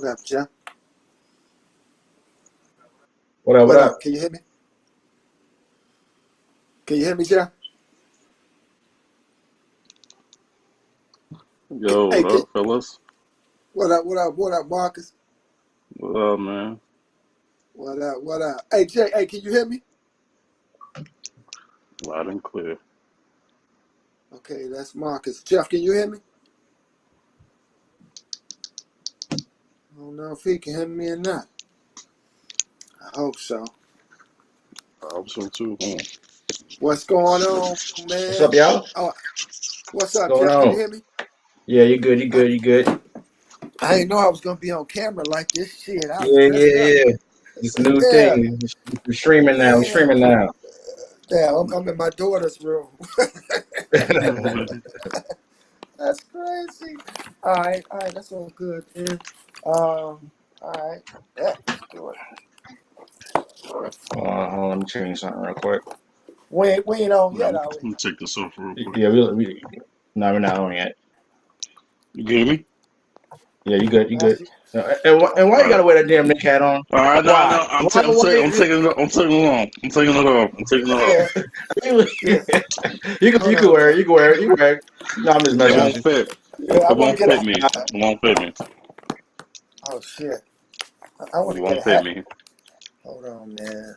What up, Jeff? What up? What up? Can you hear me? Can you hear me, Jeff? Yo, Hey, what up, fellas? what up, Marcus? What up, man? What up? Hey, Jay, hey, can you hear me? Loud and clear. Okay, that's Marcus. Jeff, can you hear me? I don't know if he can hear me or not. I hope so. I hope so too. What's going on, man? What's up, y'all? Oh, what's up, What's going Jeff? on? Can you hear me? Yeah, you good. You good. You good. I didn't know I was gonna be on camera like this. Shit, I was Yeah. messed up. It's a new Yeah. thing. We're streaming now. We're streaming now. Yeah, I'm in my daughter's room. That's crazy. All right, that's all good, man. All right, yeah, let's do it. Hold on, let me change something real quick. We ain't on yet, are Let me take this off real quick. Yeah, no, we're not on yet. You hear me? Yeah, you good. You good. And why you gotta wear that damn Nick hat on? All right, no, Why? I'm taking it off. I'm taking it off. You can wear it. You can wear it. You can wear it. No, I'm just It messing won't with you. fit. Yeah, It won't fit me. It won't fit me. Oh shit! I want It to get won't a fit hat. me. Hold on, man.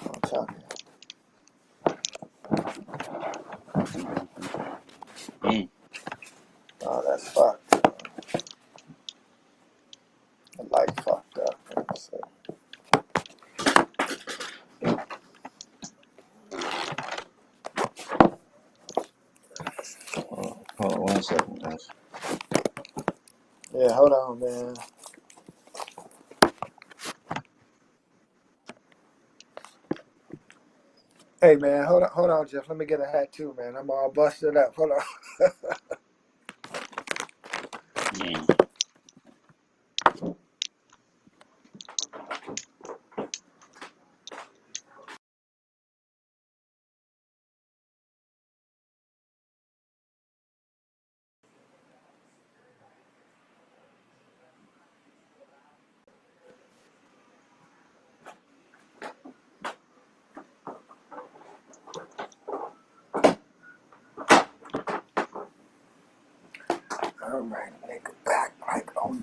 I'm talking. Oh, that's fucked. The light fucked up. Let's see. Hold on 1 second, guys. Yeah, hold on, man. Hey, man, hold on, Jeff. Let me get a hat too, man. I'm all busted up. Hold on. All right, make it back like on.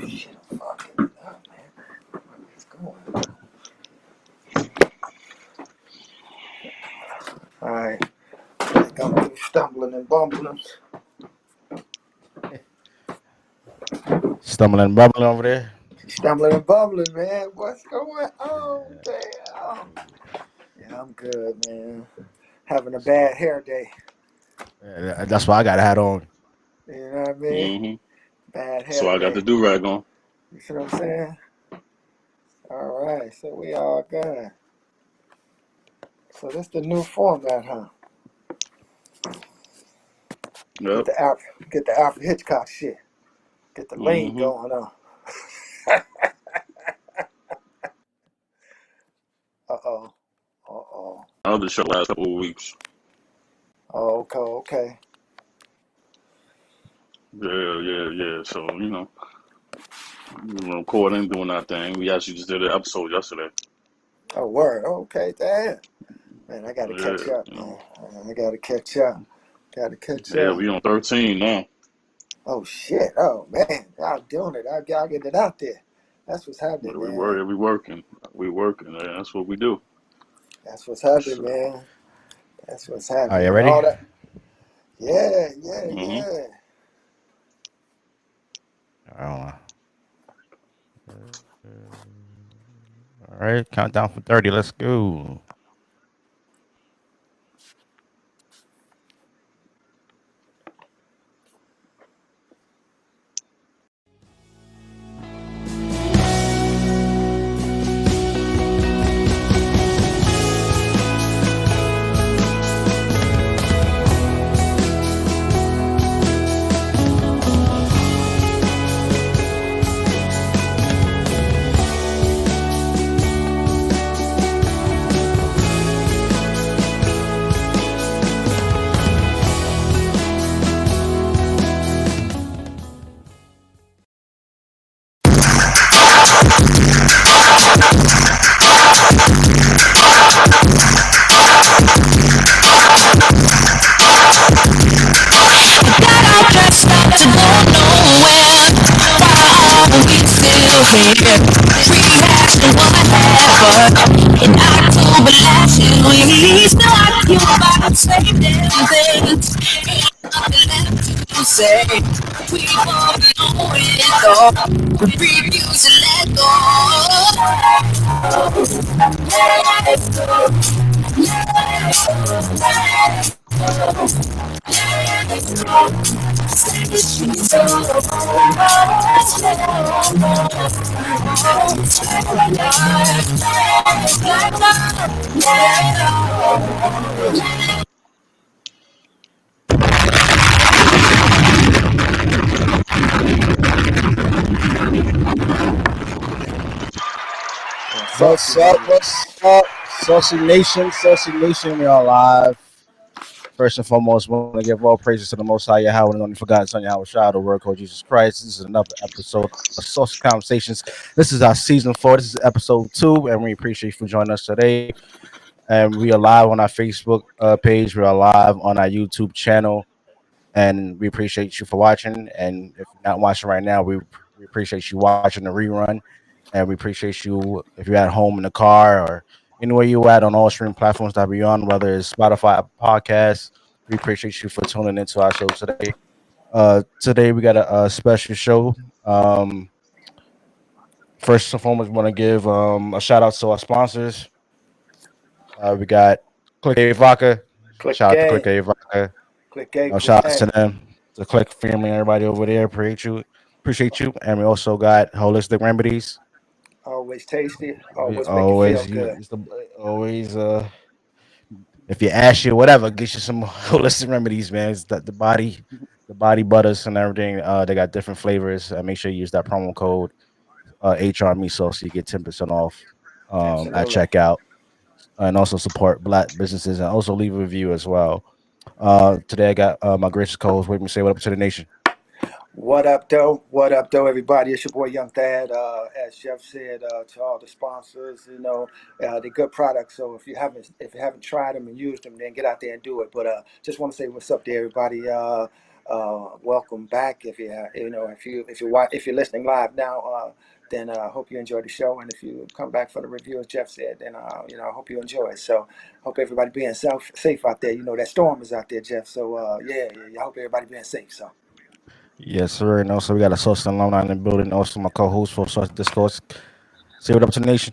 Shit, I'm fucking up, man. Where's going? All right. I'm through stumbling and bumbling. Stumbling and bubbling over there. Stumbling and bumbling, man. What's going on? Damn. Yeah, I'm good, man. Having a bad hair day. Yeah, that's why I got a hat on. You know what I mean? Bad hair So I got day. the do-rag on. You see what I'm saying? All right, so we all good. So this the new format, huh? Yep. Get the Alfred Hitchcock shit. Get the lane going on. Uh-oh. I'll just show last couple of weeks. Oh, okay. Yeah. So, we were recording, doing our thing. We actually just did an episode yesterday. Oh, word. Okay, damn. Man, I gotta catch up, man. I gotta catch up. Yeah, we on 13 now. Oh, shit. Oh, man. Y'all doing it. Y'all getting it out there. That's what's happening, man. We working. Man. That's what we do. That's what's happening, man. That's what's happening. Are you ready? All that. Yeah. All right, countdown for 30. Let's go. rehashing whatever. In October last year, we started you about saying things. Ain't nothing left to say. We won't know it all. We refuse to let Saucy, What's up? baby. What's up? Saucy Nation, Saucy Nation, we are live. First and foremost, we want to give all praises to the Most High Yahweh and only forgotten Son Yahweh Shah, the Word called Jesus Christ. This is another episode of Saucy Conversations. This is our season 4. This is episode 2, and we appreciate you for joining us today. And we are live on our Facebook page. We are live on our YouTube channel, and we appreciate you for watching. And if you're not watching right now, we appreciate you watching the rerun, and we appreciate you if you're at home in the car or anywhere you at on all streaming platforms that we're on, whether it's Spotify podcasts. We appreciate you for tuning into our show today. Today we got a special show. First and foremost, we want to give a shout out to our sponsors. We got Click A Vodka. Click Shout out to Click A. A Vodka. Click A. Click Shout out to A. them, the Click family, everybody over there. Appreciate you. And we also got Holistic Remedies. Always tasty. We Always make you feel always good. it's the always if you ask you whatever, get you some holistic remedies, man. It's the body butters and everything. They got different flavors. Make sure you use that promo code HR Miso so you get 10% off at Absolutely. checkout. And also support black businesses and also leave a review as well. Today I got my gracious co-host with me. Say what up to the nation. What up, though? What up, though, everybody? It's your boy Young Thad. As Jeff said, to all the sponsors, they're good products. So if you haven't tried them and used them, then get out there and do it. But just want to say what's up to everybody. Welcome back. If you're listening live now, then I hope you enjoy the show. And if you come back for the review, as Jeff said, then I hope you enjoy it. So hope everybody being safe out there. That storm is out there, Jeff. So yeah. I hope everybody being safe. So. Yes, sir. And also we got a social alumni in the building. Also my co-host for Social Discourse. Say what up to the nation.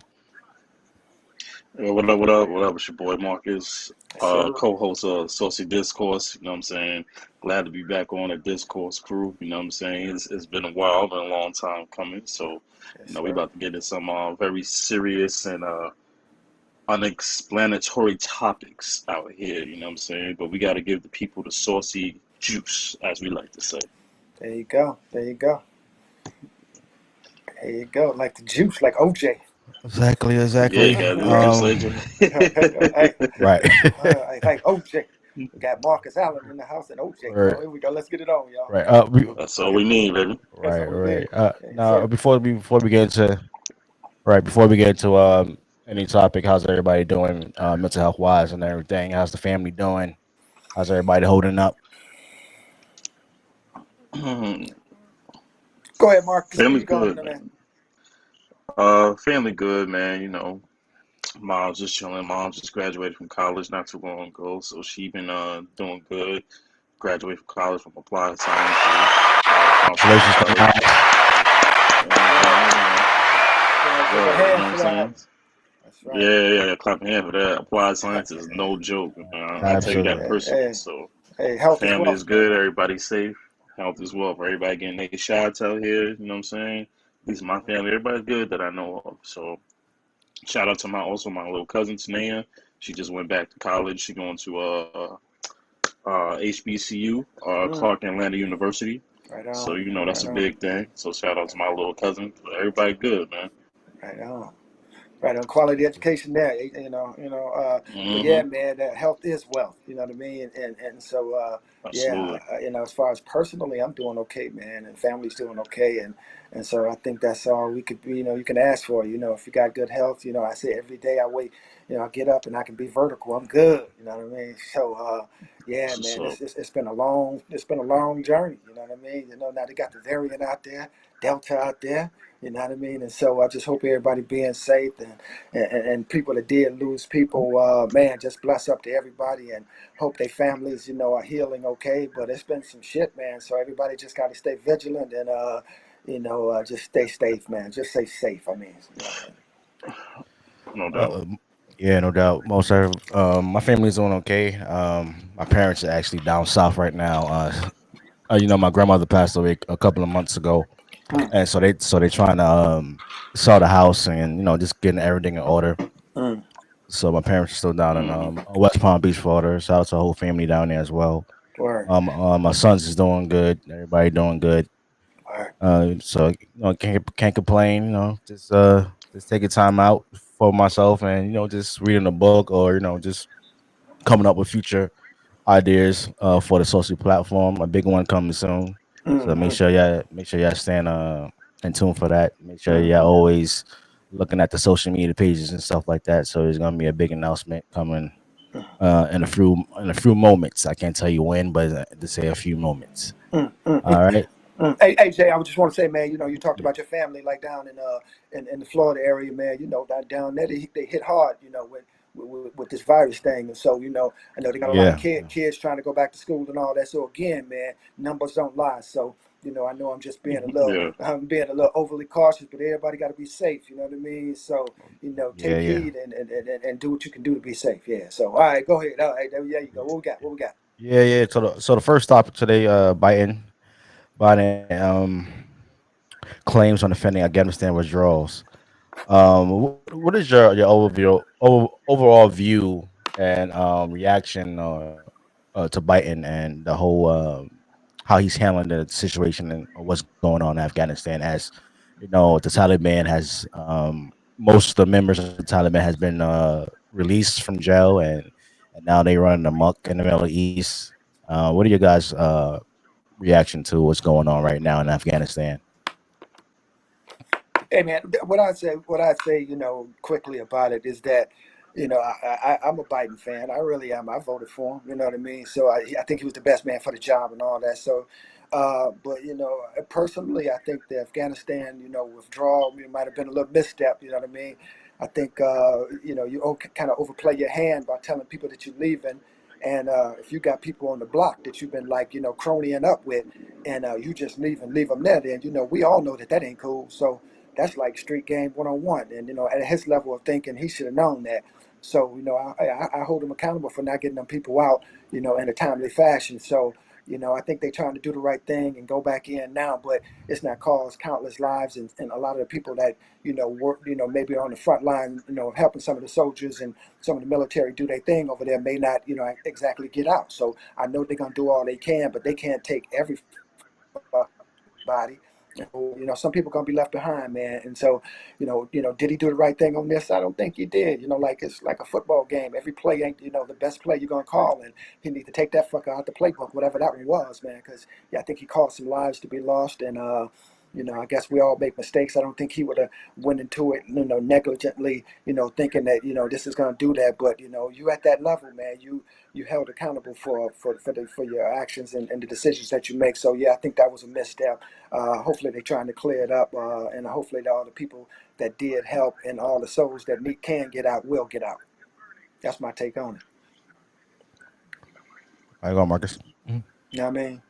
What up, what up, what up? It's your boy Marcus, Yes, sir. co-host of Saucy Discourse. You know what I'm saying? Glad to be back on the Discourse crew. You know what I'm saying? It's been a while, been a long time coming. So, Yes, we sir. about to get into some very serious and unexplanatory topics out here. You know what I'm saying? But we got to give the people the saucy juice, as we like to say. There you go. There you go. There you go. Like the juice, like OJ. Exactly. Yeah, you got the legislature. Hey, Right. like OJ. We got Marcus Allen in the house and OJ. Right. Here we go. Let's get it on, y'all. Right. That's all we need, baby. That's Right. all we Right. need. Yes, Now sir. before we get into any topic, how's everybody doing mental health wise and everything? How's the family doing? How's everybody holding up? Go ahead, Marcus. Where Family you going, good, my man? man. Family good, man. Mom's just chilling. Mom just graduated from college not too long ago, so she been doing good. Graduated from college from applied sciences, pharmaceutical Congratulations to intelligence. mom. Give a Word, you hand know what for I'm that. saying? That's right. Yeah, clap your hand for that. Applied science is no joke. I tell you that Absolutely. personally. Hey, So health is family wealth, is man. good. Everybody's safe. Health is well for everybody getting their shots out here. You know what I'm saying? At least my family, everybody's good that I know of. So shout out to my little cousin Tanea. She just went back to college. She going to HBCU, Mm, Clark Atlanta University. right So on. that's Right a on. big thing. So shout out to my little cousin. Everybody good, man. Right on. Right on. Quality education there. But yeah, Hmm. man, that health is wealth. You know what I mean? And so Yeah, Absolutely. as far as personally, I'm doing okay, man, and family's doing okay, and so I think that's all we could, you can ask for. If you got good health, I say every day I wake, I get up and I can be vertical. I'm good. You know what I mean? So, yeah, man, So it's been a long journey. You know what I mean? Now they got the variant out there, Delta out there. You know what I mean? And so I just hope everybody being safe and people that did lose people, man, just bless up to everybody and hope their families, are healing okay. But it's been some shit, man. So everybody just got to stay vigilant and, just stay safe, man. Just stay safe. I mean, no doubt. Uh, yeah, no doubt. My family's doing okay. My parents are actually down south right now. My grandmother passed away a couple of months ago, mm, and so they trying to sell the house and just getting everything in order. mm, So my parents are still down in Hmm. West Palm Beach, Florida. Shout out to the whole family down there as well. word, My sons is doing good. Everybody doing good. word. So can't complain. Just taking time out for myself and just reading a book or just coming up with future ideas for the social platform. A big one coming soon. So Mm-hmm, make sure y'all stand in tune for that. Make sure y'all mm-hmm, always looking at the social media pages and stuff like that. So there's gonna be a big announcement coming in a few moments. I can't tell you when, but to say a few moments. mm-hmm. All right. Hey, Jay, I just want to say, man, you talked about your family like down in the Florida area, man. Down there they hit hard, with this virus thing, and so I know they got a lot of Yeah. kids trying to go back to school and all that. So again, man, numbers don't lie. So I know I'm just being a little Yeah. I'm being a little overly cautious, but everybody got to be safe. You know what I mean? So Yeah. take Yeah. heed and do what you can do to be safe. Yeah. So all right, go ahead. All right, there you go. What we got? What we got? Yeah. Yeah. So the first topic today, Biden claims on defending Afghanistan withdrawals. What is your overall view and reaction to Biden and the whole how he's handling the situation and what's going on in Afghanistan? As the Taliban has most of the members of the Taliban has been released from jail and now they running amok in the Middle East. What are your guys' reaction to what's going on right now in Afghanistan? Hey man, what I say, quickly about it is that, I'm a Biden fan. I really am. I voted for him. You know what I mean? So I think he was the best man for the job and all that. So, but personally, I think the Afghanistan, withdrawal, might have been a little misstep. You know what I mean? I think, you kind of overplay your hand by telling people that you're leaving. And if you got people on the block that you've been like, cronying up with, and you just leave them there, then we all know that ain't cool. So that's like street game 101. And at his level of thinking, he should have known that. So I hold him accountable for not getting them people out, in a timely fashion. So I think they're trying to do the right thing and go back in now, but it's not caused countless lives, and a lot of the people that work, maybe on the front line, helping some of the soldiers and some of the military do their thing over there may not exactly get out. So I know they're gonna do all they can, but they can't take every body. Some people gonna be left behind, man. And so, did he do the right thing on this? I don't think he did. Like it's like a football game. Every play ain't the best play you're gonna call, and he need to take that fucker out the playbook, whatever that one was, man. Because I think he caused some lives to be lost, and I guess we all make mistakes. I don't think he would have went into it, negligently, thinking that this is gonna do that. But you at that level, man, you held accountable for your actions and the decisions that you make. So yeah, I think that was a misstep. Hopefully they're trying to clear it up, and hopefully all the people that did help and all the souls that can get out will get out. That's my take on it. How you going, Marcus? Mhm. You know what I mean?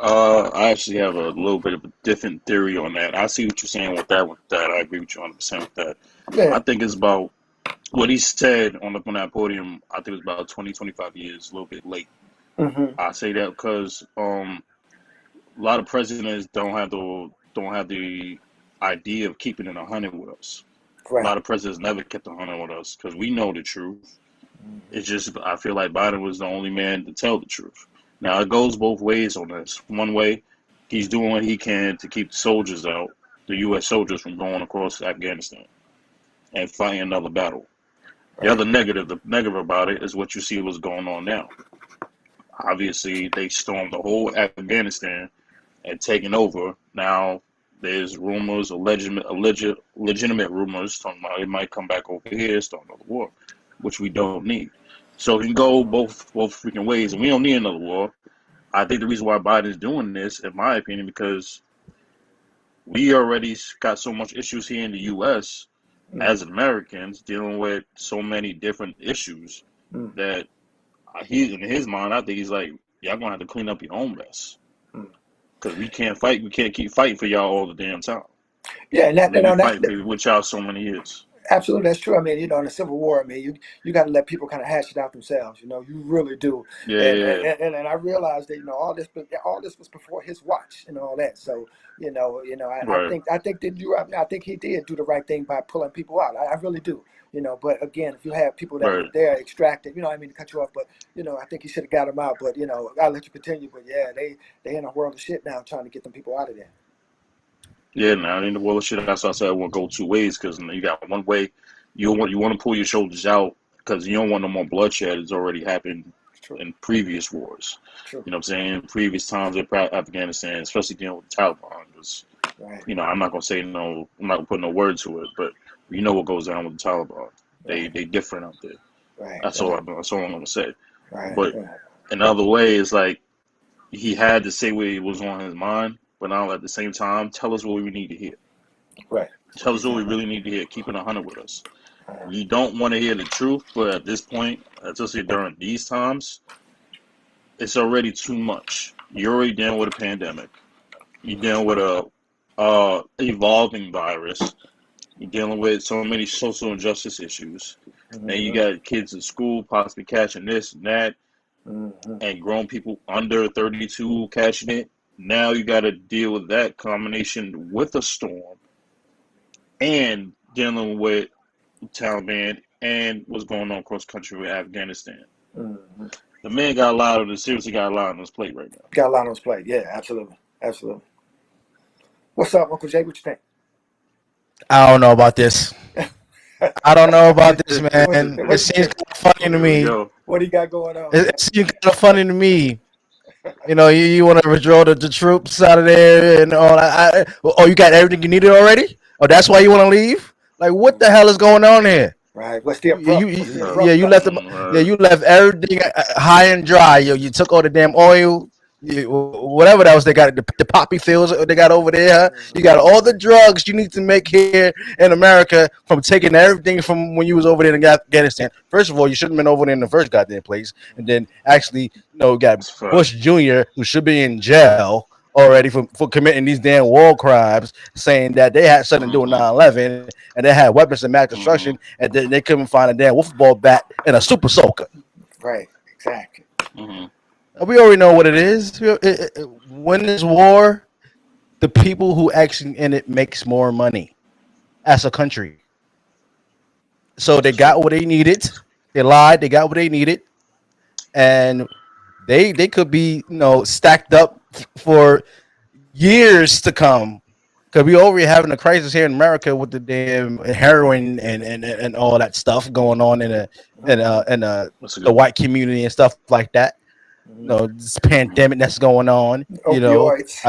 I actually have a little bit of a different theory on that. I see what you're saying with that. With that, I agree with you 100% with that. I Yeah. think it's about what he said on that podium. I think it was about 20, 25 years, a little bit late. Mm-hmm. I say that because a lot of presidents don't have the idea of keeping it 100 with us. A Right. lot of presidents never kept 100 with us because we know the truth. Mm-hmm. It's just I feel like Biden was the only man to tell the truth. Now it goes both ways on this. One way, he's doing what he can to keep the soldiers out, the U.S. soldiers from going across Afghanistan and fighting another battle. Right. The negative about it is what you see what's going on now. Obviously, they stormed the whole Afghanistan and taken over. Now there's rumors, legitimate rumors talking about it might come back over here, start another war, which we don't need. So it can go both freaking ways, and we don't need another war. I think the reason why Biden's doing this, in my opinion, because we already got so much issues here in the U.S. as Americans dealing with so many different issues that he, in his mind, I think he's like, y'all gonna have to clean up your own mess because we can't fight. We can't keep fighting for y'all all the damn time. Yeah, and We've been fighting with y'all so many years. absolutely, that's true. I mean, in the Civil War, I mean, you got to let people kind of hash it out themselves. You really do. Yeah. And I realized that all this was before his watch and all that. So Right. I think that I think he did do the right thing by pulling people out. I really do. But again, if you have people that were Right. there extracted, I mean to cut you off, but I think he should have got them out. But I'll let you continue. But yeah, they in a world of shit now trying to get them people out of there. Yeah, now in the world of shit, that's why I said I want to go two ways because you got one way you want to pull your shoulders out because you don't want no more bloodshed. It's already happened True. in previous wars. True. You know what I'm saying? Previous times in Afghanistan, especially dealing with the Taliban. Because Right. I'm not gonna say no. I'm not gonna put no word to it, but you know what goes down with the Taliban. They different out there. Right. That's all I'm gonna say. Right. But another way is like he had to say what was on his mind, but now at the same time, tell us what we need to hear. Right. Tell us what we really need to hear. Keep it 100 with us. You don't want to hear the truth, but at this point, especially during these times, it's already too much. You're already dealing with a pandemic. You're dealing with a evolving virus. You're dealing with so many social injustice issues. And you got kids in school possibly catching this and that, and grown people under 32 catching it. Now you got to deal with that combination with a storm and dealing with Taliban and what's going on across the country with Afghanistan. The man seriously got a lot on his plate right now. Got a lot on his plate. Yeah, absolutely. Absolutely. What's up, Uncle Jay? What you think? I don't know about this. I don't know about this, man. It seems kind of funny to me. What do you got going on? It seems kind of funny to me. You want to withdraw the troops out of there and all that. Oh, you got everything you needed already? Oh, that's why you want to leave? Like, what the hell is going on here? Right. What's the You approach? you left you left everything high and dry. You took all the damn oil, whatever that was. They got the poppy fields they got over there. You got all the drugs you need to make here in America from taking everything from when you was over there in Afghanistan. First of all, you shouldn't have been over there in the first goddamn place, and then actually, got Bush Jr., who should be in jail already for committing these damn war crimes, saying that they had something to do with 9/11 and they had weapons of mass destruction, and then they couldn't find a damn wiffle ball bat and a super soaker. Right. Exactly. We already know what it is. When there's war, the people who actually in it makes more money as a country. So they got what they needed. They lied. They got what they needed, and they could be stacked up for years to come. Because we already having a crisis here in America with the damn heroin and all that stuff going on in the white community and stuff like that. This pandemic that's going on. Opioids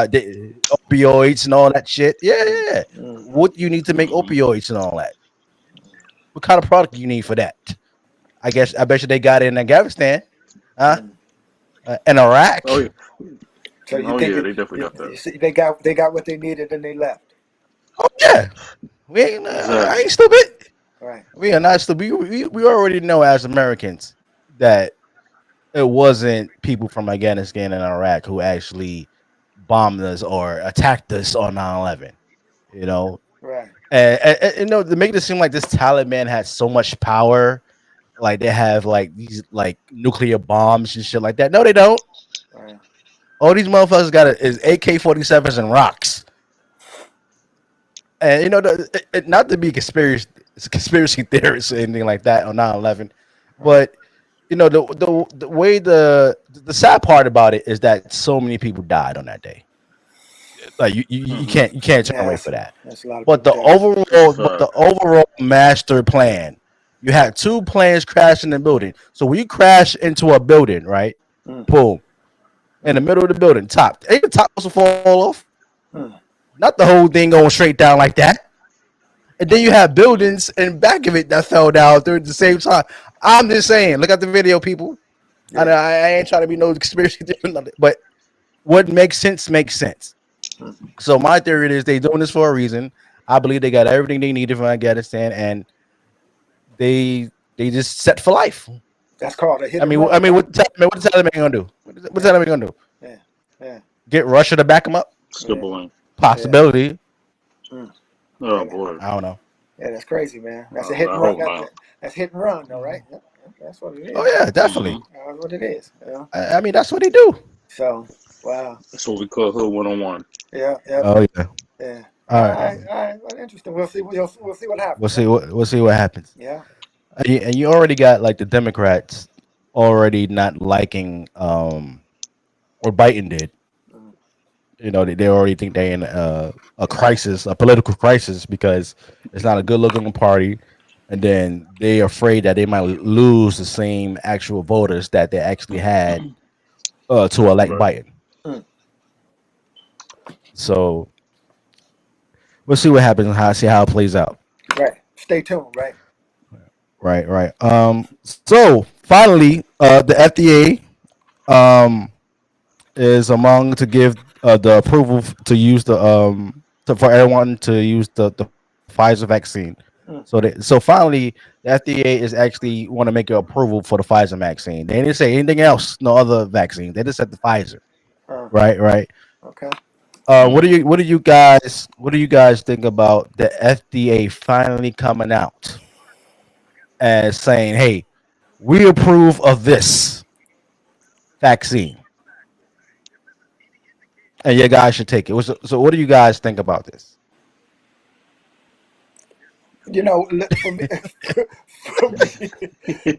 and all that shit. Yeah. What you need to make opioids and all that? What kind of product you need for that? I bet you they got it in Afghanistan, and Iraq. Oh yeah. So They definitely got that. You see, they got what they needed and they left. Oh yeah, we ain't. I ain't stupid. Right. We are not stupid. We already know as Americans that it wasn't people from Afghanistan and Iraq who actually bombed us or attacked us on 9/11. Right. And to make it seem like this Taliban has so much power, like they have like these like nuclear bombs and shit like that. No, they don't. Right. All these motherfuckers got is AK-47s and rocks. And not to be conspiracy theorists or anything like that on 9/11, but the way the sad part about it is that so many people died on that day. Like you can't turn away for that. But the overall master plan, you had two planes crash in the building. So when you crash into a building, right? Boom. In the middle of the building, top. Ain't the top supposed to fall off? Mm. Not the whole thing going straight down like that. And then you have buildings in back of it that fell down during the same time. I'm just saying, look at the video, people. Yeah. I ain't trying to be no conspiracy theory, but what makes sense makes sense. Mm. So my theory is they doing this for a reason. I believe they got everything they needed from Afghanistan, and they just set for life. That's called a hit I and mean, run, right? what the Taliban gonna do? What the Yeah. Taliban gonna do? Yeah. Yeah. Get Russia to back them up? Skip Yeah. away. Possibility. Mm. Oh Yeah. boy. I don't know. Yeah, that's crazy, man. That's a hit I and run. hope not. That's hit and run, though, right? Yep. That's what it Oh is. yeah, definitely. That's what it is. Yeah. I mean, that's what they do. So, wow. That's what we call hood 101. Yeah. Yep. Oh yeah. Yeah. All All right. right. All right. Well, interesting. We'll see. We'll see what We'll happens. see. We'll see what happens. Yeah. And you already got like the Democrats already not liking what Biden did. Mm. You know, they already think they're in a crisis, a political crisis, because it's not a good looking party, and then they're afraid that they might lose the same actual voters that they actually had to elect Right. Biden. Mm. So we'll see what happens and see how it plays out. Right. Stay tuned. Right. Right. So finally, the FDA is among to give the approval to use the for everyone to use the Pfizer vaccine. Mm. So finally the FDA is actually want to make an approval for the Pfizer vaccine. They didn't say anything else, no other vaccine. They just said the Pfizer. Uh, Right. okay. What do you guys think about the FDA finally coming out and saying, "Hey, we approve of this vaccine, and you guys should take it." So what do you guys think about this? You know, for me, for me,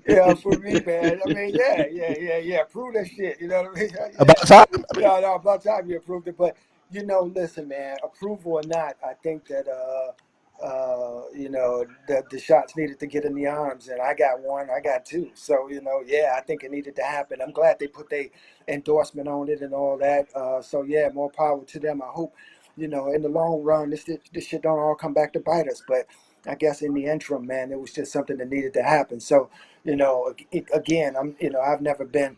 yeah, for me, man. I mean, yeah. Prove that shit. You know what I mean? About Yeah. time? I mean, No, about time you approved it. But listen, man. Approval or not, I think that the shots needed to get in the arms, and I got one, I got two. So yeah, I think it needed to happen. I'm glad they put their endorsement on it and all that. So yeah, more power to them. I hope in the long run, this shit don't all come back to bite us, but. I guess in the interim, man, it was just something that needed to happen. So, again, I've never been,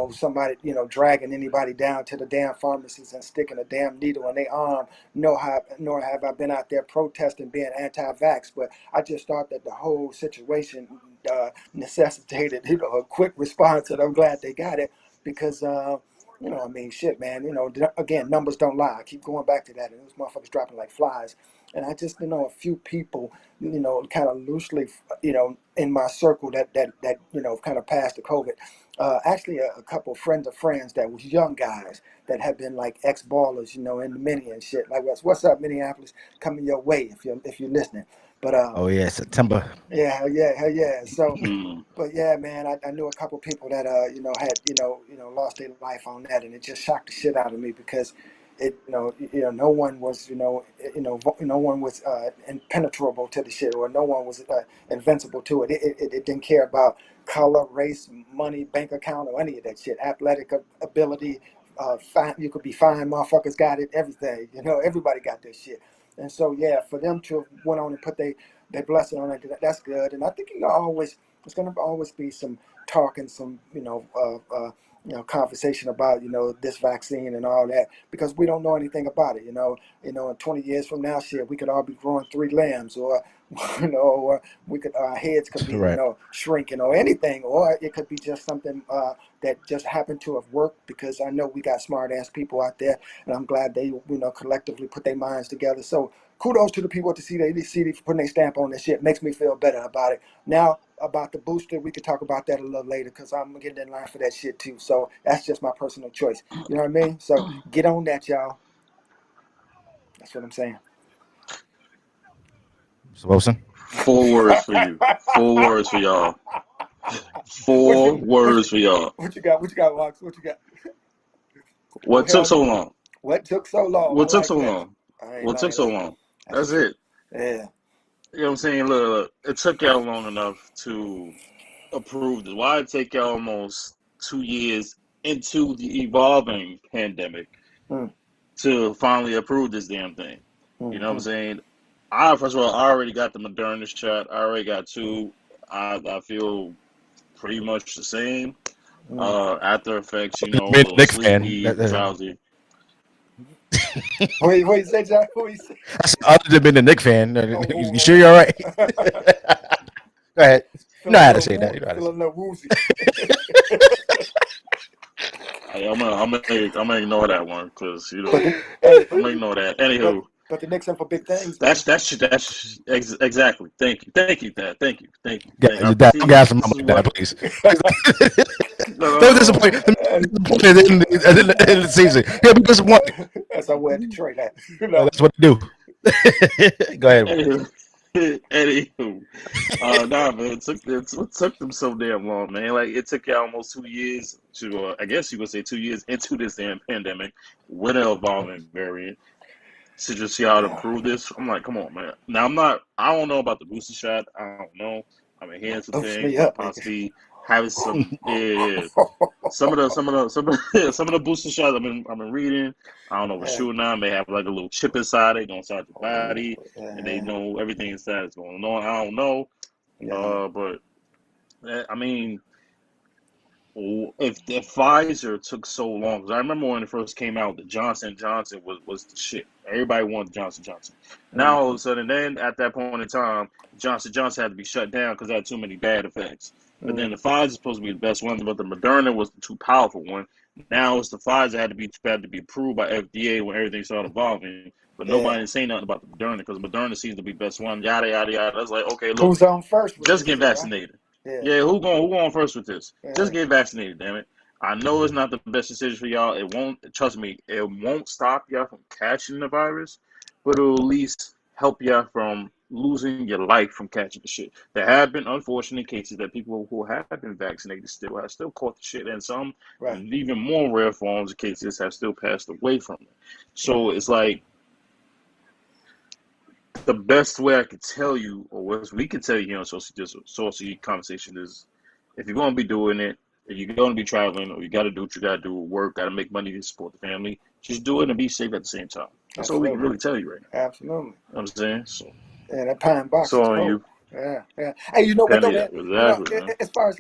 somebody, dragging anybody down to the damn pharmacies and sticking a damn needle in their arm. Nor have I been out there protesting being anti-vax. But I just thought that the whole situation necessitated, a quick response, and I'm glad they got it because. I mean, shit, man. Again, numbers don't lie. I keep going back to that, and those motherfuckers dropping like flies. And I just a few people, kind of loosely, in my circle that kind of passed the COVID. Actually, a couple friends of friends that was young guys that have been like ex-ballers, in the mini and shit. Like, what's up, Minneapolis? Coming your way if you're listening. But oh yeah, September. yeah, hell yeah, hell yeah. So, Mm. but yeah, man, I knew a couple people that had lost their life on that, and it just shocked the shit out of me because it no one was no one was impenetrable to the shit, or no one was invincible to it. It didn't care about color, race, money, bank account, or any of that shit. Athletic ability, fine, you could be fine. Motherfuckers got it. Everything, everybody got this shit. And so yeah, for them to went on and put their blessing on it, that's good. And I think it's gonna always be some talk and some conversation about this vaccine and all that because we don't know anything about it. In 20 years from now, shit, we could all be growing three lambs, or or we could our heads could be Right. shrinking or anything, or it could be just something that just happened to have worked because I know we got smart ass people out there, and I'm glad they collectively put their minds together. So kudos to the people at the CDC for putting their stamp on this shit. Makes me feel better about it. Now, about the booster, we could talk about that a little later because I'm getting in line for that shit too. So that's just my personal choice. You know what I mean? So get on that, y'all. That's what I'm saying. Mr. Wilson. 4 words for you. 4 words for y'all. 4 words for y'all. What you got? What you got, Wax? What you got? What took so long? What took so long? What I took like so that. long? I ain't What took lying. so long? That's true. it. Yeah. You know what I'm saying? Look, it took y'all long enough to approve this. Why it take y'all almost 2 years into the evolving pandemic Mm, to finally approve this damn thing. You know what I'm mm, saying? I first of all, I already got the Moderna shot. I already got two. I feel pretty much the same. mm. After effects, a Been a little Knicks fan. sleepy, drowsy. What you say, John? What you say? That's other than being a Knicks fan. You sure you're all right? Go ahead. You know Feeling a how to little say that. You know how to say feeling a little woozy. I'm gonna ignore that one because But hey, I'm gonna ignore that. Anywho, but the Knicks in for big things, man. that's exactly. Thank you, Dad. Thank you. Guys, your dad, don't gas him This up is like what that, please. Don't no, disappoint. Disappointed at the end of the season. He'll be disappointed. That's how we're in Detroit at. That's what they do. Go ahead. Anywho, nah, man, it took them so damn long, man. Like it took you almost 2 years to, I guess you would say 2 years into this damn pandemic with an evolving variant to just see how to Yeah. improve this. I'm like, come on, man. Now I don't know about the booster shot. I don't know. I mean, here's the Boost thing, me but up, nigga. possibly having some, yeah. Some of the booster shots I've been reading. I don't know for Yeah. sure now. May have like a little chip inside it, inside your body, Yeah. and they know everything inside is going on. I don't know, Yeah. but I mean, if Pfizer took so long, because I remember when it first came out, the Johnson Johnson was the shit. Everybody wanted Johnson Johnson. Now all of a sudden, then at that point in time, Johnson Johnson had to be shut down because it had too many bad effects. But then the Pfizer is supposed to be the best one, but the Moderna was the too powerful one. Now it's the Pfizer had to be approved by FDA when everything started evolving. But nobody didn't say nothing about the Moderna because Moderna seems to be the best one. Yada yada yada. I was like, okay, look, Who's on first with just this get shit, right? vaccinated. Yeah. Yeah, who going first with this? Yeah. Just get vaccinated, damn it. I know it's not the best decision for y'all. It won't, trust me, it won't stop y'all from catching the virus, but it'll at least help y'all from losing your life from catching the shit. There have been unfortunate cases that people who have been vaccinated have still caught the shit, and some, Right. and even more rare forms of cases have still passed away from it. So it's like, the best way I could tell you, or what we can tell you here on Saucy Conversation is, if you're going to be doing it, if you're going to be traveling, or you got to do what you got to do, work, got to make money to support the family, just do it and be safe at the same time. That's all we can really tell you right now. Absolutely. You know what I'm saying? So, Yeah, that pine box so is on cold. you. Yeah. Hey, you know what though, man? Exactly, man. As far as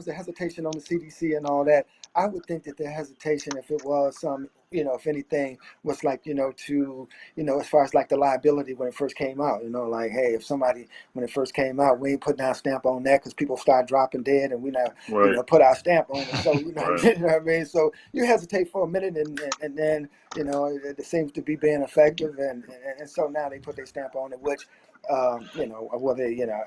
the hesitation on the CDC and all that, I would think that the hesitation, if it was some, if anything, was like, as far as like the liability when it first came out, like, hey, if somebody when it first came out, we ain't putting our stamp on that because people start dropping dead, and we not, Right. put our stamp on it. So Right. you know what I mean. So you hesitate for a minute, and then it seems to be being effective, and so now they put their stamp on it, which.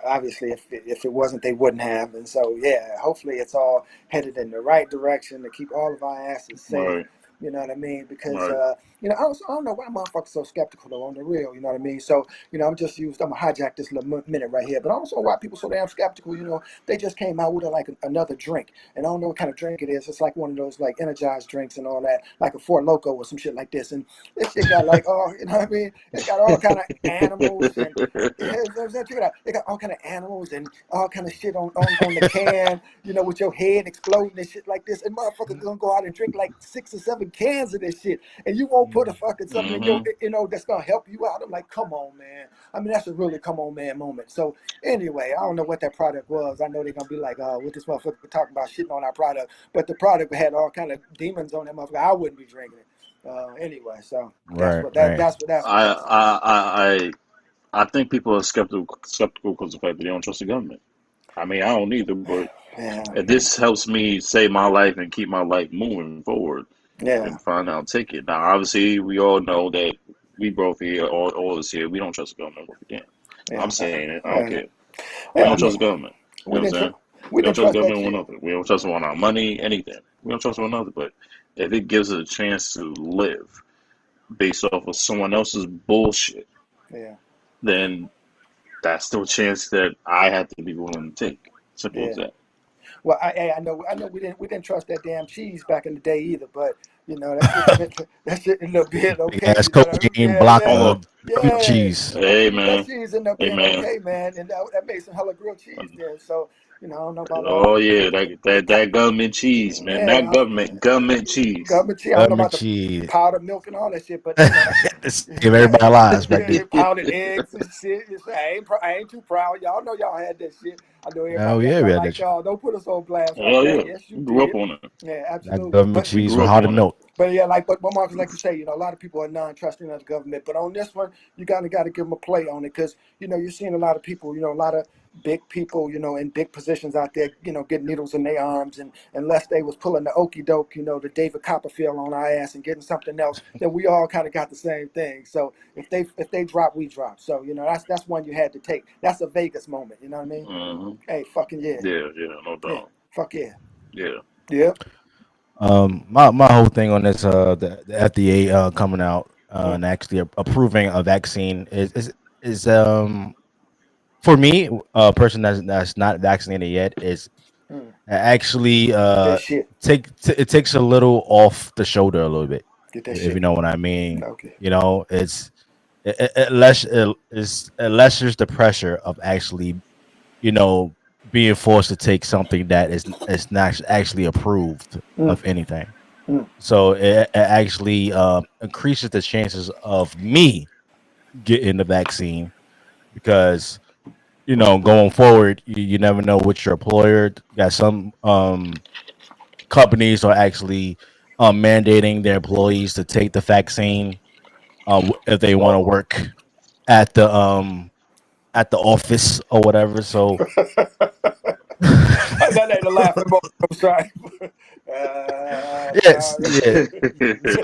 Obviously, if it wasn't, they wouldn't have. And so, yeah, hopefully it's all headed in the right direction to keep all of our asses safe. Right. You know what I mean? Because, Right. I don't know why motherfuckers so skeptical though on the real, you know what I mean? So, I'm going to hijack this little minute right here, but I don't know why people so damn skeptical, they just came out with like another drink, and I don't know what kind of drink it is. It's like one of those like energized drinks and all that, like a Four Loko or some shit like this. And this shit got like, you know what I mean? It's got all kind of animals and check it out. They got all kind of animals and all kind of shit on the can, with your head exploding and shit like this. And motherfuckers gonna go out and drink like 6 or 7 cans of this shit, and you won't put a fucking something in your, that's gonna help you out. I'm like, come on, man. I mean, that's a really come on, man moment. So anyway, I don't know what that product was. I know they're gonna be like, what this motherfucker talking about shitting on our product, but the product had all kind of demons on that motherfucker. I wouldn't be drinking it. Anyway, so that's what that's what that's. I think people are skeptical because of the fact that they don't trust the government. I mean, I don't either, but if this helps me save my life and keep my life moving forward, then fine, I'll take it. Now, obviously, we all know that we both here, all of us here, we don't trust the government. I'm saying it. I don't care. We don't trust the government. You know what I'm saying? We don't trust the government with nothing. We don't trust them on our money, anything. We don't trust them on nothing. But if it gives us a chance to live based off of someone else's bullshit, then that's still a chance that I have to be willing to take. Simple as that. Well, I know we didn't trust that damn cheese back in the day either, but that shit ended up being okay. That's cocaine block of cheese. Hey man, that cheese ended up being okay, man, and that made some hella grilled cheese there. So You know, I don't know about Oh yeah, that government cheese, man. yeah, Not government cheese. government cheese. I don't know about the cheese. powdered milk and all that shit, but you know, Give everybody lies back yeah, then. pounded eggs and shit. You say, I ain't too proud. Y'all know y'all had that shit. I know Oh everybody yeah, acting we had like that shit. y'all. Don't put us on blast like Hell that. yeah, Yes, you we grew up did. on it. Yeah, That absolutely. government But We cheese grew with up hard to on it. milk. but yeah, but Marcus, like you say, you know, a lot of people are non-trusting of the government. But on this one, you got to give them a play on it because you know you're seeing a lot of people, you know, a lot of big people, you know, in big positions out there, you know, getting needles in their arms, and unless they was pulling the okey doke, you know, the David Copperfield on our ass and getting something else, then we all kind of got the same thing. So if they drop, we drop. So you know, that's one you had to take. That's a Vegas moment. You know what I mean? Hmm. Hey, fucking yeah, Yeah, no yeah, doubt. fuck yeah, Yeah. yeah. My whole thing on this the FDA coming out Mm, and actually approving a vaccine is for me a person that's not vaccinated yet is mm. actually That shit. it takes a little off the shoulder a little bit, Get that if you shit. know what I mean. Okay. You know, it lessens the pressure of actually, you know, being forced to take something that is not actually approved Mm, of anything. mm. So it actually increases the chances of me getting the vaccine because, you know, going forward, you never know what your employer got. Some companies are actually mandating their employees to take the vaccine if they want to Uh-oh. work at the office or whatever. So That ain't a laughing moment. I'm sorry. yes, Sorry. yeah. So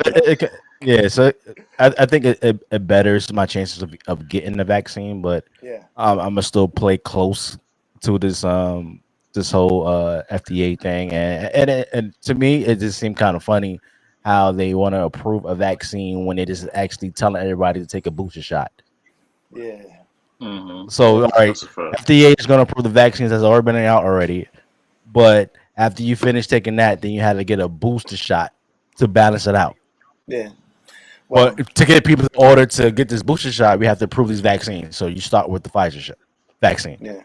yeah, so I think it betters my chances of getting the vaccine, but Yeah, I'm gonna still play close to this whole FDA thing, and to me it just seemed kind of funny how they want to approve a vaccine when it is actually telling everybody to take a booster shot. yeah, Hmm. So all yeah. right, That's a fact. FDA is gonna approve the vaccines that's already been out already, but after you finish taking that, then you have to get a booster shot to balance it out. Yeah. But Well, to get people in order to get this booster shot, we have to approve these vaccines. So you start with the Pfizer vaccine. yeah.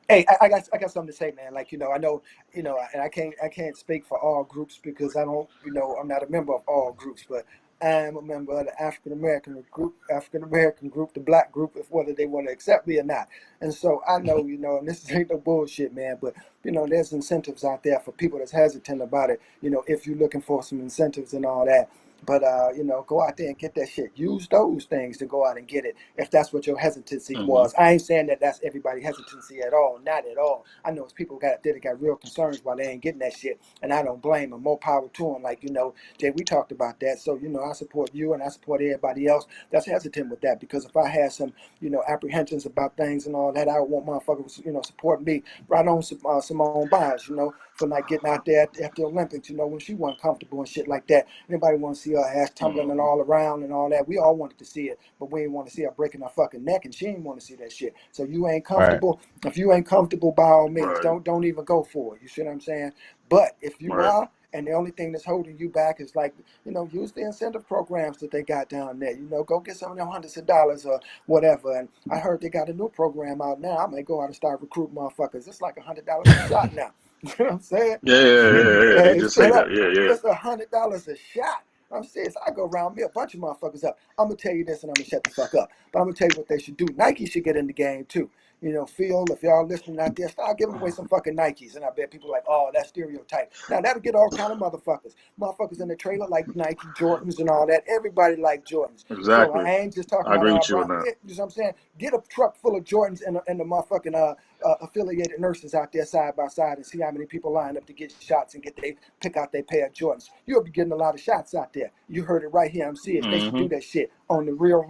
Hey, I got something to say, man. Like, you know, I know, you know, and I can't speak for all groups because I don't, you know, I'm not a member of all groups, but I am a member of the African American group, the black group, if whether they want to accept me or not. And so I know, you know, and this ain't no bullshit, man, but you know, there's incentives out there for people that's hesitant about it. You know, if you're looking for some incentives and all that. But you know, go out there and get that shit. Use those things to go out and get it if that's what your hesitancy Hmm. was. I ain't saying that that's everybody hesitancy at all, not at all. I know it's people got real concerns why they ain't getting that shit, and I don't blame them. More power to them. Like you know, Jay, we talked about that. So you know, I support you and I support everybody else that's hesitant with that because if I had some you know apprehensions about things and all that, I would want motherfuckers you know support me. Right on Simone Biles, you know, for not getting out there at the Olympics, you know, when she wasn't comfortable and shit like that. Anybody want to see her ass tumbling and Hmm. all around and all that? We all wanted to see it, but we didn't want to see her breaking her fucking neck, and she didn't want to see that shit. So you ain't Right. comfortable. If you ain't comfortable, by all means, Right. don't even go for it. You see what I'm saying? But if you Right. are, and the only thing that's holding you back is like, you know, use the incentive programs that they got down there. You know, go get some of them hundreds of dollars or whatever. And I heard they got a new program out now. I may go out and start recruiting motherfuckers. It's like $100 a shot now. You know what I'm saying? Yeah. They Hey, just say straight that. up, Yeah. it's $100 a shot. I'm serious. I go around me a bunch of motherfuckers up. I'm gonna tell you this, and I'm gonna shut the fuck up. But I'm gonna tell you what they should do. Nike should get in the game too. You know, Phil, if y'all listening out there, start giving away some fucking Nikes. And I bet people are like, oh, that's stereotype. Now that'll get all kind of motherfuckers. Motherfuckers in the trailer like Nike, Jordans, and all that. Everybody like Jordans. So Exactly. I ain't just talking I about agree our with you on brown. that. You know what I'm saying? Get a truck full of Jordans and the motherfucking affiliated nurses out there side by side and see how many people line up to get shots and get they pick out their pair of Jordans. You'll be getting a lot of shots out there. You heard it right here. I'm serious. They should Hmm. do that shit on the real.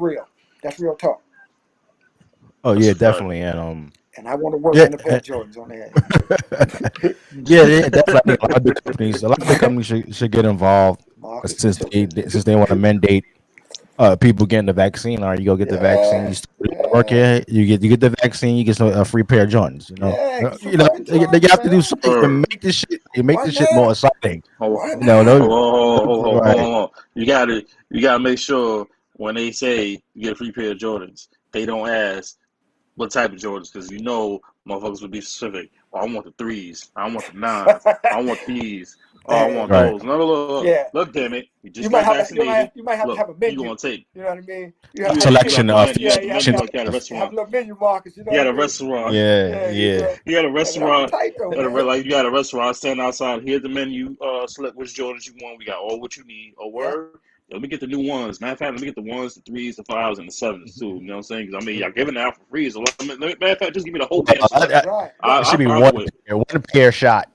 That's real talk. Oh That's yeah, a fact. definitely, and And I want to work yeah, in a pair of Jordans on their yeah, definitely. I think a lot of big companies should get involved Marcus, you since took they it. since they want to mandate people getting the vaccine. Or you go get the vaccine, Yeah, you start yeah, working, you get the vaccine, you get a free pair of Jordans. yeah. Get some You know fucking they Jordans, have to do man. something and Or make this shit. You make Why this shit more not? exciting. hold, Why hold, You know, not? right, on. You gotta make sure when they say you get a free pair of Jordans, they don't ask what type of Jordans, because motherfuckers would be specific. Oh, I want the 3s. I want the 9s. I want these. Oh, I want Right. those. No, look, Yeah. damn it. You just You might got have vaccinated. you might have to Look, have a you menu. gonna take. You know what I mean? You You Selection got the of menu. You got the have menu. to Look, you got a have restaurant. little menu markers. You know You got what a I mean? restaurant. Yeah, You yeah. know. You got a That'd be restaurant. tight though, man. Like you got a restaurant standing outside. Here's the menu. Select which Jordans you want. We got all what you need. A Yeah. word. Let me get the new ones. Matter of fact, let me get the 1s, the 3s, the 5s, and the 7s too. You know what I'm saying? Because I mean, y'all giving it out for free. So matter of fact, just give me the whole damn selection. Right. It should be I'll one do it. pair shot.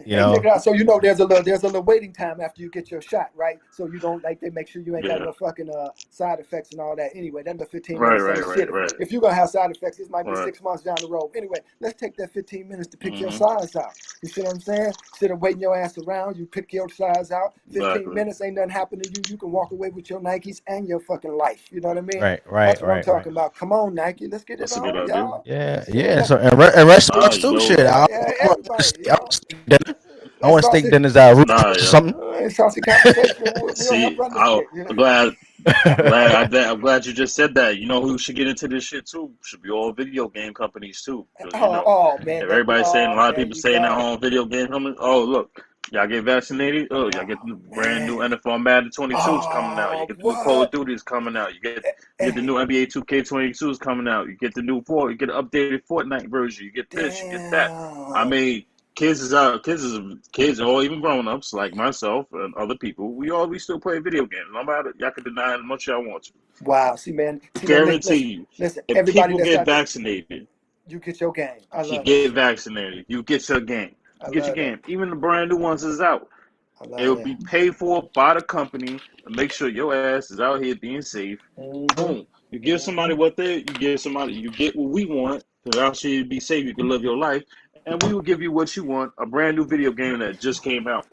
You Hey, know. check it out. So you know there's a little waiting time after you get your shot, right? So you don't they make sure you ain't got Yeah. no fucking side effects and all that. Anyway, that little 15 Right, minutes ain't shit. right. If you're gonna have side effects, this might be Right. 6 months down the road. Anyway, let's take that 15 minutes to pick your Mhm. size out. You see what I'm saying? Instead of waiting your ass around, you pick your size out. 15 Exactly. minutes ain't nothing happen to you. You can walk away with your Nikes and your fucking life. You know what I mean? Right. That's what I'm talking about. Come on, Nike, let's get it That's a good on, idea. y'all. Yeah, Yeah, yeah. let's- So and restaurants too. Yo. Shit. yeah, everybody, I y'all. want steak dinner. I Let's want start steak this. dinners at Ruth's Nah, or yeah. something. It's Saucy conversation. We'll help See, run this shit. You know? I'm glad you just said that. You know who should get into this shit too? Should be all video game companies too. Because Man, if everybody's saying, a lot of there people you saying that go. on video game companies, oh look, y'all get vaccinated. Oh, y'all get the brand new Man. NFL Madden 22s coming out. You get the new Call of What? Duty's coming out. You get the new NBA 2K22s coming out. You get the new you get an updated Fortnite version. You get this, you get that. I Damn. mean, kids or even grown ups like myself and other people, we still play video games. No matter, y'all can deny it as much as y'all want to. Wow. See, man. Guarantee you, Listen. if Everybody people that's get out there, vaccinated, you get your game. I you love that get shit. vaccinated, you get your game. I You get your love that. game. Even the brand new ones is out. I It love will that. be paid for by the company to make sure your ass is out here being safe. Mm-hmm. Boom. You give somebody you get what we want, because out here to be safe, you can live your life, and we will give you what you want, a brand new video game that just came out.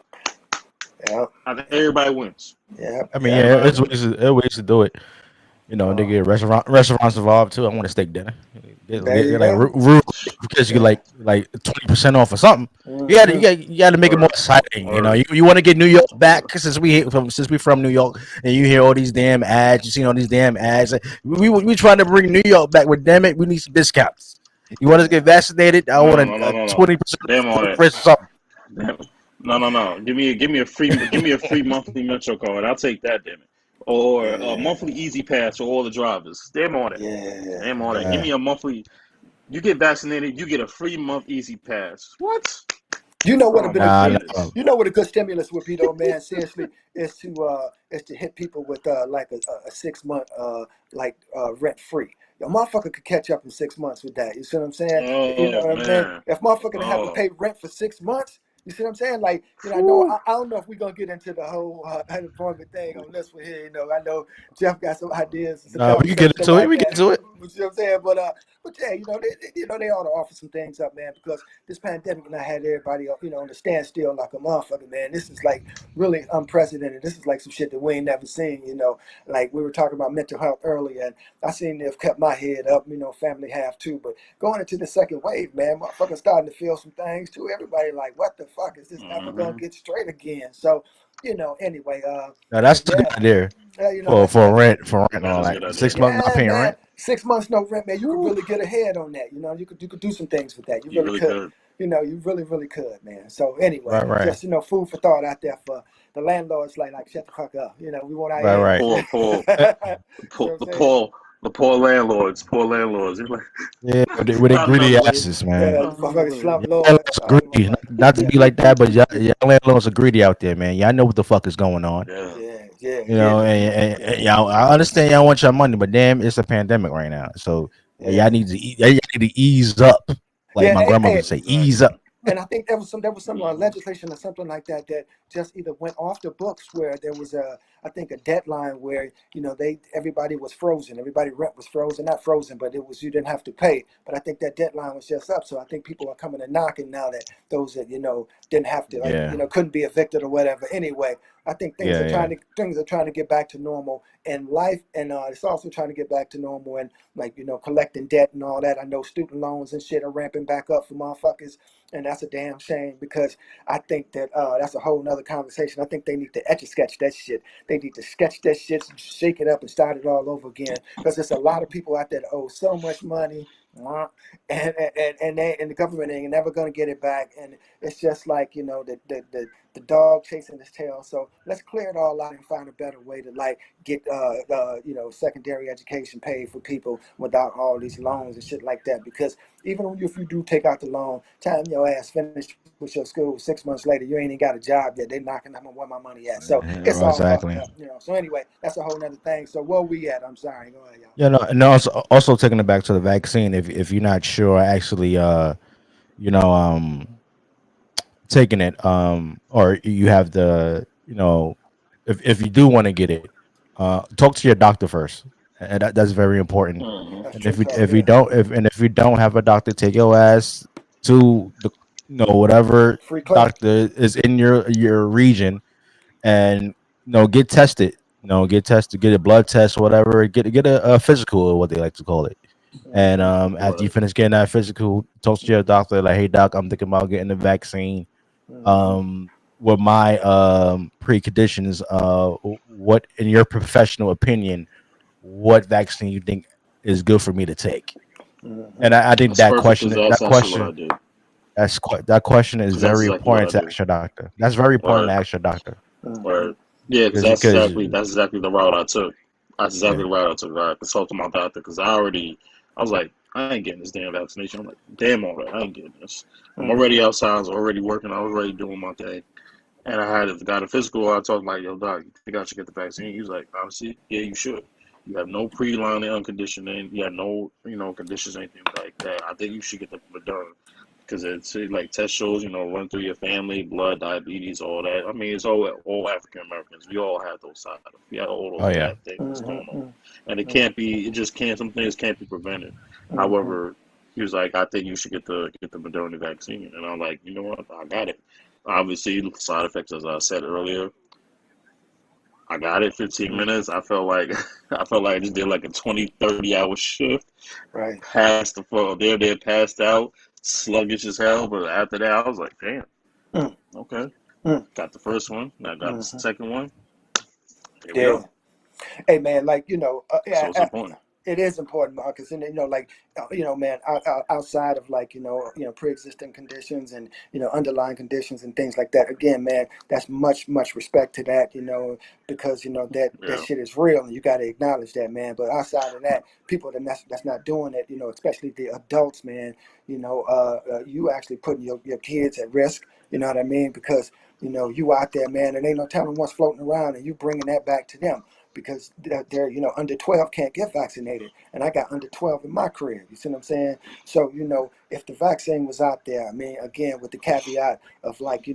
Yeah. I think everybody wins. Yeah. I mean, yeah, Everybody it's wins. ways to do it. You know, they get restaurants involved too. I want a steak dinner. There you Get like go. real because you get Yeah. like 20% off or something. Mm-hmm. You got to make it more exciting. You know, you want to get New York back since we from New York, and you hear all these damn ads. You see all these damn ads. We trying to bring New York back, but damn it, we need some discounts. You want us to get vaccinated? I want a No. 20% Damn on it. or something. Damn. No. Give me a free monthly Metro card. I'll take that, damn it. Or a monthly Easy Pass for all the drivers. Damn on it. Yeah. Damn on it. Give Yeah. me a monthly. You get vaccinated, you get a free month Easy Pass. What? You know what Oh would my have been goodness. you know what a good stimulus would be though, man. Seriously, is to hit people with like a 6 month rent free. Your motherfucker could catch up in 6 months with that. You see what I'm saying? You know Oh what I'm saying? man. If motherfucker have to Oh. pay rent for 6 months, you see what I'm saying? Like, you know, Whew. I don't know if we're gonna get into the whole unemployment thing on this one here. You know, I know Jeff got some ideas, No, we can get into it. We get into it. You see what I'm saying? But yeah, you know, they ought to offer some things up, man, because this pandemic and I had everybody, you know, on the standstill like a motherfucker, man. This is like really unprecedented. This is like some shit that we ain't never seen, you know. Like we were talking about mental health earlier, and I seen they've kept my head up, you know, family have too. But going into the second wave, man, motherfuckers starting to feel some things too. Everybody like, what the fuck is this ever gonna get straight again? So, you know, anyway, No, that's a yeah, good idea you know, for rent and all That's a good that. idea. 6 months not yeah, paying man. rent. 6 months no rent, man. You could Whew. really get ahead on that. You know, you could do some things with that. You You really really could. could. You know, you really could, man. So anyway, Right. just food for thought out there for the landlords. Like shut the fuck up. You know, we want our The ends. Right. poor See what I'm saying? the poor landlords. Poor landlords. They're like, Yeah, with their not greedy another way. asses, Yeah, man. Not the another motherfucking way. slump Y'all lord. landlords are Oh, greedy. motherfucker. Not to be like that, but y'all landlords are greedy out there, man. Y'all know what the fuck is going on. Yeah. Yeah. You know, and y'all, I understand y'all want your money, but damn, it's a pandemic right now. So y'all need to ease up. Like Yeah, my grandmother would say, ease Exactly. up. and I think there was some legislation or something like that that just either went off the books where there was I think a deadline where you know everybody was frozen, everybody rent was frozen, not frozen, but it was you didn't have to pay. But I think that deadline was just up, so I think people are coming and knocking now that those that you know didn't have to Yeah. couldn't be evicted or whatever. Anyway, I think things are Yeah. trying to get back to normal in life, and it's also trying to get back to normal and like collecting debt and all that. I know student loans and shit are ramping back up for motherfuckers. And that's a damn shame because I think that that's a whole nother conversation. I think they need to etch a sketch that shit. They need to sketch that shit, shake it up, and start it all over again. Because there's a lot of people out there that owe so much money, And the government ain't never gonna get it back. And it's just like the dog chasing his tail. So let's clear it all out and find a better way to like get secondary education paid for people without all these loans and shit like that. Because even if you do take out the loan, time your ass finished with your school 6 months later, you ain't even got a job yet. They knocking on where my money at. So it's all fucked Exactly. up. So anyway, that's a whole nother thing. So where we at? I'm sorry. Go ahead, y'all. Yeah, no, and also taking it back to the vaccine. If you're not sure, actually, you know, taking it, or you have the, if you do want to get it, talk to your doctor first, and that's very important. Hmm. That's And true if you talk. if you Yeah. don't if you don't have a doctor, take your ass to the whatever Free clinic. doctor is in your region, and get tested. Get tested, get a blood test, or whatever. Get a physical, or what they like to call it. And Mm-hmm. after you Right. finish getting that physical, talk to your doctor like, hey doc, I'm thinking about getting the vaccine. Mm-hmm. With my preconditions, what in your professional opinion, what vaccine you think is good for me to take? Mm-hmm. And I think That's perfect because that's actually what I did. that question is Because that's very exactly what important I to did. ask your doctor. That's very important to Right. ask your doctor Mm-hmm. Right. Yeah, because because that's exactly the route I took. That's exactly yeah. the route I took. Right. I consulted my doctor because I was like, I ain't getting this damn vaccination. I'm like, damn all right, I ain't getting this. I'm already Mm-hmm. outside. I was already working. I was already doing my thing. And I had got a physical. I told him like, yo, doc, you think I should get the vaccine? He was like, honestly, yeah, you should. You have no pre-lining unconditioning. You have no, conditions, anything like that. I think you should get the Moderna because it's like test shows, run through your family, blood, diabetes, all that. I mean, it's all African Americans. We all have those side. We have all Oh those yeah. bad things going on, Mm-hmm. and it can't be. It just can't. Some things can't be prevented. Mm-hmm. However, he was like, I think you should get the Moderna vaccine, and I'm like, you know what? I got it. Obviously, side effects, as I said earlier. I got it 15 Mm-hmm. minutes. I felt like I felt like I just did like a 20, 30 hour shift. Right. Passed the floor. There, passed out, sluggish as hell. But after that, I was like, damn, Mm-hmm. okay. Got the first one. Now got the Mm-hmm. second one. Here we Yeah. are. Hey man, like So it's important. it is important, Marcus, and like man, outside of like pre-existing conditions and underlying conditions and things like that. Again, man, that's much respect to that, because that Yeah. shit is real, and you got to acknowledge that, man. But outside of that, people that's not doing it, especially the adults, man, you actually putting your kids at risk. You know what I mean? Because you out there, man, and ain't no telling what's floating around, and you bringing that back to them because they're under 12 can't get vaccinated, and I got under 12 in my career. You see what I'm saying? So if the vaccine was out there, I mean, again with the caveat of like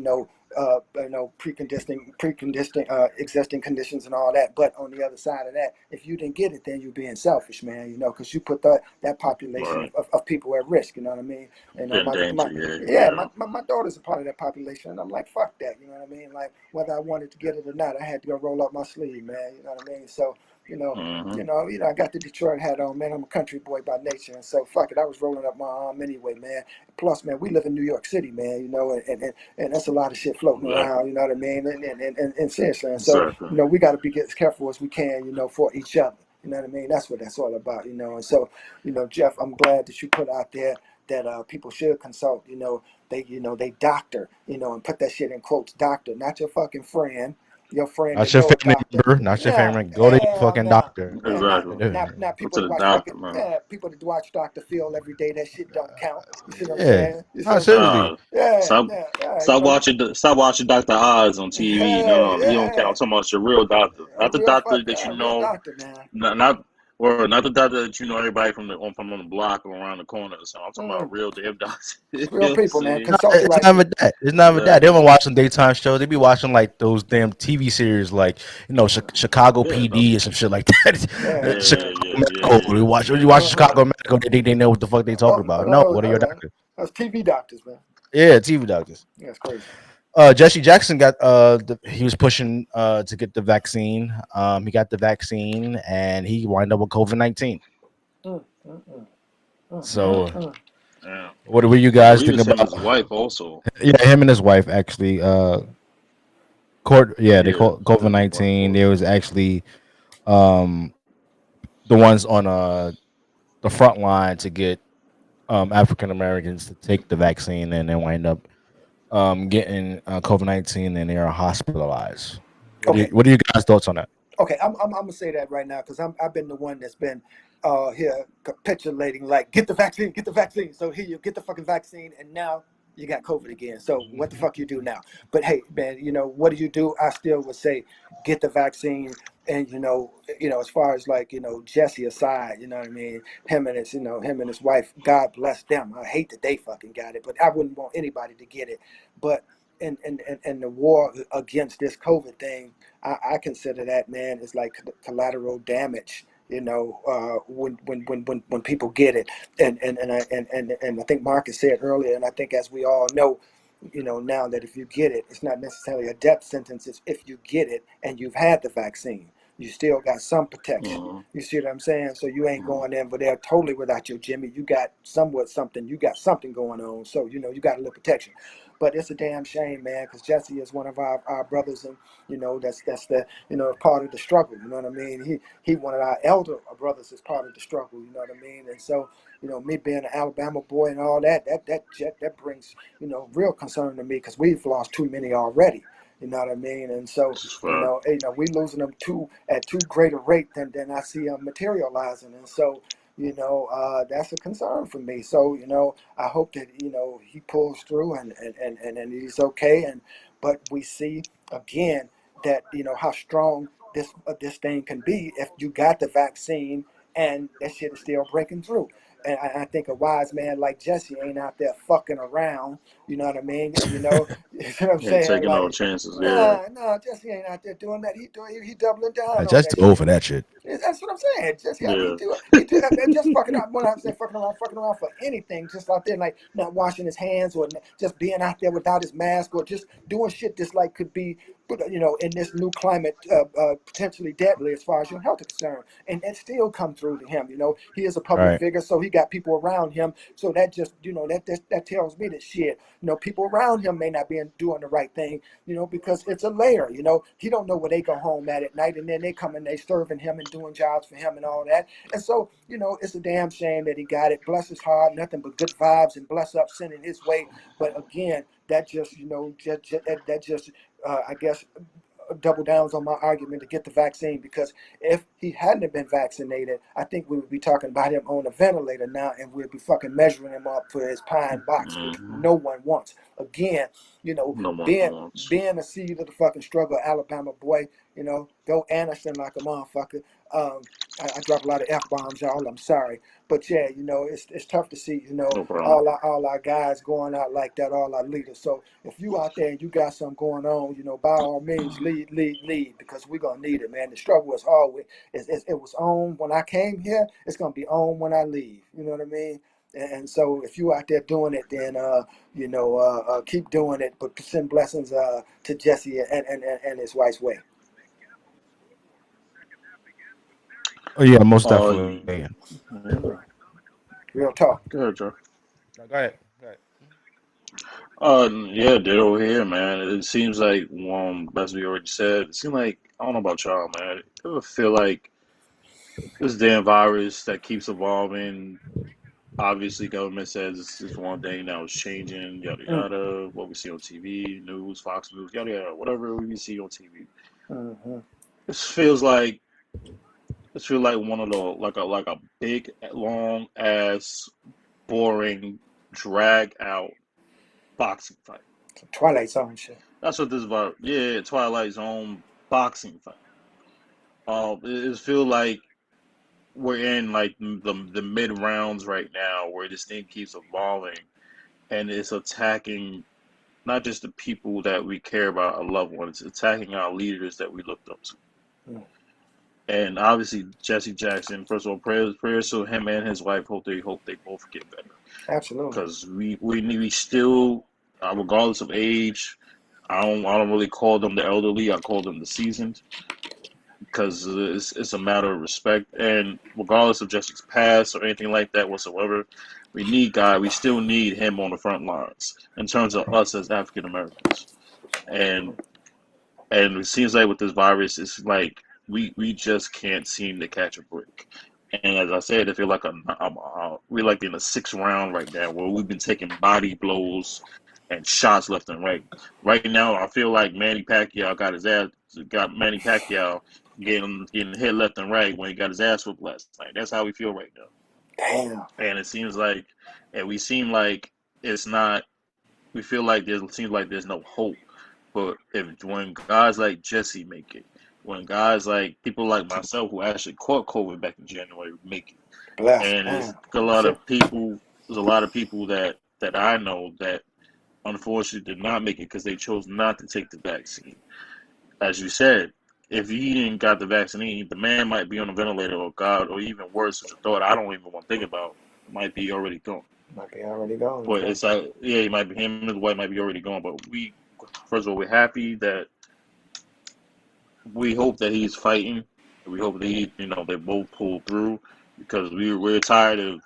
preconditioning existing conditions and all that. But on the other side of that, if you didn't get it, then you're being selfish, man. Because you put that population Right. of people at risk. You know what I mean? And In my danger. Yeah. yeah, Yeah. my daughter's a part of that population, and I'm like, fuck that. You know what I mean? Like whether I wanted to get it or not, I had to go roll up my sleeve, man. You know what I mean? So you know, Hmm. I got the Detroit hat on, man. I'm a country boy by nature, and so fuck it. I was rolling up my arm anyway, man. Plus, man, we live in New York City, man. And that's a lot of shit floating Exactly. around. You know what I mean? And seriously, and so Exactly. we got to be as careful as we can, for each other. You know what I mean? That's what that's all about, And so, Jeff, I'm glad that you put out there that people should consult. They doctor, and put that shit in quotes, doctor, not your fucking friend. Your friend Not that your know a family doctor. member, not your Yeah, family. Go to your hell fucking no. doctor. Man, not Exactly. not Go people to that the watch fucking doctor, man. people that watch Dr. Phil every day. That shit don't count. You see what I'm Yeah. saying? You see No, what I'm saying? seriously. Nah, Yeah, stop, yeah, yeah. stop watching Dr. Oz on TV. Yeah, No, he don't count. I'm yeah. talking about your real doctor, A not the real doctor fuck, that you real know, doctor, man. not the doctor that you know everybody from on the block or around the corner. So I'm talking about Mm, real damn doctor. You real know what I'm people, man. saying? No, Consult the it's right not even people. that. It's not even that. They Exactly. don't watch some daytime shows. They be watching like those damn TV series, like Chicago Yeah, that's, PD and some shit like that. Yeah. yeah, Chicago yeah, yeah, Medical. yeah. When you watch Uh-huh. Chicago Medical, they think they know what the fuck they talking about. No, go to your Yeah. doctor. That's TV doctors, man. Yeah, TV doctors. Yeah, it's crazy. Jesse Jackson got he was pushing to get the vaccine. He got the vaccine and he wound up with COVID-19. Mm, mm, mm, Mm, So yeah. what were you I guys believe thinking it's him and about? his wife also. Yeah, him and his wife actually. They Yeah, caught him COVID and his wife 19. caught it. There was actually um the ones on the front line to get African Americans to take the vaccine and then wind up getting COVID-19 and they are hospitalized. Okay. What are you guys' thoughts on that? Okay, I'm gonna say that right now because I've been the one that's been here capitulating, like get the vaccine, get the vaccine. So here you get the fucking vaccine, and now you got COVID again. So what the fuck you do now? But hey, man, what do you do? I still would say get the vaccine. And as far as like Jesse aside, you know what I mean. Him and his wife. God bless them. I hate that they fucking got it, but I wouldn't want anybody to get it. But in the war against this COVID thing. I consider that, man, is like collateral damage. When people get it, and I think Marcus said earlier, and I think as we all know, now that if you get it, it's not necessarily a death sentence. It's if you get it and you've had the vaccine, you still got some protection. You see what I'm saying? So you ain't going in over there totally without your Jimmy. You got somewhat something. You got something going on. So you got a little protection. But it's a damn shame, man, because Jesse is one of our brothers, and that's the part of the struggle. You know what I mean? He one of our elder brothers is part of the struggle. You know what I mean? And so me being an Alabama boy and all that brings real concern to me because we've lost too many already. You know what I mean? And so we losing them at too great a rate than I see them materializing. And so that's a concern for me. So I hope that he pulls through and he's okay. But we see again that how strong this thing can be if you got the vaccine and that shit is still breaking through. And I think a wise man like Jesse ain't out there fucking around. You know what I mean? You know what I'm Yeah, saying? taking no Like, chances. Yeah. nah, Jesse ain't out there doing that. He doubling down on Just that too old shit. for that shit. That's what I'm saying. Just Yeah. he do just fucking out. When I say fucking around for anything, just out there like not washing his hands or just being out there without his mask or just doing shit that's like could be, in this new climate, potentially deadly as far as your health is concerned, and still come through to him. He is a public Right. figure, so he got people around him. So that just that tells me that shit. People around him may not be doing the right thing. Because it's a layer. He don't know where they go home at night, and then they come and they serving him and doing jobs for him and all that. And so, it's a damn shame that he got it. Bless his heart, nothing but good vibes and bless up sending his way. But again, that just, that just, I guess, double downs on my argument to get the vaccine because if he hadn't have been vaccinated, I think we would be talking about him on a ventilator now, and we'd be fucking measuring him up for his pine box, which no one wants. Again, No one being wants. being a seed of the fucking struggle, Alabama boy, go Anderson like a motherfucker. I drop a lot of F bombs, y'all. I'm sorry, but yeah, it's tough to see, No problem. all our guys going out like that, all our leaders. So if you out there and you got something going on, by all means, lead, because we're gonna need it, man. The struggle is always it was on when I came here. It's gonna be on when I leave. You know what I mean? And so if you out there doing it, then keep doing it. But send blessings to Jesse and his wife's way. Oh yeah, most Uh, definitely. yeah. Real talk. Go ahead, Joe. No, go ahead. Go ahead. Yeah, they're over here, man. It seems like, as we already said, it seems like I don't know about y'all, man. I feel like this damn virus that keeps evolving. Obviously, government says it's one thing, now it's changing, yada Mm, yada. What we see on TV, news, Fox News, yada yada, whatever we see on TV. mm-hmm. This feels like one of the like a big, long ass, boring, drag out boxing fight. Twilight Zone shit. That's what this virus. Yeah, Twilight Zone boxing fight. It feel like we're in like the mid rounds right now, where this thing keeps evolving and it's attacking not just the people that we care about, our loved ones, it's attacking our leaders that we looked up to. Mm, And obviously Jesse Jackson. First of all, prayers to him and his wife. Hope they both get better. absolutely. Because we still, regardless of age, I don't really call them the elderly. I call them the seasoned. Because it's a matter of respect, and regardless of Jesse's past or anything like that whatsoever, we still need him on the front lines in terms of us as African Americans. And it seems like with this virus, it's like we just can't seem to catch a break. And as I said, I feel like we're like in the sixth round right now, where we've been taking body blows and shots left and right. Right now, I feel like got Manny Pacquiao getting hit left and right when he got his ass whooped last night. That's how we feel right now. Damn. And it seems like, and we seem like it's not. We feel like seems like there's no hope. But when guys like Jesse make it, when guys like people like myself who actually caught COVID back in January make it, Bless. and Damn. there's a lot of people that I know that unfortunately did not make it because they chose not to take the vaccine. As you said, if he didn't got the vaccine, the man might be on a ventilator, or God, or even worse, which a thought I don't even want to think about, might be already gone. Might be already gone. But it's like, yeah, he might be, him and his wife might be already gone. But first of all, we're happy that we hope that he's fighting. We hope that they both pull through, because we're tired of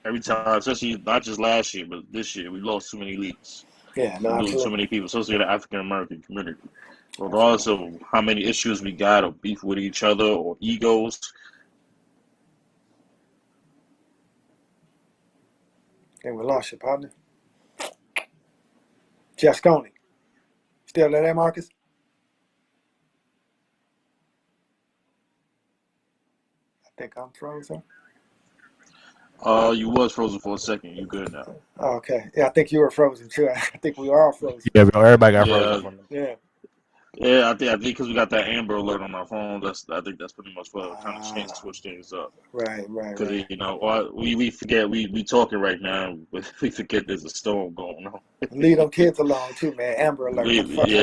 every time, especially not just last year, but this year, we lost too many leads. Yeah, no, We lose too many people, especially the African American community. Regardless of how many issues we got, or beef with each other, or egos. And we lost your partner. Jasconi. Still there, Marcus? I think I'm frozen. You was frozen for a second. You good now? Oh, okay. Yeah, I think you were frozen too. I think we were all frozen. Yeah, everybody got Yeah. frozen from Yeah. Yeah, I think because we got that Amber Alert on our phone. I think that's pretty much what kind of switch things up. Right. Because we forget we talking right now, but we forget there's a storm going on. Leave them kids alone too, man. Amber Alert. Leave them kids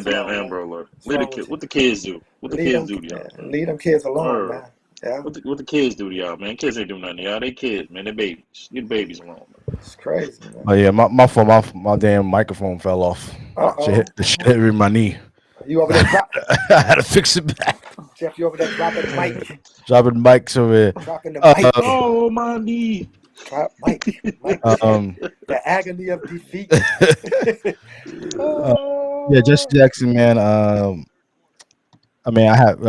damn alone, Amber man. Alert. What the kids do? What the kids do to y'all? Leave them kids alone, man. Yeah. What the kids do to y'all, man? Kids ain't doing nothing to y'all. They kids, man. They babies. Leave the babies alone, man. It's crazy, man. Oh yeah, my phone, my damn microphone fell off. The shit hit me in my knee. You over there I had to fix it back. Jeff, you over there dropping the mic. Dropping the mics over here. Dropping the mic. Oh, my knee. Drop mic. The agony of defeat. Yeah, Jesse Jackson, man. I mean, I have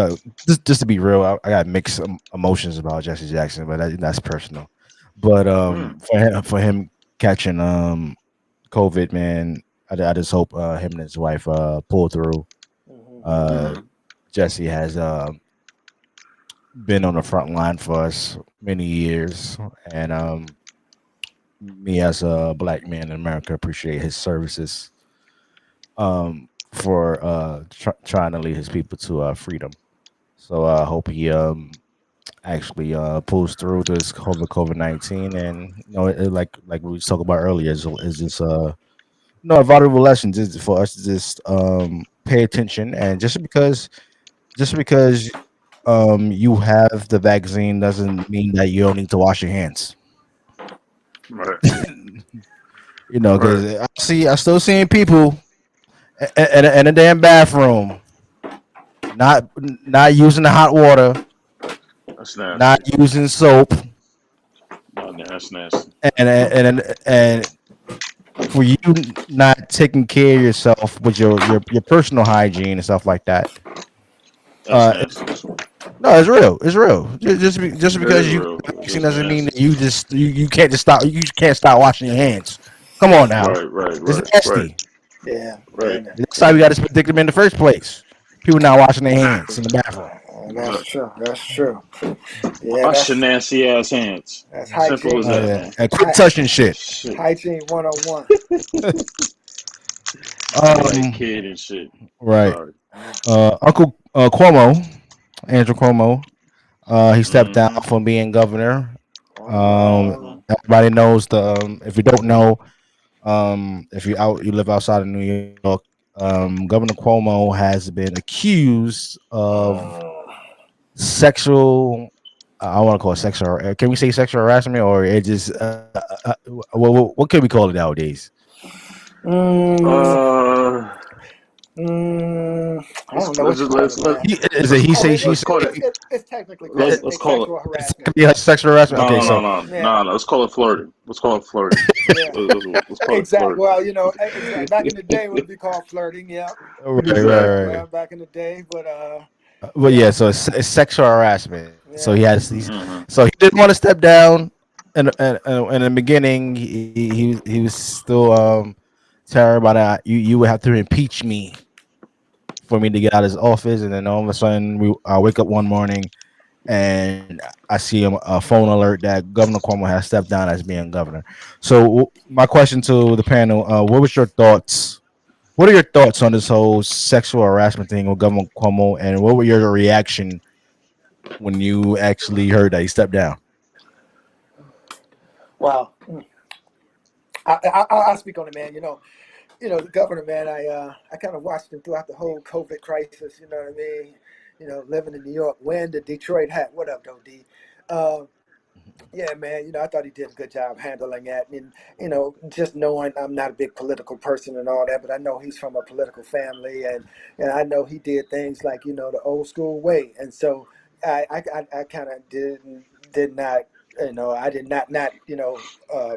just to be real, I got mixed emotions about Jesse Jackson, but that's personal. But for him catching COVID, man, I just hope him and his wife pull through. Jesse has been on the front line for us many years, and me as a black man in America appreciate his services for trying to lead his people to freedom. So I hope he actually pulls through this COVID-19, and like we was talking about earlier, is just a valuable lesson just for us to just pay attention, and just because you have the vaccine doesn't mean that you don't need to wash your hands. Right. Because I still seeing people in a damn bathroom, not using the hot water, That's nasty. not using soap, That's nasty. and for you not taking care of yourself with your personal hygiene and stuff like that. That's nasty. No, it's real. It's real. Just because you vaccine doesn't mean that you can't just stop. You can't stop washing your hands. Come on now. Right. It's nasty. Yeah. Right. That's how we got this predicament in the first place. People not washing their hands in the bathroom. That's true. Yeah, Wash your nasty ass hands. That's Simple as hygiene. that, man. And quit touching shit. Hygiene 101. Like kid and shit. Right. Sorry. Uncle Cuomo, Andrew Cuomo, he stepped down from being governor. Everybody knows if you don't know, if you live outside of New York, Governor Cuomo has been accused of sexual. I want to call it sexual. Can we say sexual harassment, or it just what can we call it nowadays? I don't know. Is it he say she say? It's technically let's call sexual harassment. Yeah, sexual harassment. Okay, No. Let's call it flirting. Let's call it flirting. Let's call Exactly. it flirting. Well, back in the day, it would be called flirting. Yeah. Right. Back in the day, but Well, yeah. So it's sexual harassment. So Yeah. he's Mm-hmm. so he didn't want to step down. In the beginning, he was still terrible about that. You would have to impeach me for me to get out of his office, and then all of a sudden, I wake up one morning and I see a phone alert that Governor Cuomo has stepped down as being governor. So my question to the panel: what was your thoughts? What are your thoughts on this whole sexual harassment thing with Governor Cuomo, and what were your reaction when you actually heard that he stepped down? Wow. I'll speak on it, man. The governor, man. I kind of watched him throughout the whole COVID crisis. You know what I mean? Living in New York, wearing the Detroit hat. What up, though, D? Uh, Yeah, man. I thought he did a good job handling that. And, just knowing I'm not a big political person and all that, but I know he's from a political family, and I know he did things like, the old school way. And so I kind of did not, I did not,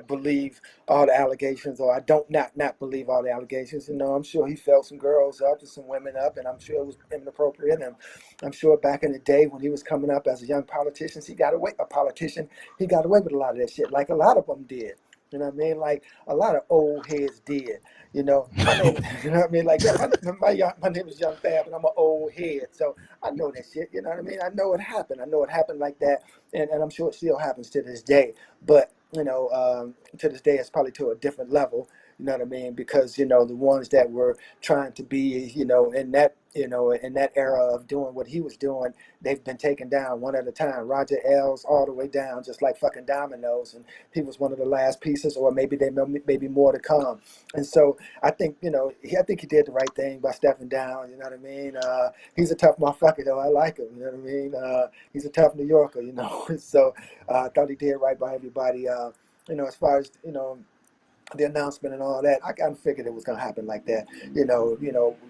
believe all the allegations, or I don't not believe all the allegations. I'm sure he felt some girls up and some women up, and I'm sure it was inappropriate. And I'm sure back in the day when he was coming up as a young politician, he got away with a lot of that shit, like a lot of them did. You know what I mean? Like a lot of old heads did. My name, you know what I mean? Like, yeah, my name is Young Fab, and I'm an old head, so I know that shit. You know what I mean? I know it happened. I know it happened like that, and I'm sure it still happens to this day. But to this day, it's probably to a different level. You know what I mean? Because the ones that were trying to be, in that era of doing what he was doing, they've been taken down one at a time. Roger Ailes all the way down, just like fucking dominoes, and he was one of the last pieces, or maybe more to come. And so I think I think he did the right thing by stepping down. You know what I mean? He's a tough motherfucker, though. I like him. You know what I mean? He's a tough New Yorker. So I thought he did right by everybody. As far as the announcement and all that, I kind of figured it was going to happen like that.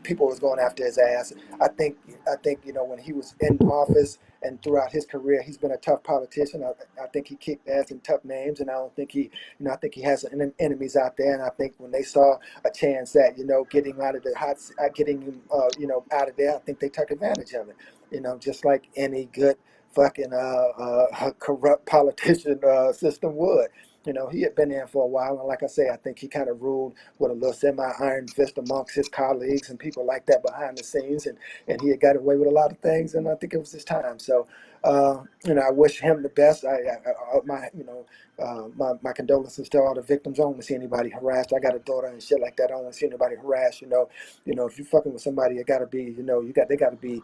People was going after his ass. I think when he was in office and throughout his career, he's been a tough politician. I think he kicked ass in tough names, and I don't think I think he has enemies out there. And I think when they saw a chance at getting him out of the getting him out of there, I think they took advantage of it. Just like any good fucking corrupt politician system would. He had been there for a while, and like I say, I think he kind of ruled with a little semi-iron fist amongst his colleagues and people like that behind the scenes, and he had got away with a lot of things, and I think it was his time. So, I wish him the best. My condolences to all the victims. I don't want to see anybody harassed. I got a daughter and shit like that. I don't want to see anybody harassed. If you're fucking with somebody, it got to be, they got to be,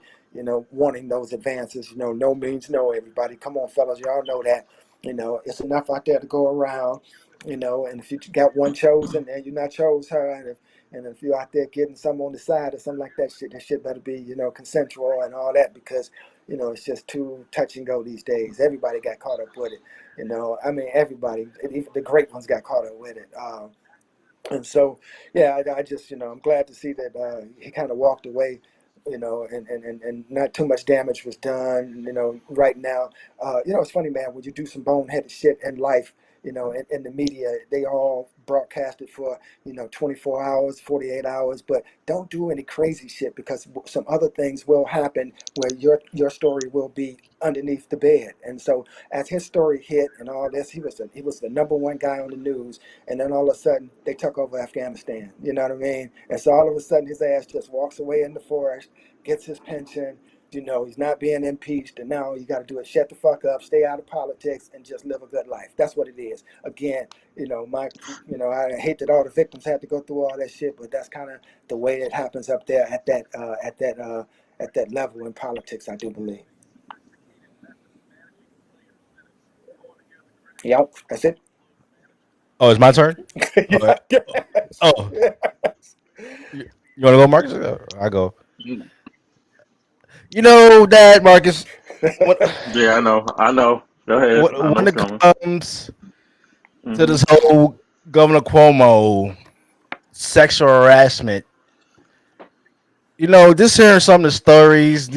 wanting those advances. No means no. Everybody, come on, fellas, y'all know that. It's enough out there to go around. And if you got one chosen and you're not chose her, and if you're out there getting some on the side or something like that shit better be, consensual and all that, because, it's just too touch and go these days. Everybody got caught up with it. I mean, everybody, even the great ones got caught up with it. And so, yeah, I just, I'm glad to see that he kind of walked away, and not too much damage was done, right now. It's funny, man, when you do some boneheaded shit in life, in the media, they all broadcast it for, 24 hours, 48 hours, but don't do any crazy shit, because some other things will happen where your story will be underneath the bed. And so as his story hit and all this, he was the number one guy on the news, and then all of a sudden they took over Afghanistan. You know what I mean? And so all of a sudden his ass just walks away in the forest, gets his pension. He's not being impeached, and now you got to do it. Shut the fuck up, stay out of politics, and just live a good life. That's what it is. Again, I hate that all the victims had to go through all that shit, but that's kind of the way it happens up there at that level in politics. I do believe. Yep, that's it. Oh, it's my turn. Oh, Yeah, I guess. oh, Yes. you want to go, Marcus? I go. Mm. Dad, Marcus. When, Yeah, I know. Go ahead. I know when it's it coming. comes to Hmm. this whole Governor Cuomo sexual harassment, just hearing some of the stories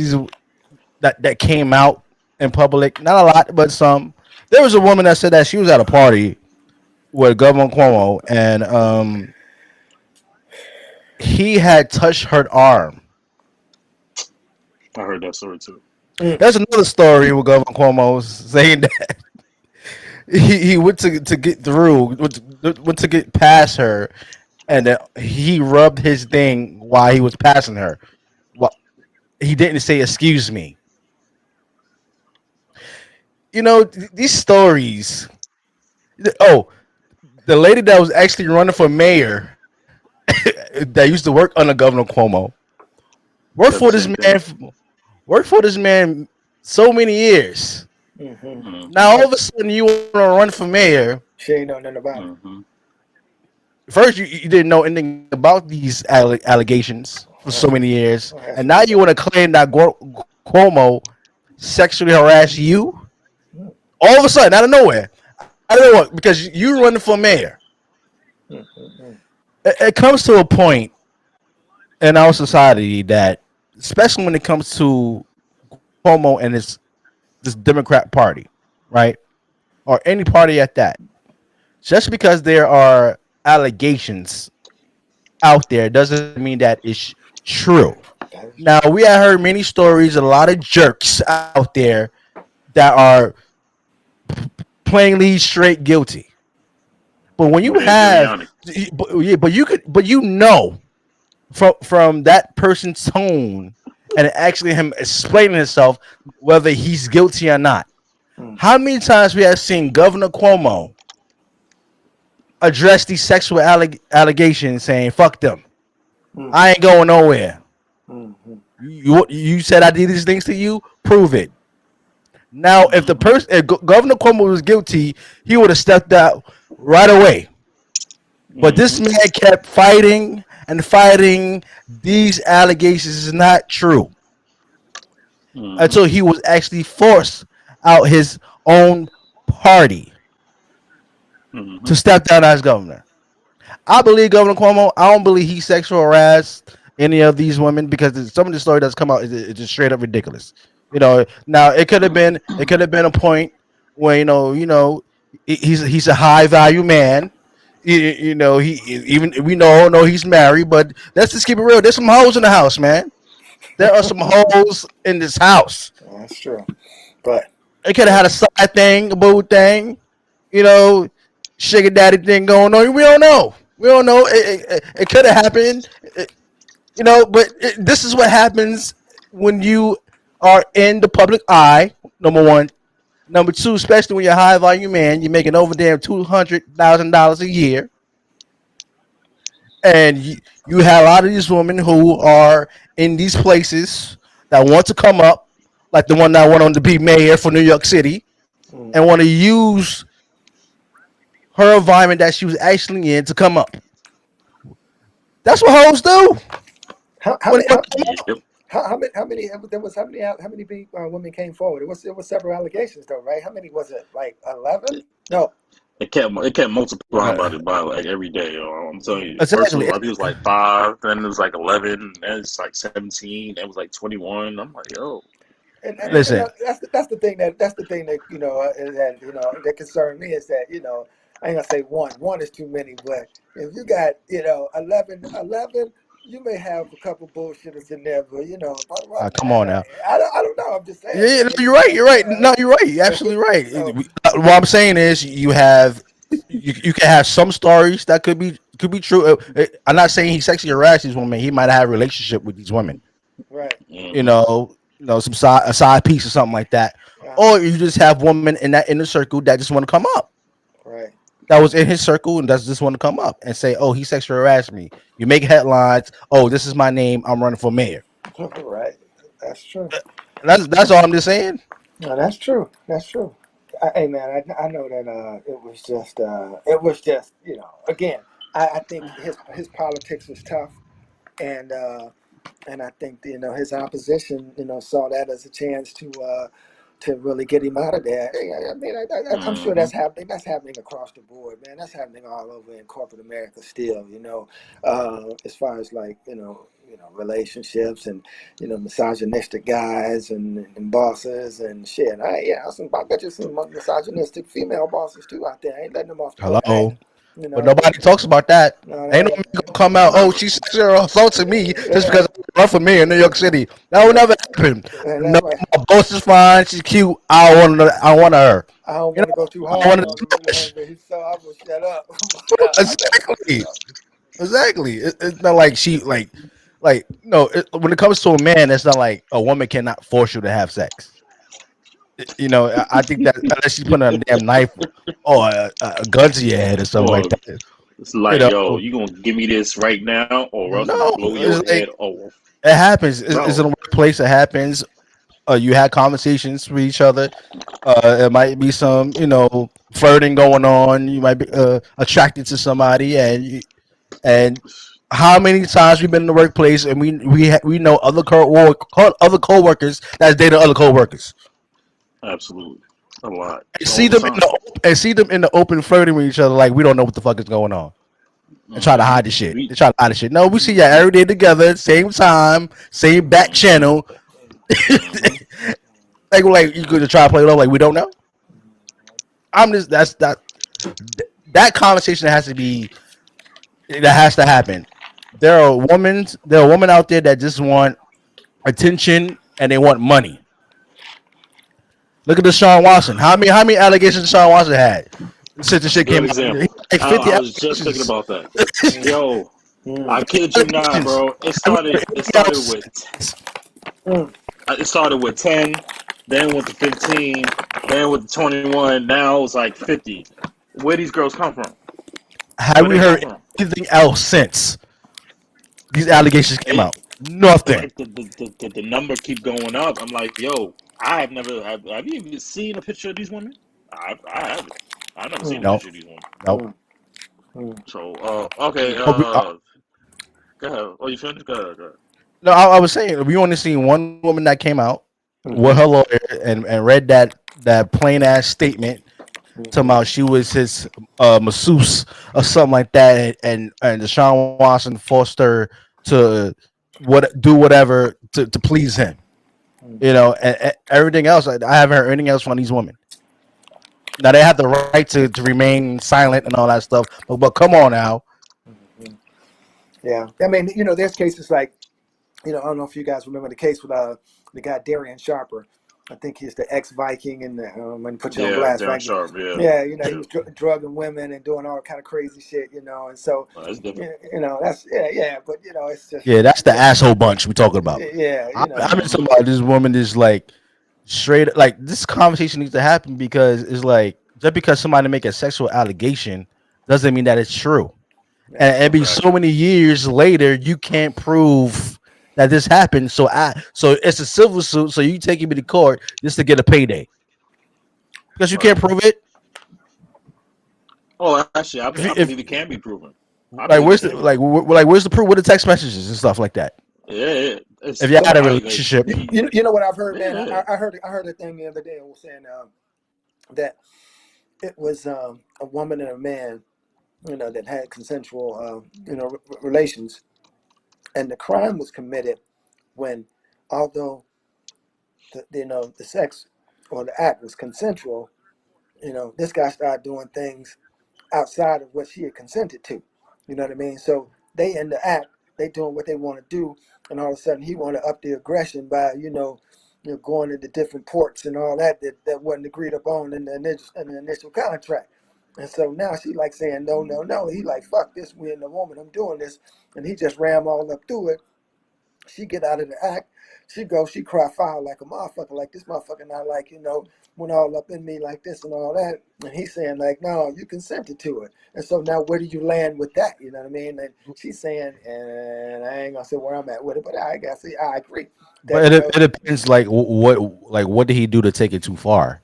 that came out in public, not a lot, but some. There was a woman that said that she was at a party with Governor Cuomo, and he had touched her arm. I heard that story too. There's another story with Governor Cuomo saying that he went to get through, went to get past her, and he rubbed his thing while he was passing her. Well, he didn't say excuse me. These stories. Oh, the lady that was actually running for mayor that used to work under Governor Cuomo worked Said the for this same thing. man. Worked for this man so many years. Mm-hmm. Now all of a sudden you want to run for mayor. She ain't know nothing about it. First, you didn't know anything about these allegations for so many years, Oh, and now you want to claim that Cuomo sexually harassed you all of a sudden out of nowhere. I don't know because you running for mayor. It comes to a point in our society that, especially when it comes to Cuomo and this Democrat Party, right, or any party at that, just because there are allegations out there doesn't mean that it's true. Now we have heard many stories, a lot of jerks out there that are plainly straight guilty. But when you Rudy have, Giuliani. but you know from that person's tone and actually him explaining himself whether he's guilty or not. How many times we have seen Governor Cuomo address these sexual allegations, saying "fuck them"? I ain't going nowhere. You said I did these things to you. Prove it. Now, if Governor Cuomo was guilty, he would have stepped out right away. But this man kept fighting and fighting. These allegations is not true until he was actually forced out his own party to step down as governor. I believe Governor Cuomo. I don't believe he sexual harassed any of these women because some of the story that's come out is just straight up ridiculous. Now it could have been a point where he's a high value man. He even we know he's married, but let's just keep it real. There's some hoes in the house, man. There are some hoes in this house. That's true. But It could have had a side thing, a boo thing, sugar daddy thing going on. We don't know. It could have happened, but this is what happens when you are in the public eye. Number one. Number two, especially when you're a high volume man, you're making over damn $200,000 a year, and you have a lot of these women who are in these places that want to come up, like the one that went on to be mayor for New York City, and want to use her environment that she was actually in to come up. That's what hoes do. how many women came forward? It was several allegations though, right? How many was it? Like 11? No. It kept multiplying by like every day. I'm telling you. First Exactly. it was like 5, then it was like 11, then it's like 17, then it was like 21. I'm like, yo. And Listen. that's the thing that that concerned me is that I ain't gonna say one is too many, but if you got 11, you may have a couple bullshitters in there, but Come on now. I don't know. I'm just saying. Yeah, no, you're right. No, you're right. You're absolutely right. What I'm saying is, you can have some stories that could be true. I'm not saying he sexually harassed these women. He might have a relationship with these women. Right. Some a side piece or something like that. Or you just have women in that inner circle that just want to come up. Right. That was in his circle and does just want to come up and say, "Oh, he sexually harassed me." You make headlines. "Oh, this is my name. I'm running for mayor." Right. That's true. That's all I'm just saying. No, that's true. That's true. Hey man, I know that it was just again, I think his politics was tough, and I think his opposition saw that as a chance to really get him out of there. I mean, I'm sure that's happening. That's happening across the board, man. That's happening all over in corporate America still. As far as like relationships and misogynistic guys and bosses and shit. I bet you some misogynistic female bosses too out there. I ain't letting them off the hook. Hello. But nobody talks about that. Ain't no gonna come out. "Oh, she sexually assaulted me just because I'm run for me in New York City. That would never happen. And No, that's right. my boss is fine. She's cute. I want her. I don't You want to know, go too I hard want on to him, you know. smash. But he's so I'm gonna shut up. But, I bet. Exactly. Exactly. It's not like she like no. When it comes to a man, it's not like a woman cannot force you to have sex. You know, I think that unless she's putting a damn knife or a gun to your head or something like Or that, it's you like, know, yo, you gonna give me this right now, or else I'm gonna no, blow your it's like head off. it happens. It's in No, the workplace. It happens. You had conversations with each other. It might be some, flirting going on. You might be attracted to somebody, and how many times we've been in the workplace and we know other coworkers that's dating other coworkers absolutely, a lot, and all see the them in time. the open flirting with each other like we don't know what the fuck is going on and try to Hmm hide the shit. We, They try to hide the shit. No, we see y'all every day together, same time, same back hmm channel. hmm like you could try to play it off like we don't know. I'm just that conversation has to happen. There are women out there that just want attention and they want money. Look at Deshaun Watson. How many allegations Deshaun Watson had since the shit Good came out? He had example. like 50 I was just thinking allegations. about that. Mm, Yo, mm, I kid you not, Allegations. bro. It Have you started. heard It anything started else? with. mm, It started with 10, then went to 15, then with 21. Now it's like 50. Where these girls come from? Have Where we they come heard from? anything else since these allegations came It out? Nothing. like the number keep going up. I'm like, yo, I have never. Have you even seen a picture of these women? I haven't. I've never seen a mm, Nope. picture of these women. Nope. mm, mm, So, okay. No, Go ahead. Oh, you finished? Go ahead. Go ahead. no, I was saying we only seen one woman that came out with mhm, her lawyer and read that plain ass statement talking mhm, about she was his masseuse or something like that, and Deshaun Watson forced her to do whatever to please him. You mhm, know, and everything else. I haven't heard anything else from these women. Now they have the right to remain silent and all that stuff, but come on now. mhm. Yeah, I mean, there's cases like, I don't know if you guys remember the case with the guy Darian Sharper. I think he's the ex-Viking, and when he put you on Yeah, blast, Darren Viking. Sharp. Yeah, Yeah, he yeah. was drugging women and doing all kind of crazy shit, and so, Well, that's different. that's yeah, but it's just, Yeah, that's the asshole bunch we talking about. yeah, I'm just Hmm talking about this woman is like straight like this conversation needs to happen because it's like just because somebody make a sexual allegation doesn't mean that it's true. yeah, And it be so Exactly. many years later you can't prove that this happened. So it's a civil suit. So you taking me to court just to get a payday because you Right. can't prove it. Oh, actually, I If believe it can be proven. I like believe it where's the can be like proven. where's the proof with the text messages and stuff like that? Yeah, yeah. If It's you some had a like relationship, you know what I've heard, man. yeah, I heard a thing the other day. It was saying that it was a woman and a man, that had consensual, relations, and the crime was committed when, although the sex or the act was consensual, this guy started doing things outside of what she had consented to. You know what I mean? So they in the act, they doing what they want to do, and all of a sudden he want to up the aggression by going into different ports and all that wasn't agreed upon in the initial contract. And so now she like saying no, no, no. He like fuck this. We in the woman. I'm doing this, and he just ram all up through it. She get out of the act. She cry foul like a motherfucker, like this motherfucker not like, went all up in me like this and all that. And he's saying like, no, you consented to it. And so now where do you land with that? You know what I mean? And she's saying, and I ain't gonna say where I'm at with it, but I guess I agree that, but it depends. What did he do to take it too far?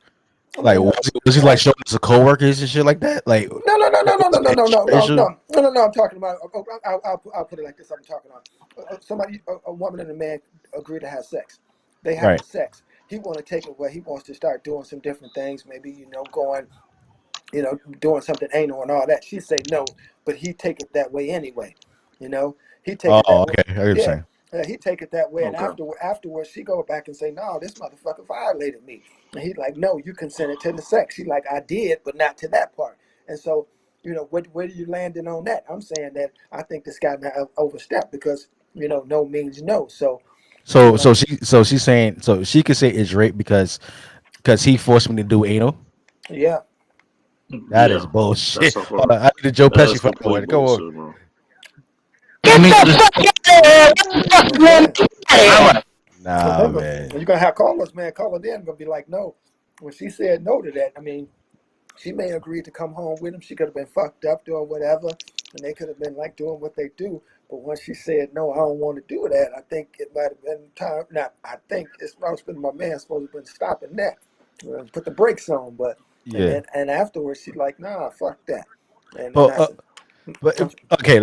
I Like mean, was he like showing us to coworkers and shit like that? Like no, no, no, no, no, no, no, no, no, no, issue? no, no, no, no. I'm talking about. I'll put it like this. I'm talking about somebody, a woman and a man agree to have sex. They having Right. sex. He want to take it where he wants to start doing some different things. Maybe going, doing something anal and all that. She say no, but he take it that way anyway. You know, he take Oh, it that way. okay. I hear what you're Yeah, saying. he take it that way. And okay. afterwards, she go back and say, no, this motherfucker violated me. And he's like, no, you consented to the sex. She like, I did, but not to that part. And so, where do you landing on that? I'm saying that I think this guy now overstepped because no means no. So, So she's saying so she could say it's rape because he forced me to do anal. yeah. That Yeah, is bullshit. that's a whole. I need a Joe That's Pesci for that complete one. Come on. bullshit, bro. Get the fuck out of here! What the fuck, man? Yeah. Get out of here! Nah, Remember, man. you're gonna have callers, man. Caller then gonna be like, no. When she said no to that, I mean, she may have agreed to come home with him. She could have been fucked up doing whatever, and they could have been like doing what they do. But once she said no, I don't want to do that. I think it might have been time. Not, I think it's been my man supposed to have been stopping that, put the brakes on. But Yeah. and afterwards, she's like, nah, fuck that. And But I said, but okay,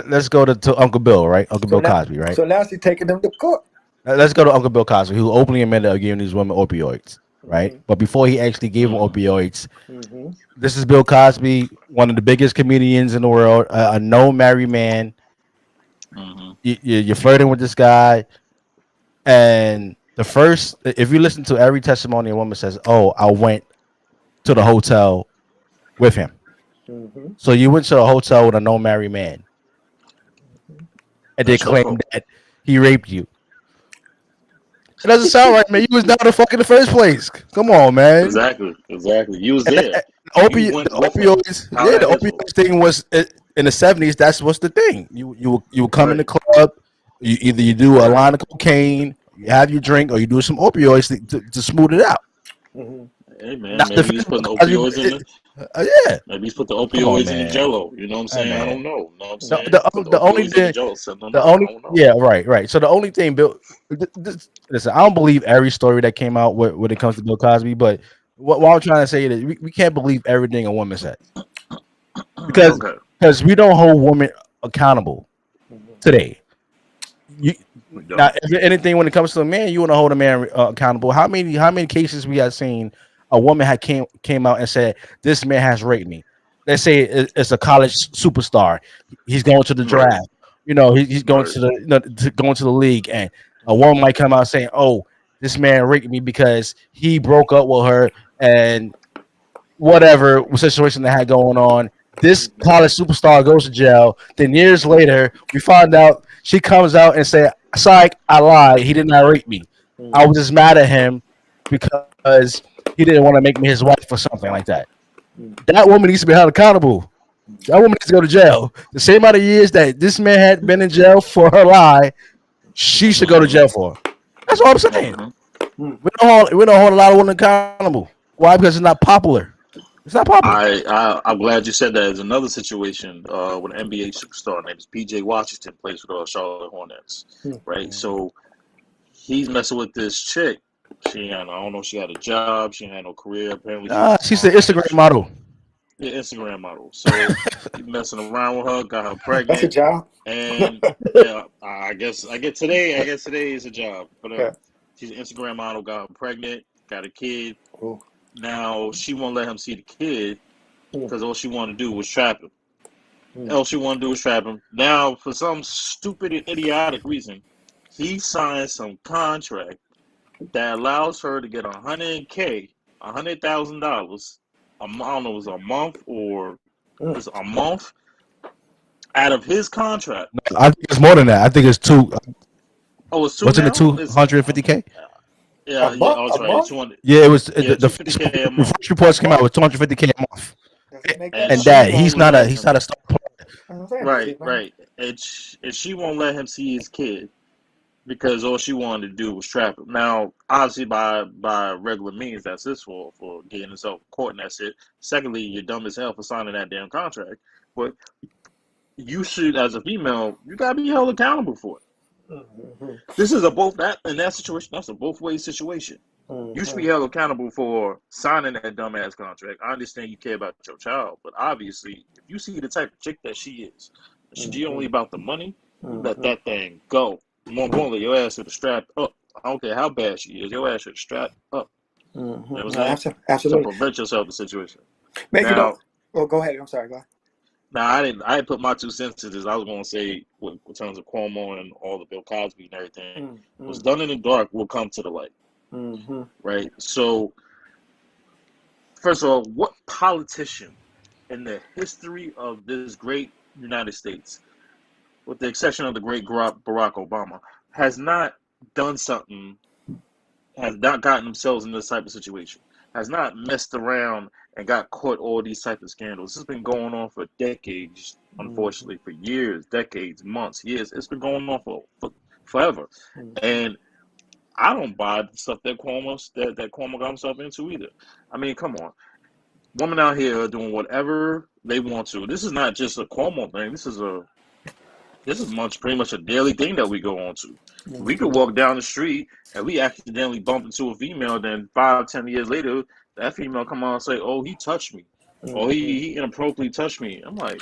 let's go to Uncle Bill, right? Uncle so Bill now, Cosby, right? so now she's taking them to court. Let's go to Uncle Bill Cosby, who openly admitted of giving these women opioids, right? Hmm. But before he actually gave them Mm-hmm. opioids, Hmm. this is Bill Cosby, one of the biggest comedians in the world, a no married man. Mm-hmm. You're flirting with this guy, and if you listen to every testimony, a woman says, "Oh, I went to the hotel with him." Hmm. So you went to a hotel with a no married man, and they That's your claim fault. that he raped you. It doesn't sound right, man. You was down the fuck in the first place. Come on, man. Exactly. Exactly. You was And there. You the went with him. opioids, How yeah, the that his fault? opioids thing was in the '70s. That's what's the thing. You would come in the Right. club. You do a Right. line of cocaine, you have your drink, or you do some opioids to smooth it out. Hmm. Hey man, Not maybe he's defending putting the Cosby, opioids in the. yeah. Maybe he's put the Come on, opioids in the man. Jello. You know what I'm Hey, saying? I man. don't know. Know what I'm The saying? Put the, the the only opioids in the thing, Jello. Send them the out. I only don't know. yeah, right. So the only thing, Bill, listen, I don't believe every story that came out when it comes to Bill Cosby, but what I'm trying to say is we can't believe everything a woman says because Okay. we don't hold women accountable today. You We now, don't. if anything, when it comes to a man, you want to hold a man accountable. How many cases we have seen a woman had came out and said this man has raped me? Let's say it's a college superstar. He's going to the Right. draft. He's going Right. to going to the league, and a woman might come out saying, "Oh, this man raped me because he broke up with her and whatever situation they had going on." This college superstar goes to jail. Then years later, we find out she comes out and say, "Sorry, I lied. He did not rape me. I was just mad at him because he didn't want to make me his wife or something like that." That woman needs to be held accountable. That woman needs to go to jail. The same amount of years that this man had been in jail for her lie, she should go to Mm-hmm. jail for. That's all I'm saying. Mm-hmm. We don't hold a lot of women accountable. Why? Because it's not popular. It's not popular. I'm glad you said that. There's another situation with an NBA superstar named PJ Washington plays for the Charlotte Hornets. Right. So he's messing with this chick. I don't know. She had a job. She had no career. Apparently, she was Nah, a she's the mom. Instagram model. Yeah, Instagram model. So he messing around with her, got her That's a pregnant, job. and yeah, I guess today is a job. But Yeah. she's an Instagram model, got her pregnant, got a kid. Cool. Now she won't let him see the kid Mm, because all she wanted to do was trap him. mm, All she wanted to do was trap him. Now, for some stupid and idiotic reason, he signed some contract that allows her to get $100,000. I don't know, it was a month or mm. it's a month out of his contract. I think it's more than that. I think it's two. Oh, it's two Wasn't it now. two It's hundred and fifty k? A yeah. month? Oh, A that's right. month? 200. Yeah, it was Yeah, the 250K a month, first A reports came out month? with 250k a month, Does he make that and and much? she that won't let he's him. not a star player. I'm saying, does he, Right, man? right. And she won't let him see his kid because all she wanted to do was trap him. Now, obviously, by regular means, that's his fault for getting himself caught, and that's it. Secondly, you're dumb as hell for signing that damn contract. But you should, as a female, you gotta be held accountable for it. Mm-hmm. This is a both that in that situation. That's a both way situation. You should Mm-hmm. be held accountable for signing that dumbass contract. I understand you care about your child, but obviously, if you see the type of chick that she is, she only about the money. You let Mm-hmm. that thing go. More importantly, your ass should have strapped up. I don't care how bad she is. Your ass should have strapped up. You know Mm-hmm. what No, I'm saying? To absolutely. prevent yourself in the situation. Man, Now, well, go ahead. I'm sorry. Go ahead. now I didn't. I put my 2 cents to this. I was going to say, with in terms of Cuomo and all the Bill Cosby and everything, Mm-hmm. what's done in the dark will come to the light. Mm-hmm. Right. So, first of all, what politician in the history of this great United States with the exception of the great Barack Obama, has not done something, has not gotten themselves in this type of situation, has not messed around and got caught all these type of scandals. It's been going on for decades, unfortunately, for years, decades, months, years. It's been going on for forever. And I don't buy the stuff that Cuomo got himself into either. I mean, come on. Women out here doing whatever they want to. This is not just a Cuomo thing. This is pretty much a daily thing that we go on to. We could walk down the street and we accidentally bump into a female, then 5-10 years later, that female come on and say, "Oh, he touched me," or he inappropriately touched me. I'm like,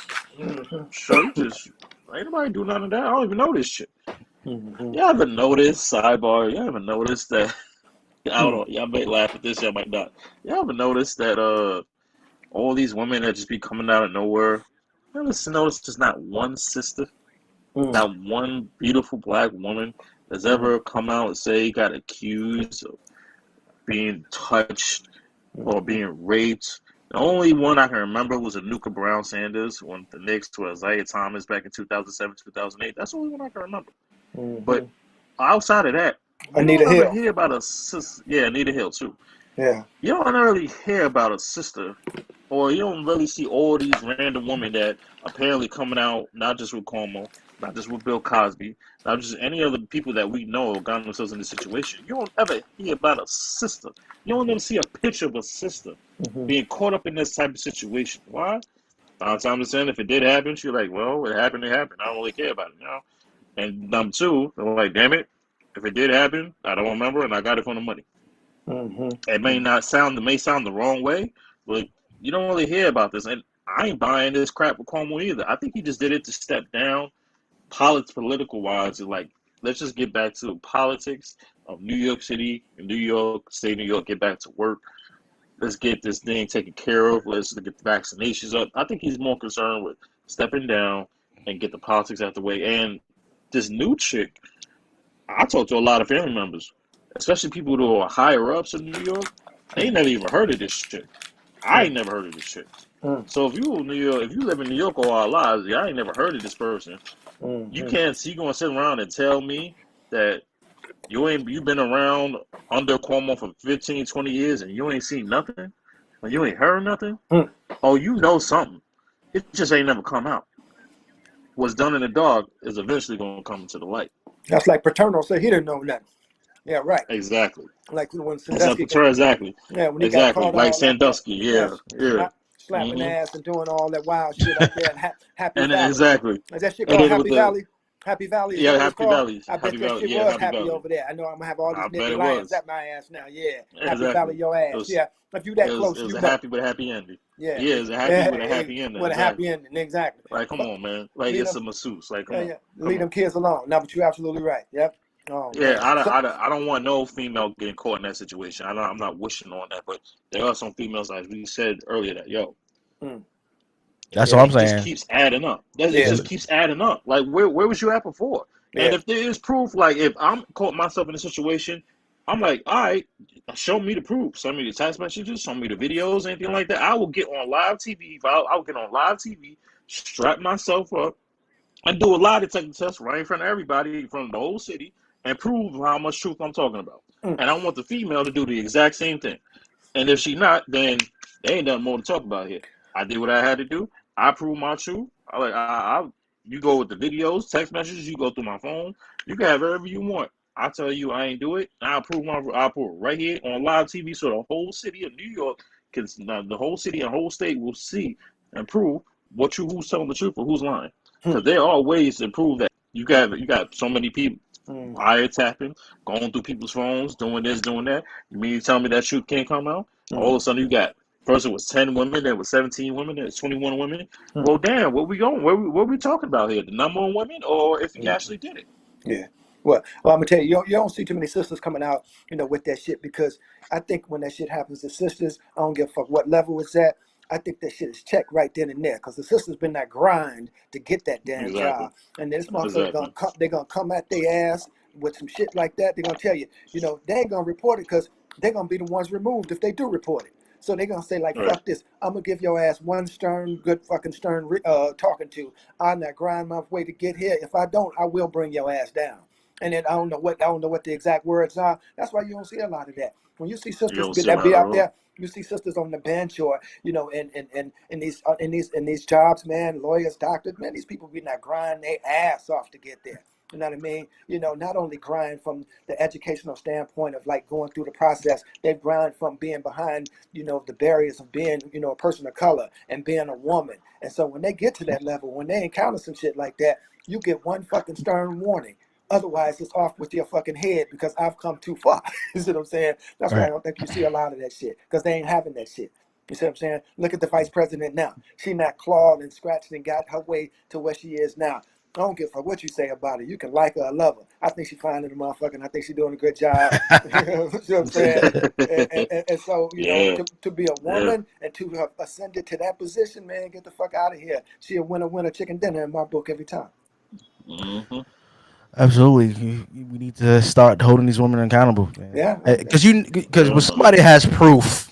sure, you just ain't nobody do none of that. I don't even know this shit. Y'all ever noticed, sidebar, y'all ever noticed that, I don't know, y'all may laugh at this, y'all might not. Y'all ever noticed that all these women that just be coming out of nowhere, you ever notice there's not one sister, not one beautiful black woman that's ever come out and say got accused of being touched or being raped? The only one I can remember was Anuka Brown Sanders when the Knicks to Isaiah Thomas back in 2007, 2008. That's the only one I can remember. But outside of that, you Anita don't ever Hill. hear about a sister. Yeah, Anita Hill too. Yeah. You don't really hear about a sister, or you don't really see all these random women that apparently coming out, not just with Cuomo, not just with Bill Cosby, not just any other people that we know got themselves in this situation. You don't ever hear about a sister. You don't ever see a picture of a sister being caught up in this type of situation. Why? 9 times 10, if it did happen, she's like, well, it happened, it happened. I don't really care about it, you know? And number two, I'm like, damn it, if it did happen, I don't remember, and I got it for the money. It may sound the wrong way, but you don't really hear about this. And I ain't buying this crap with Cuomo either. I think he just did it to step down, political wise. Like, let's just get back to politics of New York City and New York State, New York. Get back to work. Let's get this thing taken care of. Let's get the vaccinations up. I think he's more concerned with stepping down and get the politics out the way. And this new chick, I talked to a lot of family members, especially people who are higher ups in New York. They ain't never even heard of this shit. I ain't never heard of this shit. So if you in New York, if you live in New York all our lives, I ain't never heard of this person. You can't see going to sit around and tell me that you've been around under Cuomo for 15, 20 years and you ain't seen nothing, or you ain't heard nothing. Oh, you know something. It just ain't never come out. What's done in the dark is eventually going to come to the light. That's like Paterno said he didn't know nothing. Yeah, right. Exactly. Like when Sandusky exactly. Yeah, when he Exactly. got caught Like all Sandusky. Yeah. slapping ass and doing all that wild shit up there in Happy And Valley. exactly. Is that shit And called then Happy Valley? Happy Valley is Yeah, what it's Happy called? Valley. I bet Happy that Valley. shit Yeah, was Happy happy Valley. over there. I know I'm gonna have all I these bet nigga it lions was. at my ass now. Yeah. Happy Exactly. Valley your ass. was, Yeah. If you that it close, was you a know. happy with a happy ending. Yeah. Yeah, it's a happy with a happy ending. With a happy ending, exactly. Like, come on, man. Like, it's a masseuse. Like, come on. Leave them kids alone. No, but you're absolutely right. Yep. Oh, Yeah, man. I don't want no female getting caught in that situation. I'm not wishing on that, but there are some females, like we said earlier, that That's what I'm it just saying. keeps adding up. It just keeps adding up. Like, where was you at before? And if there is proof, like if I'm caught myself in a situation, I'm like, all right, show me the proof. Send me the text messages, show me the videos, anything like that. I will get on live TV. I'll get on live TV, strap myself up, and do a lie detector test right in front of everybody, in front of the whole city, and prove how much truth I'm talking about. And I want the female to do the exact same thing. And if she not, then there ain't nothing more to talk about here. I did what I had to do. I proved my truth. You go with the videos, text messages. You go through my phone. You can have whatever you want. I tell you I ain't do it. I'll prove it right here on live TV, so the whole city of New York the whole city and whole state will see and prove who's telling the truth or who's lying. Because there are ways to prove that. You got so many people wiretapping, going through people's phones, doing this, doing that. You mean you tell me that truth can't come out? All of a sudden you got first it was 10 women, then it was 17 women, then it was 21 women. Well, damn, where we going? What we talking about here? The number of women, or if he actually did it? Yeah. Well, I'm gonna tell you, you don't see too many sisters coming out, with that shit, because I think when that shit happens to sisters, I don't give a fuck what level it's at. I think that shit is checked right then and there, because the sisters been that grind to get that damn job, and this motherfucker gonna come at their ass with some shit like that. They're gonna tell you, they ain't gonna report it because they're gonna be the ones removed if they do report it. So they're gonna say like, Right. fuck this. I'm gonna give your ass one stern, good fucking stern talking to. I'm not grind my way to get here. If I don't, I will bring your ass down. And then I don't know what the exact words are. That's why you don't see a lot of that. When you see You sisters don't see a that lot be of out road. there, you see sisters on the bench or in these jobs, man, lawyers, doctors, man, these people be not grind their ass off to get there. You know what I mean? Not only grind from the educational standpoint of like going through the process, they grind from being behind, the barriers of being, a person of color and being a woman. And so when they get to that level, when they encounter some shit like that, you get one fucking stern warning. Otherwise, it's off with your fucking head because I've come too far. You see what I'm saying? That's why I Right. don't think you see a lot of that shit because they ain't having that shit. You see what I'm saying? Look at the vice president now. She not clawed and scratched and got her way to where she is now. I don't give a fuck what you say about her. You can like her or love her. I think she fine in the motherfucker. And I think she's doing a good job. You know what I'm saying? And so, Yeah, to be a yeah. woman and to have ascended to that position, man, get the fuck out of here. She a winner chicken dinner in my book every time. Mm-hmm. Absolutely. We need to start holding these women accountable, man. Yeah. Because Yeah, when man. somebody has proof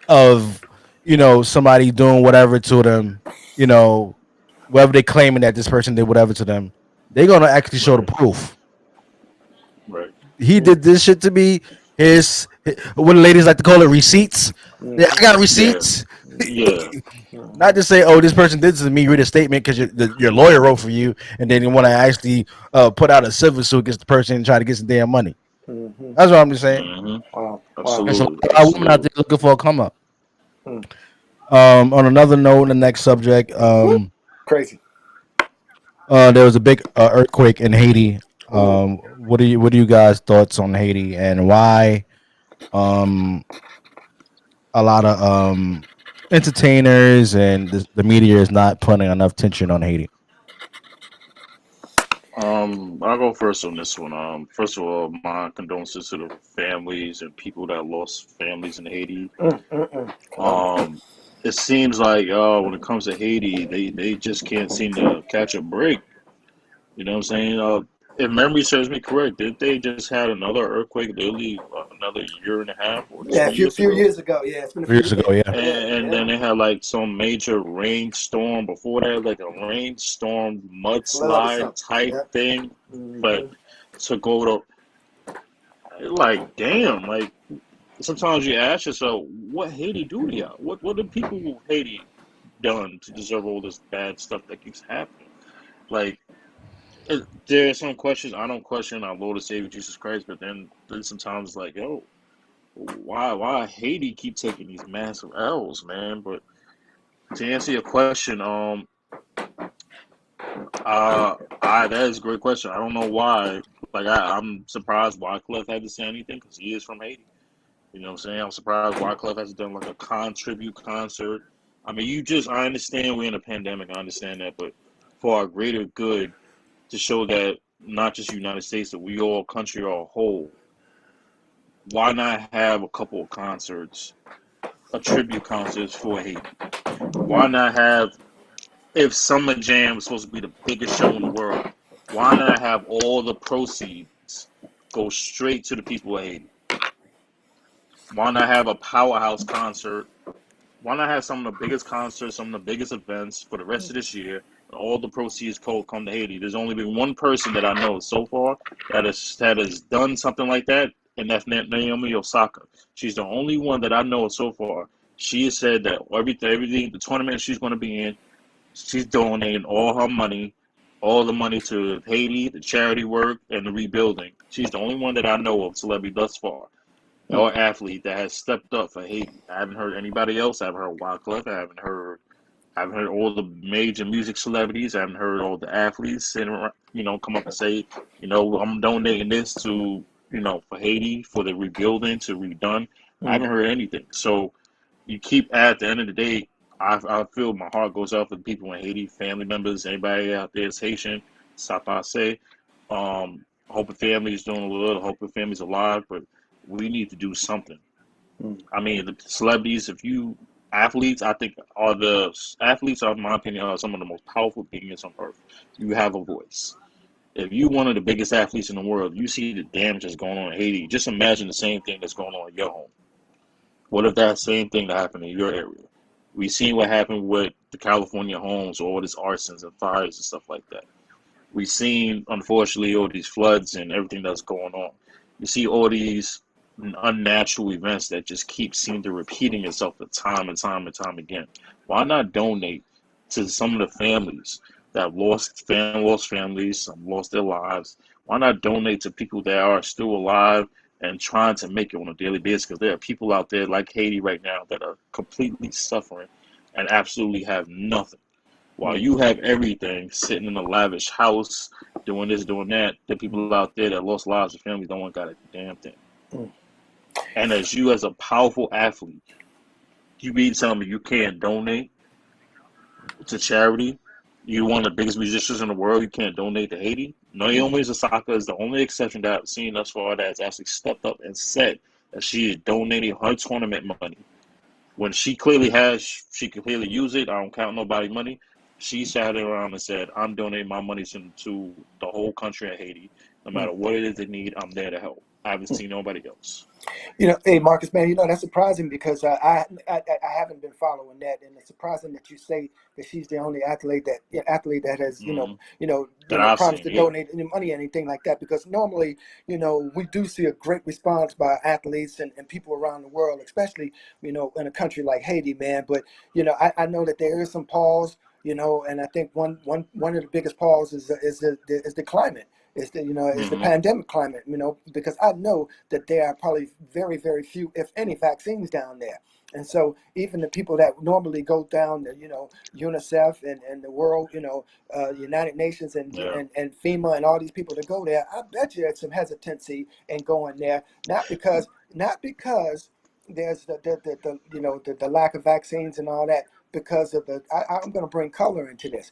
of, somebody doing whatever to them, you know, whether they claiming that this person did whatever to them, they're gonna actually show the Right, proof. right. He did this shit to me. What the ladies like to call it, receipts. Yeah, I Mm-hmm. got Yeah, receipts. yeah, Not just say, "Oh, this person did this to me." Read a statement because your lawyer wrote for you, and then you want to actually put out a civil suit against the person and try to get some damn money. Mm-hmm. That's what I'm just saying. Mm-hmm. Wow. Wow. There's a Absolutely, lot of women out absolutely. there looking for a come up. Mm. On another note, the next subject, Woo. Crazy. there was a big earthquake in Haiti. Ooh. What do you guys thoughts on Haiti and why? Um, a lot of entertainers and the media is not putting enough attention on Haiti. I'll go first on this one. First of all, my condolences to the families and people that lost families in Haiti. Come on. Um, it seems like when it comes to Haiti, they just can't seem to catch a break. You know what I'm saying? If memory serves me correct, did they just had another earthquake literally another year and a half or Yeah, two a few years few ago? years ago. Yeah, it's been a few. Years ago, yeah. Yeah, And yeah. then they had like some major rainstorm before that, like a rainstorm Flood or mudslide something. type Yeah. thing. But Mm-hmm. to go to like damn, like sometimes you ask yourself, what Haiti do to y'all? What do people of Haiti done to deserve all this bad stuff that keeps happening? Like there are some questions I don't question our Lord and Savior Jesus Christ, but then sometimes like, yo, why Haiti keep taking these massive L's, man? But to answer your question, that is a great question. I don't know why. Like, I'm surprised Wyclef had to say anything because he is from Haiti. You know what I'm saying? I'm surprised Wyclef hasn't done like a tribute concert. I mean, I understand we're in a pandemic. I understand that, but for our greater good, to show that not just United States, that we all country are a whole. Why not have a couple of concerts, a tribute concerts for Haiti? Why not have if Summer Jam was supposed to be the biggest show in the world, why not have all the proceeds go straight to the people of Haiti? Why not have a powerhouse concert? Why not have some of the biggest concerts, some of the biggest events for the rest of this year, and all the proceeds come to Haiti? There's only been one person that I know so far that has done something like that, and that's Naomi Osaka. She's the only one that I know so far. She has said that everything, the tournament she's going to be in, she's donating all the money to Haiti, the charity work, and the rebuilding. She's the only one that I know of, celebrity thus far, or athlete that has stepped up for Haiti. I haven't heard anybody else. I haven't heard Wyclef. I haven't heard all the major music celebrities. I haven't heard all the athletes come up and say, I'm donating this to, for Haiti, for the rebuilding, to redone. I haven't heard anything. So you keep at the end of the day, I feel my heart goes out for the people in Haiti, family members, anybody out there is Haitian, Sapase. I hope the family is doing well. I hope the family's alive, but we need to do something. I mean, the celebrities, athletes, I think athletes are, in my opinion, are some of the most powerful beings on earth. You have a voice. If you one of the biggest athletes in the world, you see the damage that's going on in Haiti. Just imagine the same thing that's going on in your home. What if that same thing that happened in your area? We seen what happened with the California homes, all these arsons and fires and stuff like that. We seen, unfortunately, all these floods and everything that's going on. You see all these unnatural events that just keep seem to repeating itself time and time and time again. Why not donate to some of the families that lost families, some lost their lives? Why not donate to people that are still alive and trying to make it on a daily basis? Because there are people out there like Haiti right now that are completely suffering and absolutely have nothing. While Mm, you have everything, sitting in a lavish house, doing this, doing that, the mm, people out there that lost lives and families don't want got a damn thing. mm. And as you, as a powerful athlete, you mean telling me you can't donate to charity? You're one of the biggest musicians in the world. You can't donate to Haiti. Naomi Osaka is the only exception that I've seen thus far that has actually stepped up and said that she is donating her tournament money when she could clearly use it. I don't count nobody money. She sat around and said, "I'm donating my money to the whole country of Haiti. No matter Mm. what it is they need, I'm there to help." I haven't seen nobody else. Hey Marcus, man, that's surprising because I haven't been following that, and it's surprising that you say that she's the only athlete that has Hmm. That you know I've promised seen, to yeah. donate any money or anything like that. Because normally, we do see a great response by athletes and people around the world, especially in a country like Haiti, man. But I know that there is some pause, and I think one of the biggest pause is the climate. Is the Hmm. pandemic climate, because I know that there are probably very, very few, if any, vaccines down there. And so even the people that normally go down to, UNICEF and the world, United Nations Yeah. and FEMA and all these people that go there, I bet you it's some hesitancy in going there, not because there's the lack of vaccines and all that, because of I'm going to bring color into this,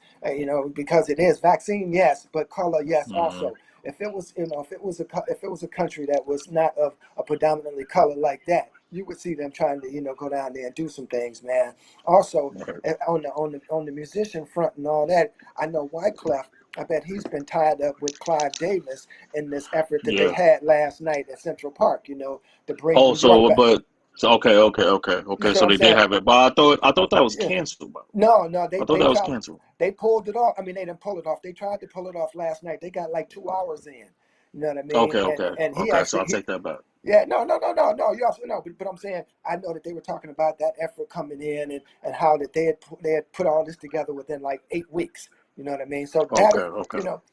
because it is vaccine, yes, but color, yes, Hmm. also. If it was, if it was a country that was not of a predominantly color like that, you would see them trying to, go down there and do some things, man. Also, Right. on the musician front and all that, I know Wyclef. I bet he's been tied up with Clive Davis in this effort that they Yeah. had last night at Central Park, to bring Oh, New York so back. but so, You okay. see what So I'm they did saying? have it, but I thought that was Yeah. canceled, bro. No, I they thought they that was tried. canceled. They pulled it off. I mean, they didn't pull it off. They tried to pull it off last night. They got like 2 hours in. You know what I mean? And he Okay. So actually I'll take that back. yeah, no. You also know, but I'm saying I know that they were talking about that effort coming in and how that they had put all this together within like 8 weeks. You know what I mean? So Okay.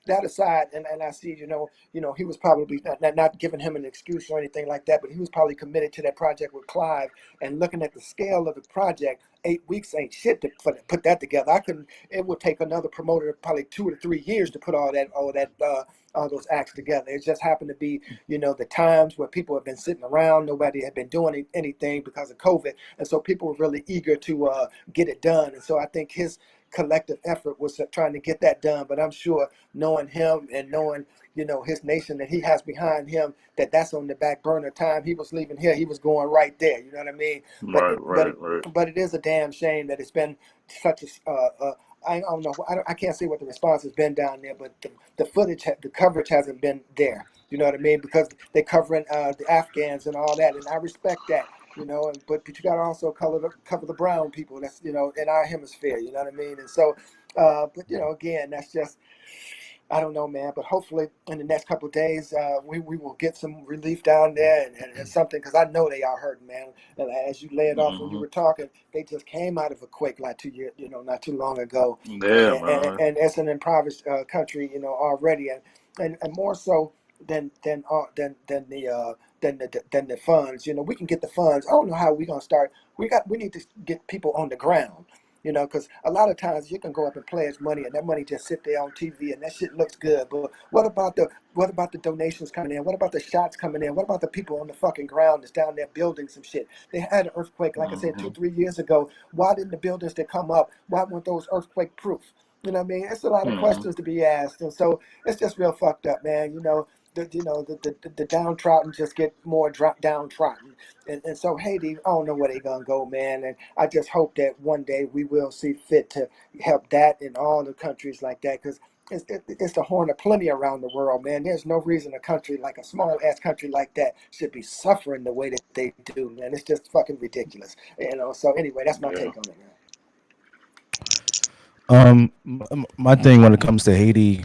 that aside, and I see he was probably not giving him an excuse or anything like that, but he was probably committed to that project with Clive and looking at the scale of the project. 8 weeks ain't shit to put that together. I couldn't. It would take another promoter probably 2 to 3 years to put all those acts together. It just happened to be the times where people have been sitting around, nobody had been doing anything because of COVID, and so people were really eager to get it done. And so I think his collective effort was trying to get that done. But I'm sure, knowing him and knowing his nation that he has behind him, that's on the back burner. Time he was leaving here, he was going right there. You know what I mean? But Right, it, but right, it, right. but it is a damn shame that it's been such I don't know. I can't say what the response has been down there, but the footage, the coverage hasn't been there. You know what I mean? Because they're covering the Afghans and all that, and I respect that. But you got to also cover the brown people. That's in our hemisphere. You know what I mean? And so, but again, that's just. I don't know, man, but hopefully in the next couple of days, we will get some relief down there and something, because I know they are hurting, man. And as you laid off when you Hmm. were talking, they just came out of a quake like 2 years, not too long ago, Yeah, man. and it's an impoverished country, already, and more so than the funds. We can get the funds. I don't know how we gonna start. We need to get people on the ground. Because a lot of times you can go up and pledge money, and that money just sit there on TV, and that shit looks good. But what about the donations coming in? What about the shots coming in? What about the people on the fucking ground that's down there building some shit? They had an earthquake, like I said, Hmm. 2-3 years ago. Why didn't the buildings that come up? Why weren't those earthquake proof? You know what I mean? It's a lot of Hmm. questions to be asked, and so it's just real fucked up, man. The downtrodden just get more downtrodden, and so Haiti, I don't know where they gonna go, man. And I just hope that one day we will see fit to help that in all the countries like that, because it's the horn of plenty around the world, man. There's no reason a country like a small ass country like that should be suffering the way that they do, man. It's just fucking ridiculous, you know. So anyway, that's my Yeah. take on it, man. My thing when it comes to Haiti,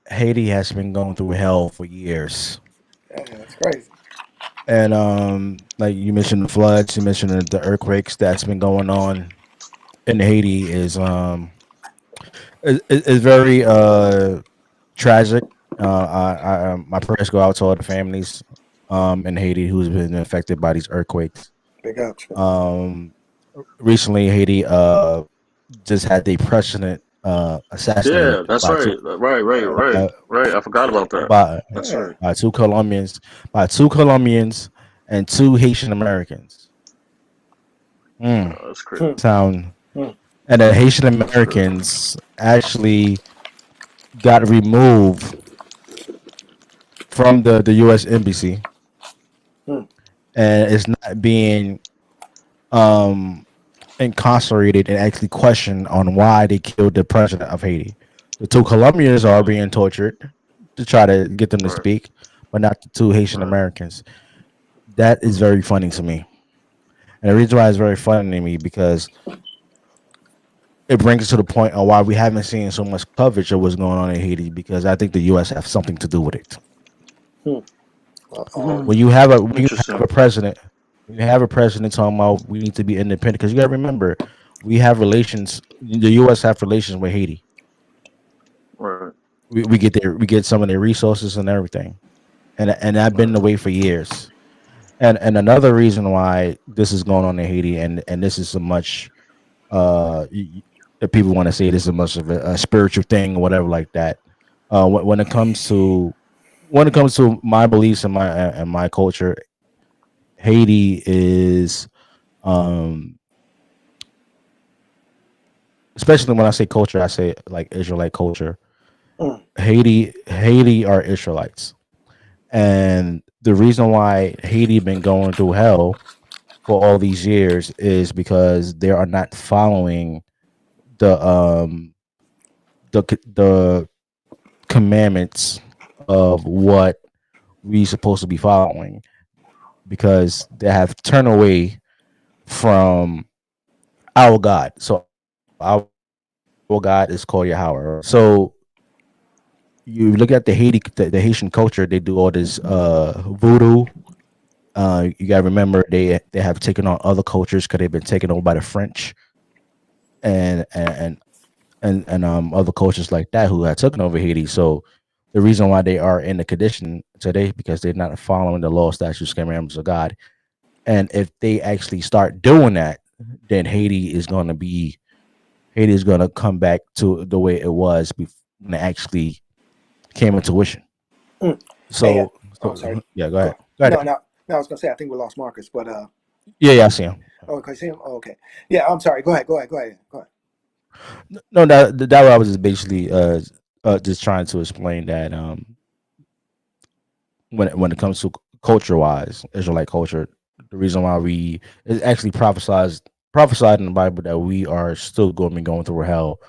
Haiti has been going through hell for years, Yeah, it's crazy. and like you mentioned the floods, you mentioned the earthquakes that's been going on in Haiti is very tragic. My prayers go out to all the families in Haiti who's been affected by these earthquakes. Big ups. Um, Recently, Haiti just had the president assassinated Yeah, that's right. by, Right. I forgot about that. by That's Yeah. right. two Colombians and two Haitian Americans. That's Hmm. crazy. Sound Hmm. and the Haitian That's crazy. Americans actually got removed from the U.S. embassy Hmm. and is not being um incarcerated and actually questioned on why they killed the president of Haiti. The two Colombians are being tortured to try to get them to Right. speak, but not the two Haitian Right. Americans. That is very funny to me. And the reason why it's very funny to me because it brings us to the point of why we haven't seen so much coverage of what's going on in Haiti because I think the US have something to do with it. Hmm. When you have Interesting. a president, when you have a president talking about we need to be independent, because you got to remember we have relations. The U.S. have relations with Haiti. Right. We get some of their resources and everything, and I've been Right. away for years. And another reason why this is going on in Haiti, and this is so much that people want to say this is much of a spiritual thing or whatever like that. When it comes to my beliefs and my culture, Haiti is um especially when I say culture, I say like Israelite culture. Hmm. Haiti are Israelites, and the reason why Haiti been going through hell for all these years is because they are not following the the commandments of what we supposed to be following because they have turned away from our God. So our God is called Yahweh. So you look at the Haitian culture, they do all this voodoo. You gotta remember they have taken on other cultures because they've been taken over by the French and other cultures like that who had taken over Haiti. So the reason why they are in the condition today because they're not following the law, statutes, commandments of God. And if they actually start doing that, then Haiti is gonna come back to the way it was before when it actually came into fruition. Hmm. Hey, So, sorry. yeah, go ahead. Go No, ahead. no, no. I was gonna say I think we lost Marcus, but Yeah, I see him. oh, can you see him? Oh, okay. Yeah, I'm sorry. Go ahead. No, that I was just basically just trying to explain that when it comes to culture wise, Israelite culture, the reason why we is actually prophesied in the Bible that we are still going to be going through hell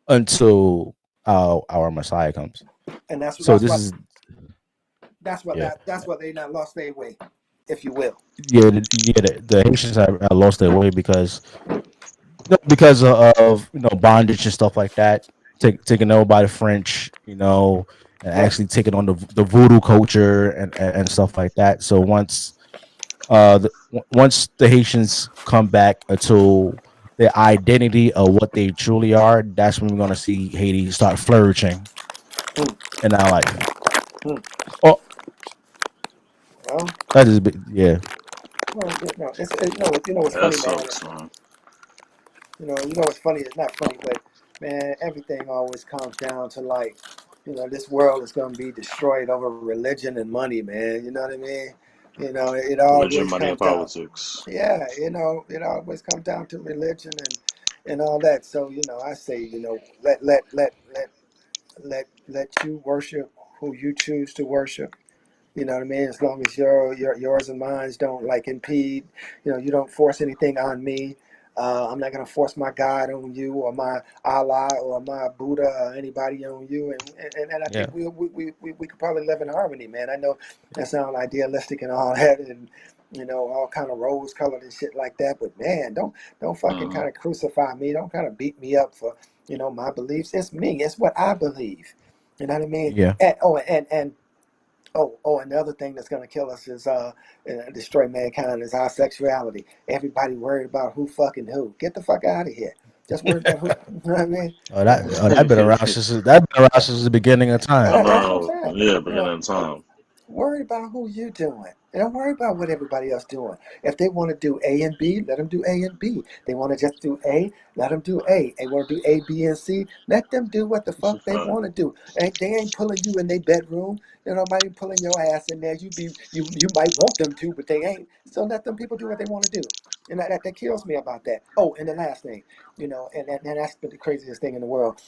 until our Messiah comes. And So this is yeah that's what they not lost their way, if you will. the Haitians have lost their way because of bondage and stuff like that, taken over by the French, and Right. actually taking on the voodoo culture and stuff like that. So once the Haitians come back to their identity of what they truly are, that's when we're gonna see Haiti start flourishing Hmm. in our life. Hmm. Oh, Well, that is yeah. well, you know what's That funny, man. sucks, man. You know what's funny. It's not funny, but man, everything always comes down to like, this world is gonna be destroyed over religion and money, man. You know what I mean? It Religion, always money, and comes down. politics. Yeah, it always comes down to religion and all that. So I say, let you worship who you choose to worship. You know what I mean? As long as yours and mine don't like impede, you don't force anything on me. I'm not gonna force my God on you or my Allah or my Buddha or anybody on you. And I Yeah. think we could probably live in harmony, man. I know that sounds idealistic and all that, and all kind of rose colored and shit like that. But man, don't fucking Mm-hmm. kind of crucify me. Don't kind of beat me up for my beliefs. It's me. It's what I believe. You know what I mean? Yeah. And the other thing that's gonna kill us is destroy mankind is our sexuality. Everybody worried about who fucking who. Get the fuck out of here. Just worry about who. You know what I mean? That been around since the beginning of time. I That's what I'm know. saying. Yeah, You know, beginning of time. worry about who you doing. And don't worry about what everybody else doing. If they want to do A and B, let them do A and B. They want to just do A, let them do A. They want to do A, B, and C. Let them do what the It's a fuck they fact. want to do. They ain't pulling you in their bedroom. Nobody pulling your ass in there. You might want them to, but they ain't. So let them people do what they want to do. And that kills me about that. Oh, and the last thing, and that's been the craziest thing in the world.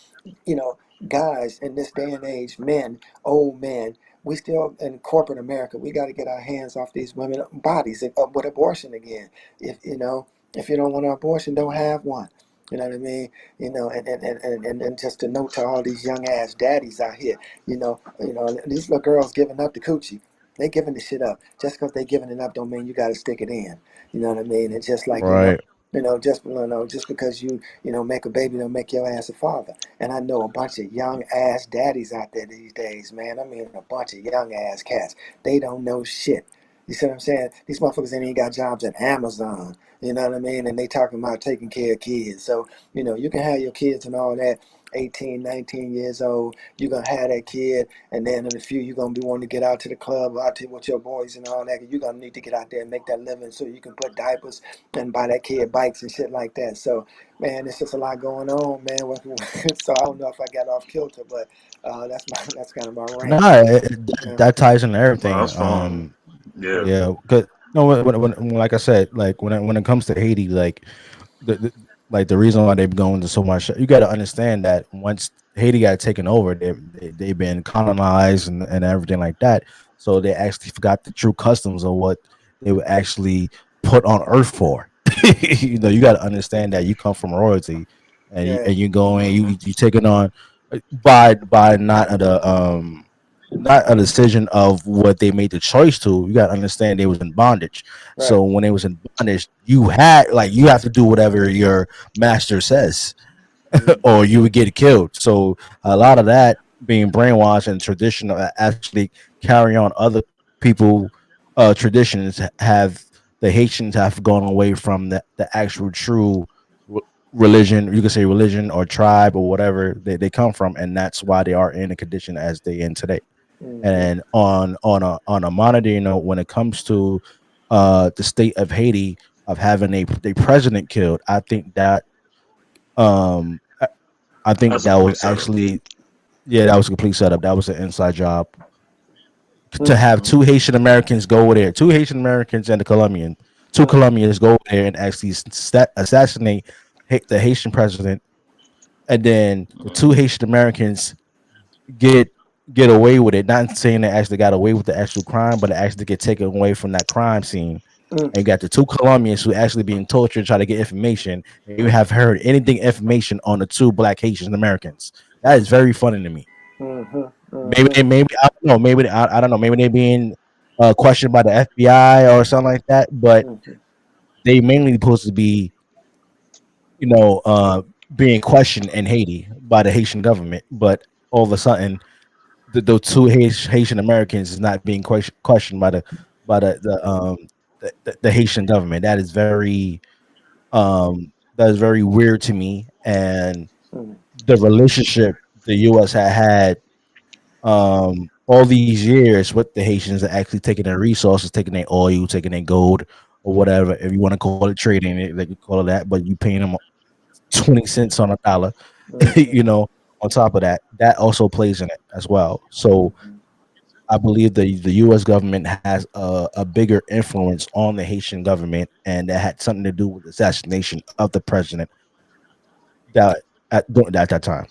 you know, Guys in this day and age, men, old men, we still in corporate America. We got to get our hands off these women bodies with abortion again. If you don't want an abortion, don't have one. You know what I mean? And just a note to all these young ass daddies out here. These little girls giving up the coochie. They giving the shit up. Just because they giving it up don't mean you got to stick it in. You know what I mean? It's just like Right. just because you make a baby don't make your ass a father. And I know a bunch of young ass daddies out there these days, man. I mean, a bunch of young ass cats. They don't know shit. You see what I'm saying? These motherfuckers ain't even got jobs at Amazon. You know what I mean? And they talking about taking care of kids. So, you can have your kids and all that, 18, 19 years old. You're going to have that kid. And then in a few, you're going to be wanting to get out to the club, out to with your boys and all that. You're going to need to get out there and make that living so you can put diapers and buy that kid bikes and shit like that. So, man, it's just a lot going on, man. So I don't know if I got off kilter, but that's kind of my rant. Nah, Yeah. that ties into No, everything. that's fine. Yeah. Yeah, because no, like I said, like when it comes to Haiti, like the like the reason why they've gone into so much, you got to understand that once Haiti got taken over, they've been colonized and everything like that. So they actually forgot the true customs of what they were actually put on Earth for. You got to understand that you come from royalty, Yeah. and you go in, Mm-hmm. you take it on by not a decision of what they made the choice to. You got to understand they was in bondage. Right. So when they was in bondage, you have to do whatever your master says, Mm-hmm. or you would get killed. So a lot of that being brainwashed and tradition actually carry on other people traditions have the Haitians have gone away from the actual true re- religion. You could say religion or tribe or whatever they come from, and that's why they are in the condition as they in today. Mm-hmm. And on a monitor note, when it comes to the state of Haiti of having a president killed, um I, I think That's a that was complete setup. actually, yeah, that was a complete setup. That was an inside job to have Mm-hmm. two Haitian Americans go over there, two Haitian Americans and a Colombian, two Mm-hmm. Colombians go over there and actually assassinate the Haitian president, and then the two Mm-hmm. Haitian Americans get get away with it. Not saying they actually got away with the actual crime, but they actually get taken away from that crime scene. Mm-hmm. And you got the two Colombians who actually being tortured, try to get information, and you have heard anything information on the two black Haitian Americans. That is very funny to me. Mm-hmm. Maybe Mm-hmm. I don't know. I don't know. Maybe they being questioned by the FBI or something like that. But Mm-hmm. they mainly supposed to be, you know, being questioned in Haiti by the Haitian government. But all of a sudden, the two Haitian Americans is not being questioned by the Haitian government. That is very weird to me. And the relationship the U.S. had all these years with the Haitians are actually taking their resources, taking their oil, taking their gold or whatever. If you want to call it trading, they could call it that. But you paying them 20 cents on a dollar, Mm-hmm. you know. On top of that, that also plays in it as well. So Mm-hmm. I believe the U.S. government has a bigger influence on the Haitian government, and that had something to do with the assassination of the president. That. at that time.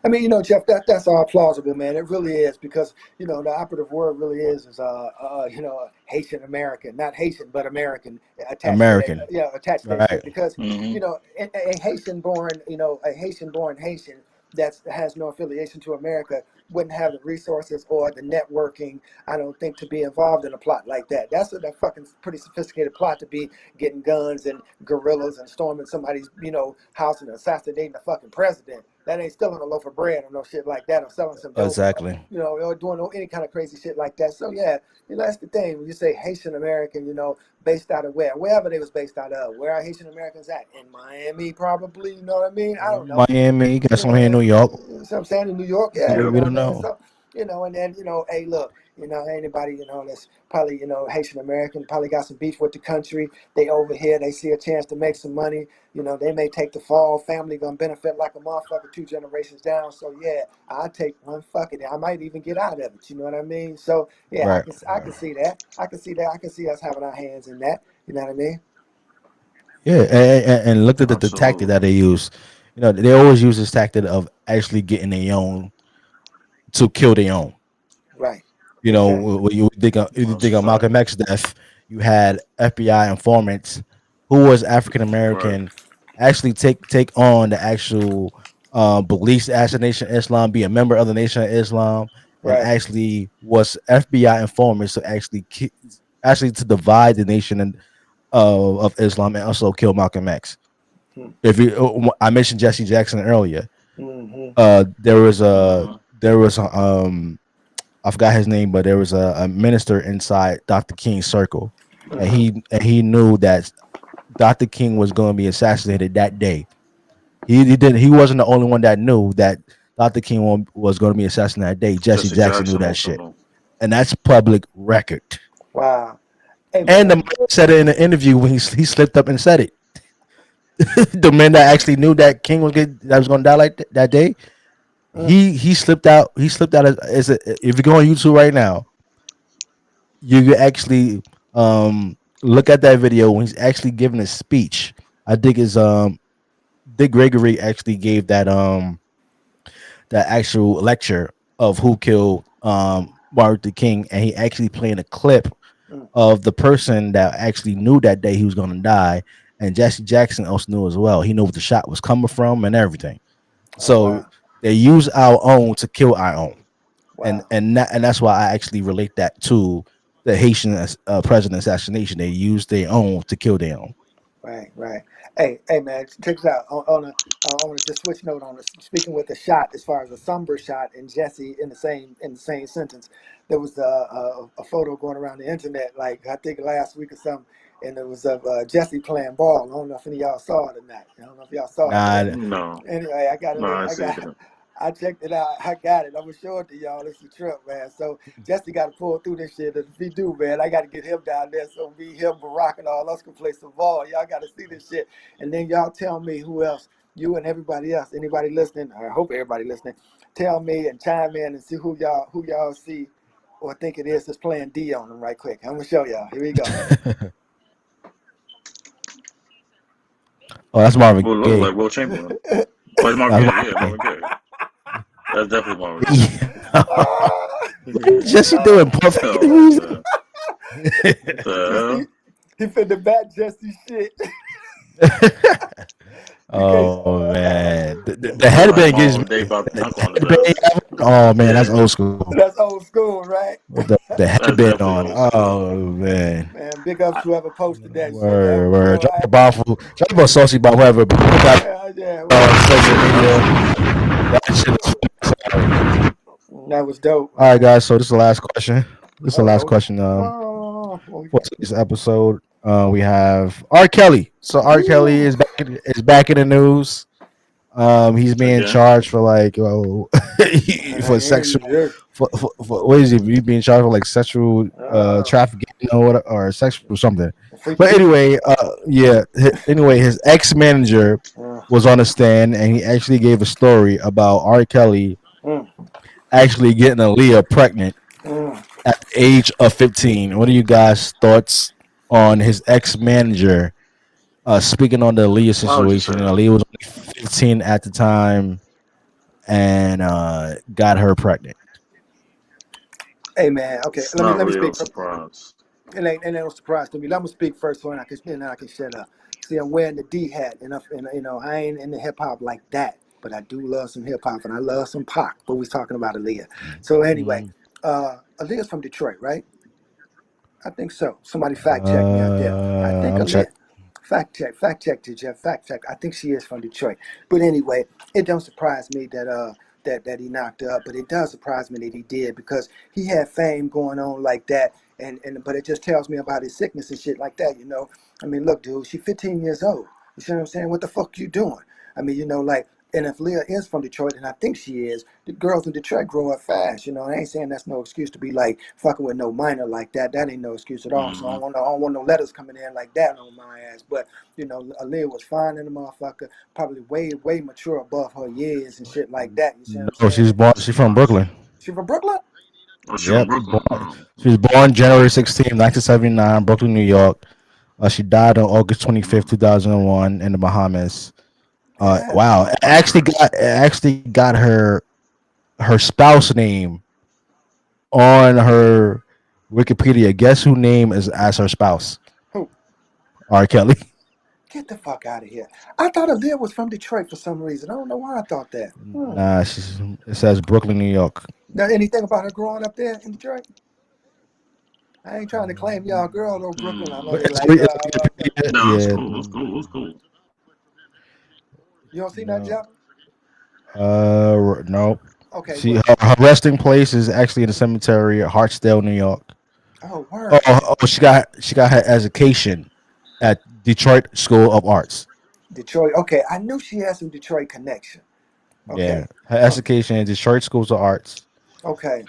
I mean, Jeff, that's all plausible, man. It really is because the operative word really is Haitian American, not Haitian but American attached to that, American, attached to that right? shit. Because Mm-hmm. a Haitian born, a Haitian born Haitian that has no affiliation to America wouldn't have the resources or the networking, I don't think, to be involved in a plot like that. That's a fucking pretty sophisticated plot to be getting guns and guerrillas and storming somebody's, house and assassinating the fucking president. That ain't stealing a loaf of bread or no shit like that, or selling some dope, Exactly. or doing any kind of crazy shit like that. So yeah, that's the thing. When you say Haitian American, based out of wherever they was based out of. Where are Haitian Americans at? In Miami, probably. You know what I mean? I don't know. Miami, you got some here in New York. So I'm saying in New York, yeah, Yep. We don't what I mean? know. So, and then, hey, look, anybody, that's probably, Haitian American, probably got some beef with the country. They over here, they see a chance to make some money. They may take the fall. Family gonna benefit like a motherfucker 2 generations down. So yeah, I take one. Fuck it. I might even get out of it. You know what I mean? So yeah, Right. I can see that. I can see that. I can see us having our hands in that. You know what I mean? Yeah, and look at the tactic Absolutely. that they use. They always use this tactic of actually getting their own to kill their own. Right. Exactly. When you think of That's a fact. Malcolm X death, you had FBI informants who was African Right. American actually take on the actual beliefs assassination Islam, be a member of the Nation of Islam, and Right. actually was FBI informants to actually to divide the nation of Islam and also kill Malcolm X. Hmm. If you, I mentioned Jesse Jackson earlier. Mm-hmm. There was a Mm-hmm. there was a, I forgot his name, but there was a minister inside Dr. King's circle, and Mm-hmm. he knew that Dr. King was going to be assassinated that day. He wasn't the only one that knew that Dr. King was going to be assassinated that day. Jesse Jesse Jackson knew Jackson that also shit, knew. and that's public record. Wow. Hey And the man. man said it in the interview when he slipped up and said it. The man that actually knew that King that was going to die like that day, Mm. he slipped out. He slipped out if you go on YouTube right now, you can actually look at that video when he's actually giving a speech. I think is Dick Gregory actually gave that actual lecture of who killed Martin Luther King, and he actually playing a clip Mm. of the person that actually knew that day he was going to die, and Jesse Jackson also knew as well. He knew what the shot was coming from and everything. Oh So wow. they use our own to kill our own, Wow. and that's why I actually relate that to the Haitian president assassination. They used their own to kill their own. Right. Right. Hey man, check this out. On a just switch note on this. Speaking with the shot, as far as a somber shot and Jesse in the same sentence, there was a photo going around the internet, like I think last week or something, and it was of Jesse playing ball. I don't know if any of y'all saw it or not. I don't know if y'all saw it, but Nah, No. anyway, I got No, it. I see that. I checked it out. I got it. I'm gonna show it to y'all. It's a trip, man. So Jesse got to pull through this shit. And if he do, man, I got to get him down there so me, him, Barack, and all us can play some ball. Y'all got to see this shit. And then y'all tell me who else, you and everybody else, anybody listening. I hope everybody listening. Tell me and chime in and see who y'all see or think it is that's playing D on them right quick. I'm gonna show y'all. Here we go. oh, that's Marvin Well, it looks Gaye. like Will Chamberlain. Oh, it's Marvin That's Gaye. Yeah, Marvin Marvin Gaye. That's definitely Marvin Gaye. Gaye. What is Ah! Jesse doing? Puffy? Hell, man. What the he finna bat Jesse shit. You can't. Oh man, the hell? Look like headband gives me Marlon Day about to the dunk on his headband. ass. Oh man, that's Yeah, old school. That's old school, right? With the that's headband definitely on. old school. Oh man, Man, big ups I, whoever posted that shit. That word was word. real Drop a accurate. bomb, drop a saucy bomb, whatever. But put that Yeah, on word. social yeah, media. absolutely. That shit is fire. That was dope, All right, man. guys. So this is the last question. This is the last Oh, question. what we For got? today's episode, we have R. Kelly. So R. Kelly Ooh. is back in the news. He's being Again. charged for for sexual Yeah. for what is he? He's being charged for like sexual trafficking or what or sexual something. Freaky But deaky. anyway, yeah. Anyway, his ex manager Uh, was on the stand and he actually gave a story about R. Kelly mm, actually getting Aaliyah pregnant mm. at the age of 15. What are you guys' thoughts on his ex manager Speaking on the Aaliyah Why would you say situation, that? Aaliyah was only 15 at the time and got her pregnant. Hey man, okay, It's let not me really a speak. surprise. It ain't no surprise to me. Let me speak first, so I can shut up. See, I'm wearing the D hat, and you know I ain't into hip hop like that, but I do love some hip hop, and I love some Pac. But we talking about Aaliyah. So anyway, Mhm. Aaliyah's from Detroit, right? I think so. Somebody fact check me out there. I think I'm check. Aaliyah. Fact check to Jeff. Fact check. I think she is from Detroit. But anyway, it don't surprise me that that he knocked her up, but it does surprise me that he did because he had fame going on like that, and but it just tells me about his sickness and shit like that. You know, I mean, look, dude, she's 15 years old. You see what I'm saying? What the fuck you doing? I mean, you know, like, and if Leah is from Detroit, and I think she is, the girls in Detroit grow up fast. You know, I ain't saying that's no excuse to be like fucking with no minor like that. That ain't no excuse at all. So Hmm. I don't want no letters coming in like that on my ass. But you know, Aaliyah was fine in the motherfucker, probably way mature above her years and shit like that. You see what I'm No, saying? she's from Brooklyn. She from Brooklyn? Oh, she from Yep. Brooklyn. She was born January 16th, 1979, Brooklyn, New York. She died on August 25th, 2001 in the Bahamas. Yeah. Wow. It actually got her spouse name on her Wikipedia. Guess who name is as her spouse? Who? R. Kelly. Get the fuck out of here. I thought Aaliyah was from Detroit for some reason. I don't know why I thought that. Nah, it says Brooklyn, New York. Now, anything about her growing up there in Detroit? I ain't trying to claim y'all girl or Brooklyn. I know Hmm. they It's, like, it's Wikipedia. No, it's Yeah. cool. It's cool. It's cool. you don't see nothing, No. Jeff? No. Okay, She well, her resting place is actually in the cemetery at Hartsdale, New York. oh, Oh, word. she got her education at Detroit School of Arts. Detroit. Okay, I knew she had some Detroit connection. Yeah, Okay. her Oh, education in Detroit Schools of Arts. okay.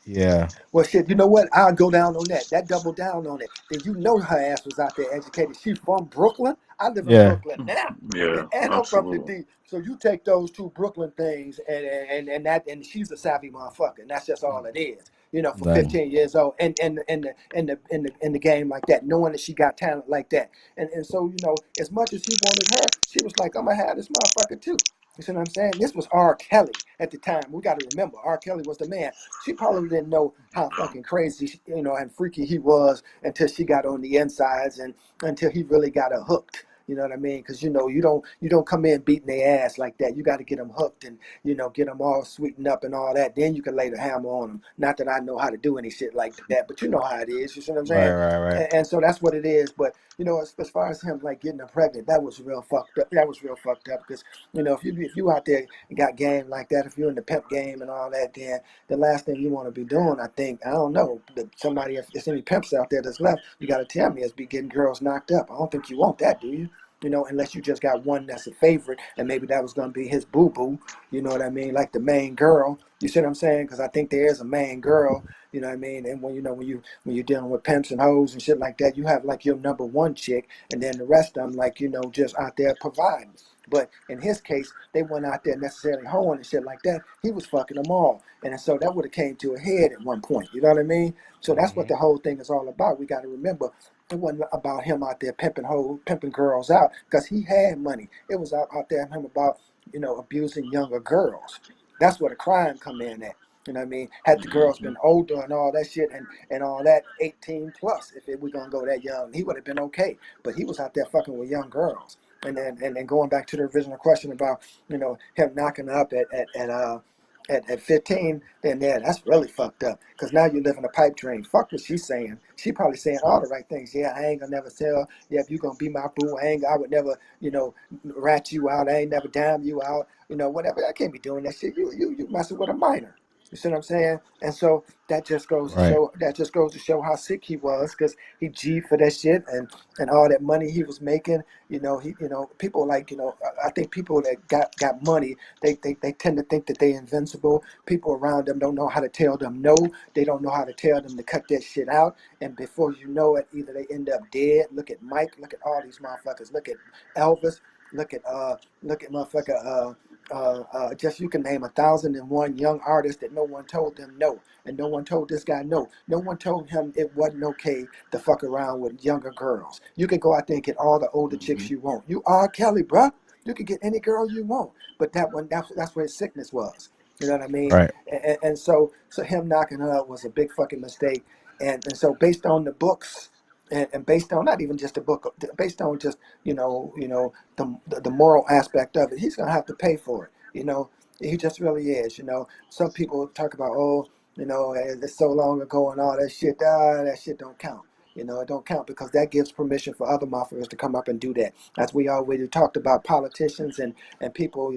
Yeah, Well, shit, you know what? I'll go down on that. That double down on it. Then you know her ass was out there educated. She from Brooklyn. I live in yeah, Brooklyn now, Yeah, and I'm from the absolutely. D. So you take those two Brooklyn things, and she's a savvy motherfucker, and that's just all it is. You know, for done. 15 years old, and in the game like that, knowing that she got talent like that, and so you know, as much as he wanted her, she was like, I'm gonna have this motherfucker too. You see what I'm saying? This was R. Kelly at the time. We got to remember, R. Kelly was the man. She probably didn't know how fucking crazy, you know, and freaky he was until she got on the insides and until he really got her hooked. You know what I mean? Because you know you don't come in beating their ass like that. You got to get them hooked and you know get them all sweetened up and all that. Then you can lay the hammer on them. Not that I know how to do any shit like that, but you know how it is. You see what I'm Right, saying? right, right. And so that's what it is. But you know, as far as him like getting her pregnant, that was real fucked up. That was real fucked up because you know if you out there and got game like that, if you're in the pimp game and all that, then the last thing you want to be doing, I think, I don't know, but somebody, if there's any pimps out there that's left, you got to tell me, is be getting girls knocked up. I don't think you want that, do you? You know, unless you just got one that's a favorite, and maybe that was going to be his boo boo. You know what I mean? Like the main girl. You see what I'm saying? Because I think there is a main girl. You know what I mean? And when you know when you're dealing with pimps and hoes and shit like that, you have like your number one chick, and then the rest of them like you know just out there providing. But in his case, they weren't out there necessarily hoeing and shit like that. He was fucking them all. And so that would have came to a head at one point. You know what I mean? So that's what Hmm. the whole thing is all about. We got to remember it wasn't about him out there pimping girls out because he had money. It was out there him about, you know, abusing younger girls. That's where the crime come in at. You know what I mean? Had the girls Hmm. been older and all that shit and all that 18 plus, if we're gonna go that young, he would have been okay. But he was out there fucking with young girls. And then going back to the original question about you know him knocking up at 15, then yeah, that's really fucked up. Cause now you live in a pipe dream. Fuck what she's saying. She probably saying all the right things. Yeah, I ain't gonna never tell. Yeah, if you gonna be my boo, I would never, you know, rat you out. I ain't never dime you out. You know, whatever. I can't be doing that shit. You messing with a minor. You see what I'm saying? And so that just goes to Right. show how sick he was, because he G for that shit and all that money he was making. People like I think people that got money, they tend to think that they invincible. People around them don't know how to tell them no. They don't know how to tell them to cut that shit out. And before you know it, either they end up dead. Look at Mike. Look at all these motherfuckers. Look at Elvis. Look at motherfucker just you can name 1,001 young artists that no one told them no, and no one told this guy no. No one told him it wasn't okay to fuck around with younger girls. You can go out there and get all the older Mm-hmm. chicks you want. You are Kelly, bruh. You can get any girl you want. But that one, that's where his sickness was. You know what I mean? Right. And so him knocking her up was a big fucking mistake. And so based on the books, and based on not even just the book, based on just the moral aspect of it, he's gonna have to pay for it. He just really is. Some people talk about, oh, it's so long ago and all that shit. That shit don't count. It don't count because that gives permission for other motherfuckers to come up and do that. As we already talked about politicians and people,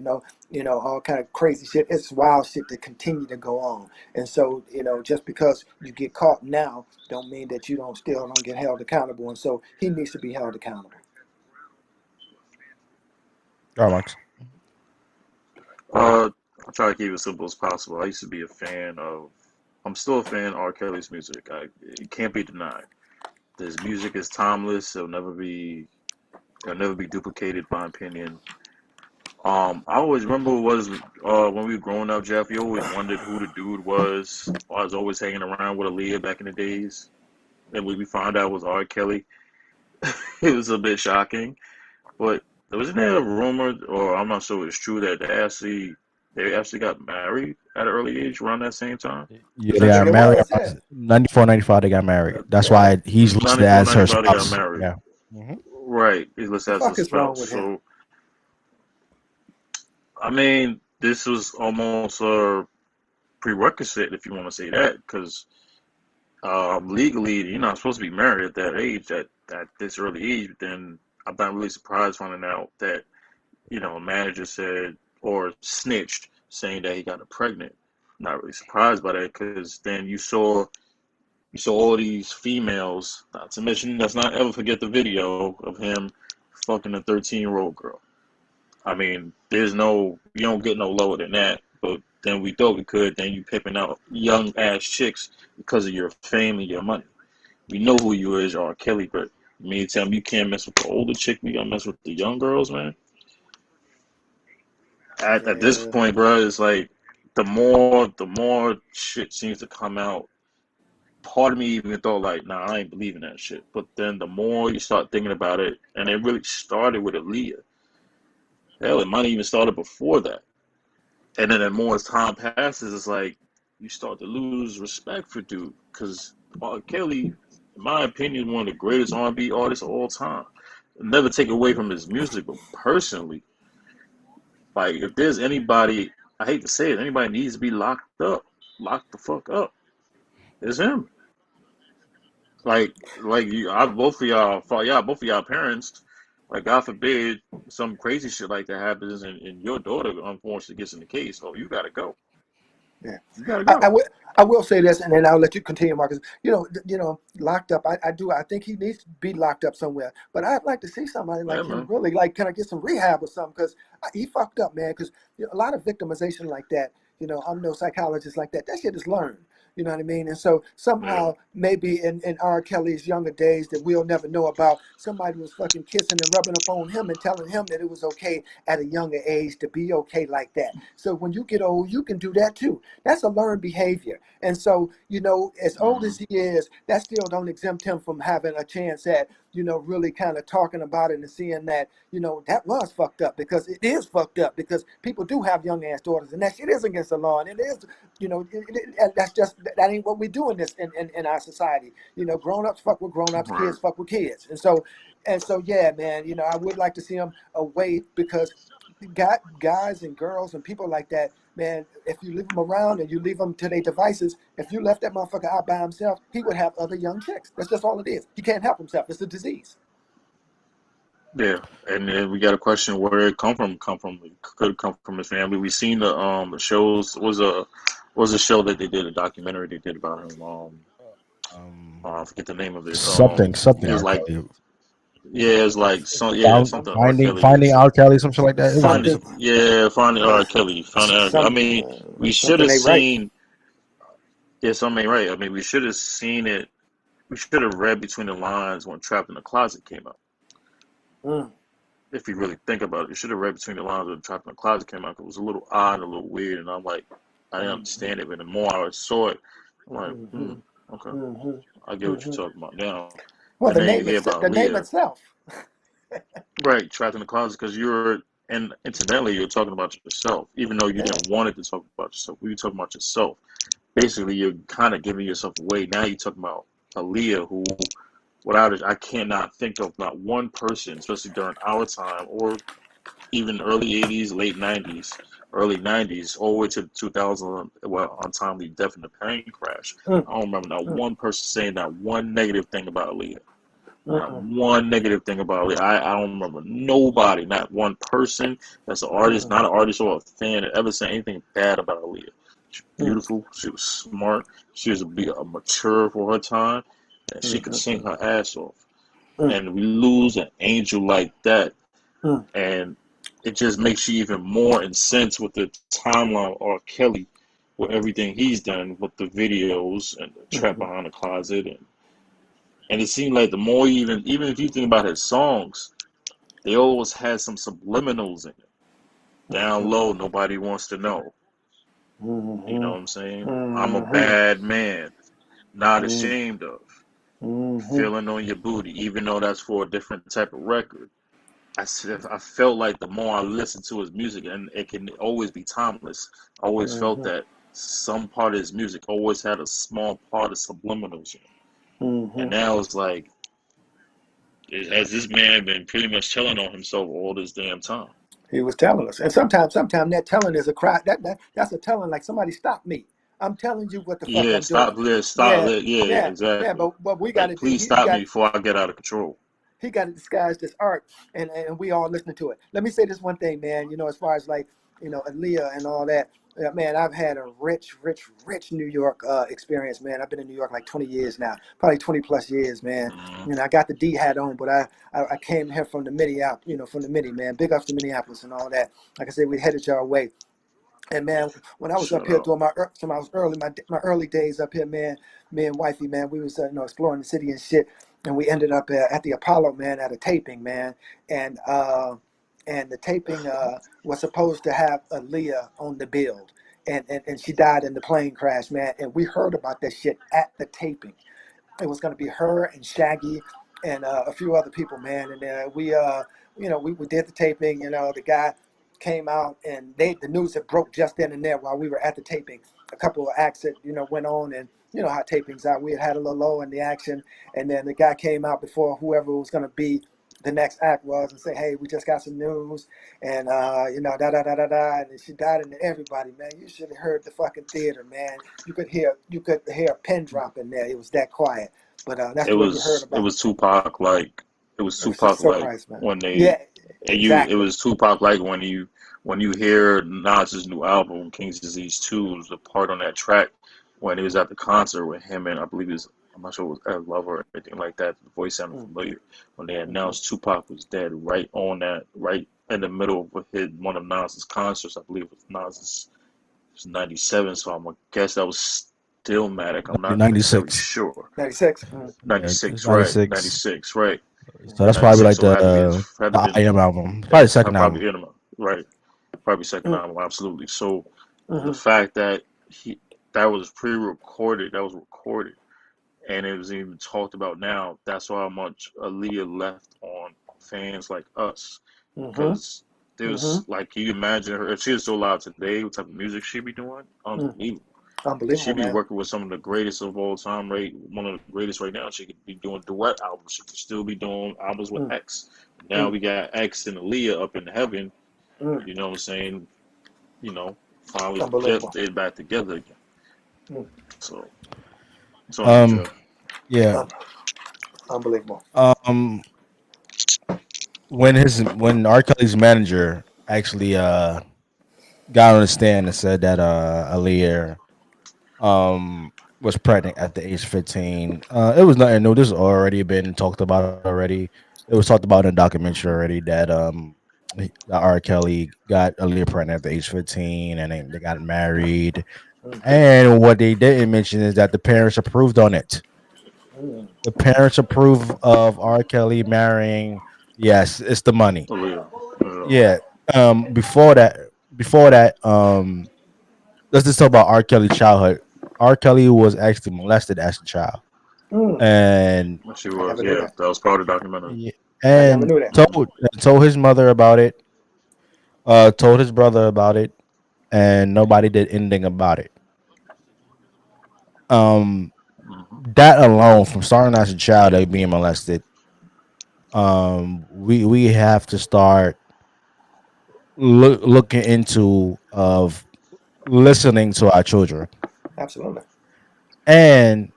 all kind of crazy shit. It's wild shit to continue to go on. And so, just because you get caught now, don't mean that you don't get held accountable. And so he needs to be held accountable. All right, Max. I try to keep it simple as possible. I used to be a fan of. I'm still a fan of R. Kelly's music. It can't be denied. His music is timeless. It'll never be duplicated, in my opinion. I always remember it was when we were growing up, Jeff. You always wondered who the dude was. I was always hanging around with Aaliyah back in the days, and when we found out it was R. Kelly, it was a bit shocking. But wasn't there a rumor, or I'm not sure it's true, that they actually got married at an early age around that same time? Yeah, Is they that got true? married. Was, yeah. 94, 95, they got married. That's Yeah. why he's listed 94, as her 95, they got spouse. married. Yeah. Mhm. Right, he's What listed the as a fuck is wrong spouse. with him? So, I mean, this was almost a prerequisite, if you want to say that, because legally, you're not supposed to be married at that age, at this early age. But then I'm not really surprised finding out that, a manager said or snitched saying that he got her pregnant. Not really surprised by that, because then you saw all these females. Not to mention, let's not ever forget the video of him fucking a 13-year-old girl. I mean, you don't get no lower than that. But then we thought we could. Then you pimping out young ass chicks because of your fame and your money. We know who you is, R. Kelly, but you mean tell me you can't mess with the older chick? We gotta mess with the young girls, man. At this Yeah. point, bro, it's like the more shit seems to come out. Part of me even thought like, nah, I ain't believing that shit. But then the more you start thinking about it, and it really started with Aaliyah. Hell, it might have even started before that. And then the more as time passes, it's like you start to lose respect for dude. Because R. Kelly, in my opinion, is one of the greatest R&B artists of all time. Never take away from his music, but personally, like if there's anybody, I hate to say it, anybody needs to be locked the fuck up, it's him. Like both of y'all parents. Like God forbid some crazy shit like that happens, and your daughter unfortunately gets in the case. Oh, you gotta go. Yeah. You gotta I go. will. I will say this, and then I'll let you continue, Marcus. Locked up. I think he needs to be locked up somewhere. But I'd like to see somebody Yeah, like him man. really, like, can I get some rehab or something? Because he fucked up, man. Because a lot of victimization like that. I'm no psychologist like that. That shit is learned. You know what I mean? And so Yeah. somehow, maybe in R. Kelly's younger days that we'll never know about, somebody was fucking kissing and rubbing up on him and telling him that it was okay at a younger age to be okay like that. So when you get old, you can do that too. That's a learned behavior. And so, as old Mm-hmm. as he is, that still don't exempt him from having a chance at, really kind of talking about it and seeing that, that was fucked up, because it is fucked up, because people do have young ass daughters, and that shit is against the law. And it is, that's just, that ain't what we do in this, in our society. Grown ups fuck with grown ups, Right. kids fuck with kids. And so, yeah, man, I would like to see him away, because guys and girls and people like that, man, if you leave them around and you leave them to their devices, if you left that motherfucker out by himself, he would have other young chicks. That's just all it is. He can't help himself. It's a disease. Yeah. And then we got a question where it come from. It could come from his family. We seen the shows. Was a show that they did, a documentary they did about him. I forget the name of it. Something It was R. like, Kelly. yeah, it's like something R. Kelly. Finding R. Kelly, something like that. It was Something, Finding R. Kelly. Finding R. Kelly. I mean, we should something have ain't right. seen. Yeah, something ain't right. I mean, we should have seen it. We should have read between the lines when Trapped in the Closet came out. Mm. if you really think about it, you should have read between the lines when Trapped in the Closet came out. 'Cause it was a little odd, and a little weird, and I'm like, I didn't understand it. But the more I saw it, I'm like, okay, I get what you're talking about now. Well, And then you hear about the name Leah, itself. right? Trapped in the Closet, because and incidentally, you're talking about yourself, even though you didn't want it to talk about yourself. We were talking about yourself. Basically, you're kind of giving yourself away. Now you're talking about Aaliyah, who, without it, I cannot think of not one person, especially during our time, or even early 80s, late 90s, early 90s, all the way to 2000, well, untimely death in the plane crash. I don't remember not one person saying not one negative thing about Aaliyah. Not one negative thing about Aaliyah. I don't remember nobody, not one person that's an artist, not an artist or a fan, that ever said anything bad about Aaliyah. She was beautiful. She was smart. She was a mature for her time, and she could sing her ass off. And we lose an angel like that, and it just makes you even more incensed with the timeline of R. Kelly, with everything he's done with the videos and the Trap Behind the Closet, and it seemed like the more even if you think about his songs, they always had some subliminals in it. Down low, nobody wants to know. You know what I'm saying? I'm a bad man, not ashamed of. Feeling on your booty, even though that's for a different type of record. I felt like the more I listened to his music, and it can always be timeless, I always felt that some part of his music always had a small part of subliminals in it. And now it's like, has this man been pretty much telling on himself all this damn time? He was telling us, and sometimes that telling is a cry. That's a telling, like somebody stop me. I'm telling you what the fuck I'm stop doing. this, stop it. Yeah, exactly. Yeah, but we got to. Please stop me before I get out of control. He got to disguise this art, and we all listening to it. Let me say this one thing, man. You know, as far as like, you know, Aaliyah and all that, man, I've had a rich New York experience, man. I've been in New York like 20 years now, probably 20 plus years, man. You know, I got the D hat on, but I came here from the Midi, man. Big ups to Minneapolis and all that. Like I said, we headed your way. And man, when I was up here doing my early days up here, man, me and wifey, man, we was exploring the city and shit, and we ended up at the Apollo, man, at a taping, man, and the taping was supposed to have Aaliyah on the build, and she died in the plane crash, man, and we heard about that shit at the taping. It was going to be her and Shaggy and a few other people, man, and we did the taping, the guy came out, and the news had broke just then and there while we were at the taping. A couple of acts that went on, and you know how tapings are. We had a little low in the action, and then the guy came out before whoever was going to be the next act was, and say, "Hey, we just got some news," and da da da da da, and she died, and everybody, man, you should have heard the fucking theater, man. You could hear a pin drop in there. It was that quiet. But that's what you heard about. It was Tupac like. It was Tupac so like nice, man. When they. Yeah. Exactly. It was Tupac like when you hear Nas's new album, King's Disease 2, was the part on that track when he was at the concert with him, and I believe I'm not sure it was Ed Lover or anything like that. The voice sounded familiar. When they announced Tupac was dead, right on that, right in the middle of one of Nas's concerts, I believe it was Nas's. It was 97, so I'm gonna guess that was Stillmatic. I'm not 96. Sure. 96. 96, right. 96, right. So that's probably like so the I Am album. Probably second album. Right. Probably second album, absolutely. So the fact that that was pre-recorded, that was recorded, and it was even talked about now, that's how much Aaliyah left on fans like us. Because there's, like, can you imagine her, if she was still alive today, what type of music she'd be doing? Unbelievable. She'd be working with some of the greatest of all time, right? One of the greatest right now. She could be doing duet albums. She could still be doing albums with X. Now we got X and Aaliyah up in heaven. You know what I'm saying? Finally get back together again. So yeah. Unbelievable. When R. Kelly's manager actually got on the stand and said that Aaliyah was pregnant at the age 15. It was nothing new. This has already been talked about already. It was talked about in a documentary already that R. Kelly got Aaliyah pregnant at the age 15, and they got married. And what they didn't mention is that the parents approved on it. The parents approved of R. Kelly marrying Yes, it's the money. Oh yeah. Yeah. Yeah. Before that, before that, let's just talk about R. Kelly's childhood. R. Kelly was actually molested as a child, Mm, and She I was. never knew Yeah, that. that was part of the documentary. yeah, I never and knew that. told his mother about it. Told his brother about it, and nobody did anything about it. Um, Hmm. that alone, from starting as a child, like being molested, we have to start looking into of listening to our children. Absolutely. And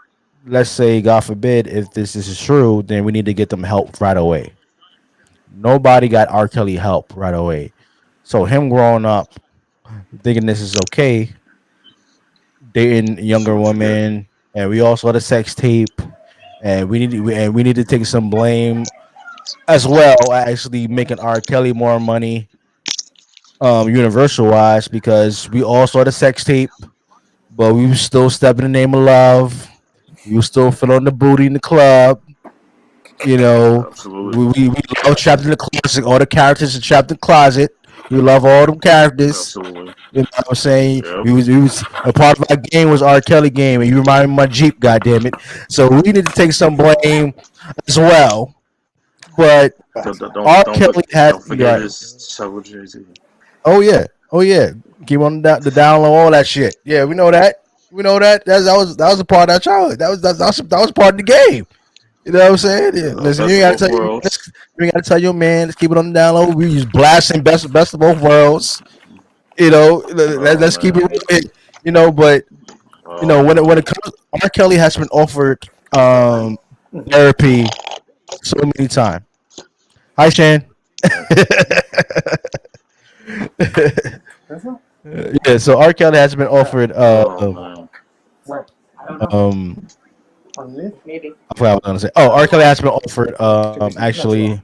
let's say, God forbid, if this is true, then we need to get them help right away. Nobody got R. Kelly help right away. So him growing up thinking this is okay, dating See younger what you get. women, and we also had a sex tape, and we need to take some blame as well. Actually, making R. Kelly more money, universal wise, because we all saw the sex tape, but we was still stepping in the name of love. We was still feeling the booty in the club. You know, Absolutely. we love trapped in the closet. All the characters are trapped in the closet. We love all them characters. Absolutely. You know what I'm saying? Yep. We was a part of our game was R. Kelly game, and you remind me of my Jeep, goddamn it. So we need to take some blame as well. But Don't Facts. don't don't R. don't, for, Kelly had don't you're forget right. his show with Jay-Z. Oh yeah, oh yeah. Keep on the download all that shit. Yeah, we know that. We know that. That was a part of our childhood. That was part of the game. You know what I'm saying? Yeah. Listen, Best you of ain't both gotta tell you. worlds. You ain't gotta tell your man. Let's keep it on the download. We just blasting best of both worlds. You know, Oh let's keep it man. real. You know, but you Oh know man. when it comes, R. Kelly has been offered Mhm. therapy so many times. Hi, Shan. Yeah. That's all. Yeah, so R. Kelly has been offered Oh man. Where? um On the list? Maybe. I forgot what I was gonna say. Oh, R. Kelly has been offered Should be not too actually long.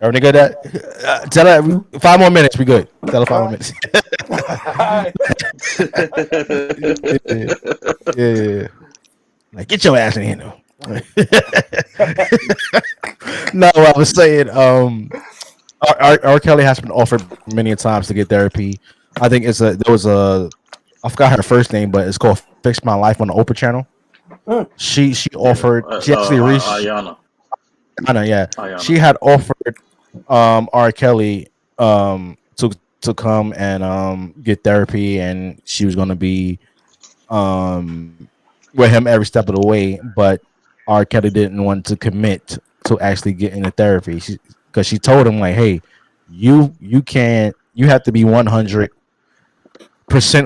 everything good at tell her 5 more minutes, we good. Tell her 5 more All minutes. right. Yeah, yeah, yeah. Like get your ass in here now. No, I was saying R. Kelly has been offered many times to get therapy. I think there was a I forgot her first name, but it's called Fix My Life on the Oprah channel. Mm, She Yeah. offered she actually reached Ayana. Anna, yeah. She Ayana. had offered R. Kelly to come and get therapy, and she was gonna be um with him every step of the way, but R. Kelly didn't want to commit to actually getting the therapy. Because she told him like, hey, you can't you have to be 100%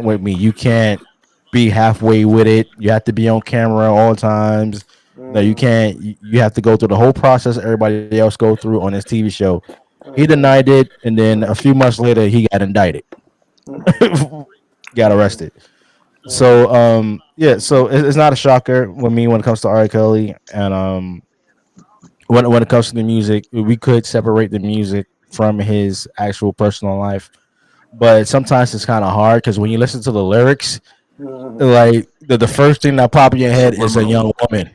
with me. You can't be halfway with it. You have to be on camera all times. No, you mm, can't. You have to go through the whole process everybody else go through on this TV show. He mhm, denied it, and then a few months later, he got indicted, mhm, got mhm, arrested. mhm, So, yeah. So it's not a shocker with me when it comes to R. Kelly, and when it comes to the music, we could separate the music from his actual personal life, but sometimes it's kind of hard because when you listen to the lyrics, mhm. like the first thing that pop in your head is a Subliminal. young woman.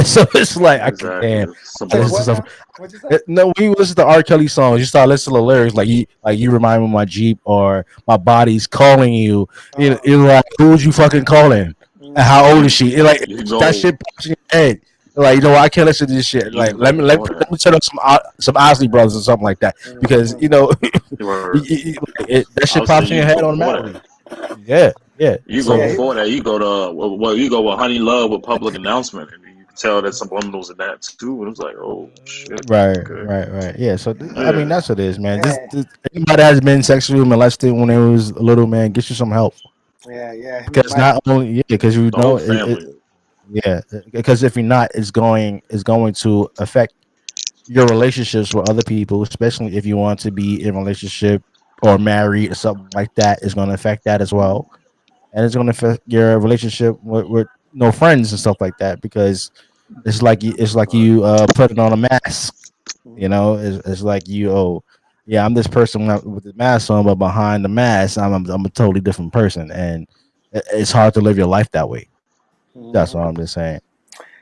So it's like I can Exactly. damn. It's Say This is what subliminal. stuff. now? What'd you say? No, when you listen to R. Kelly songs, you start listening to the lyrics like you remind me of my Jeep or my body's calling you. You're like, who's you fucking calling? And how old is Mhm. she? Like You that go. shit pops in your head. Like you know, I can't listen to this shit. Even Like before that. let me turn up some Osley Brothers or something like that because Mhm. you know Word. that I shit would say pops in your even head before that. automatically. Yeah, yeah. You go Yeah. So before that. You go to well. You go with Honey Love with Public Announcement, and you can tell that subliminals in that too. And it's like, oh shit. right, Okay. right. Yeah. So I mean, Yeah. that's what it is, man. Yeah. Anybody that has been sexually molested when they was a little man, get you some help Yeah. Yeah. Him and because Mike. not only yeah, because you The know whole family. yeah, because if you're not, it's going to affect your relationships with other people, especially if you want to be in a relationship or married or something like that. It's going to affect that as well, and it's going to affect your relationship with no friends and stuff like that because it's like Right. you putting on a mask. You Mhm. know, it's like you yeah, I'm this person with the mask on, but behind the mask, I'm a totally different person, and it's hard to live your life that way. That's all Mhm. I'm just saying.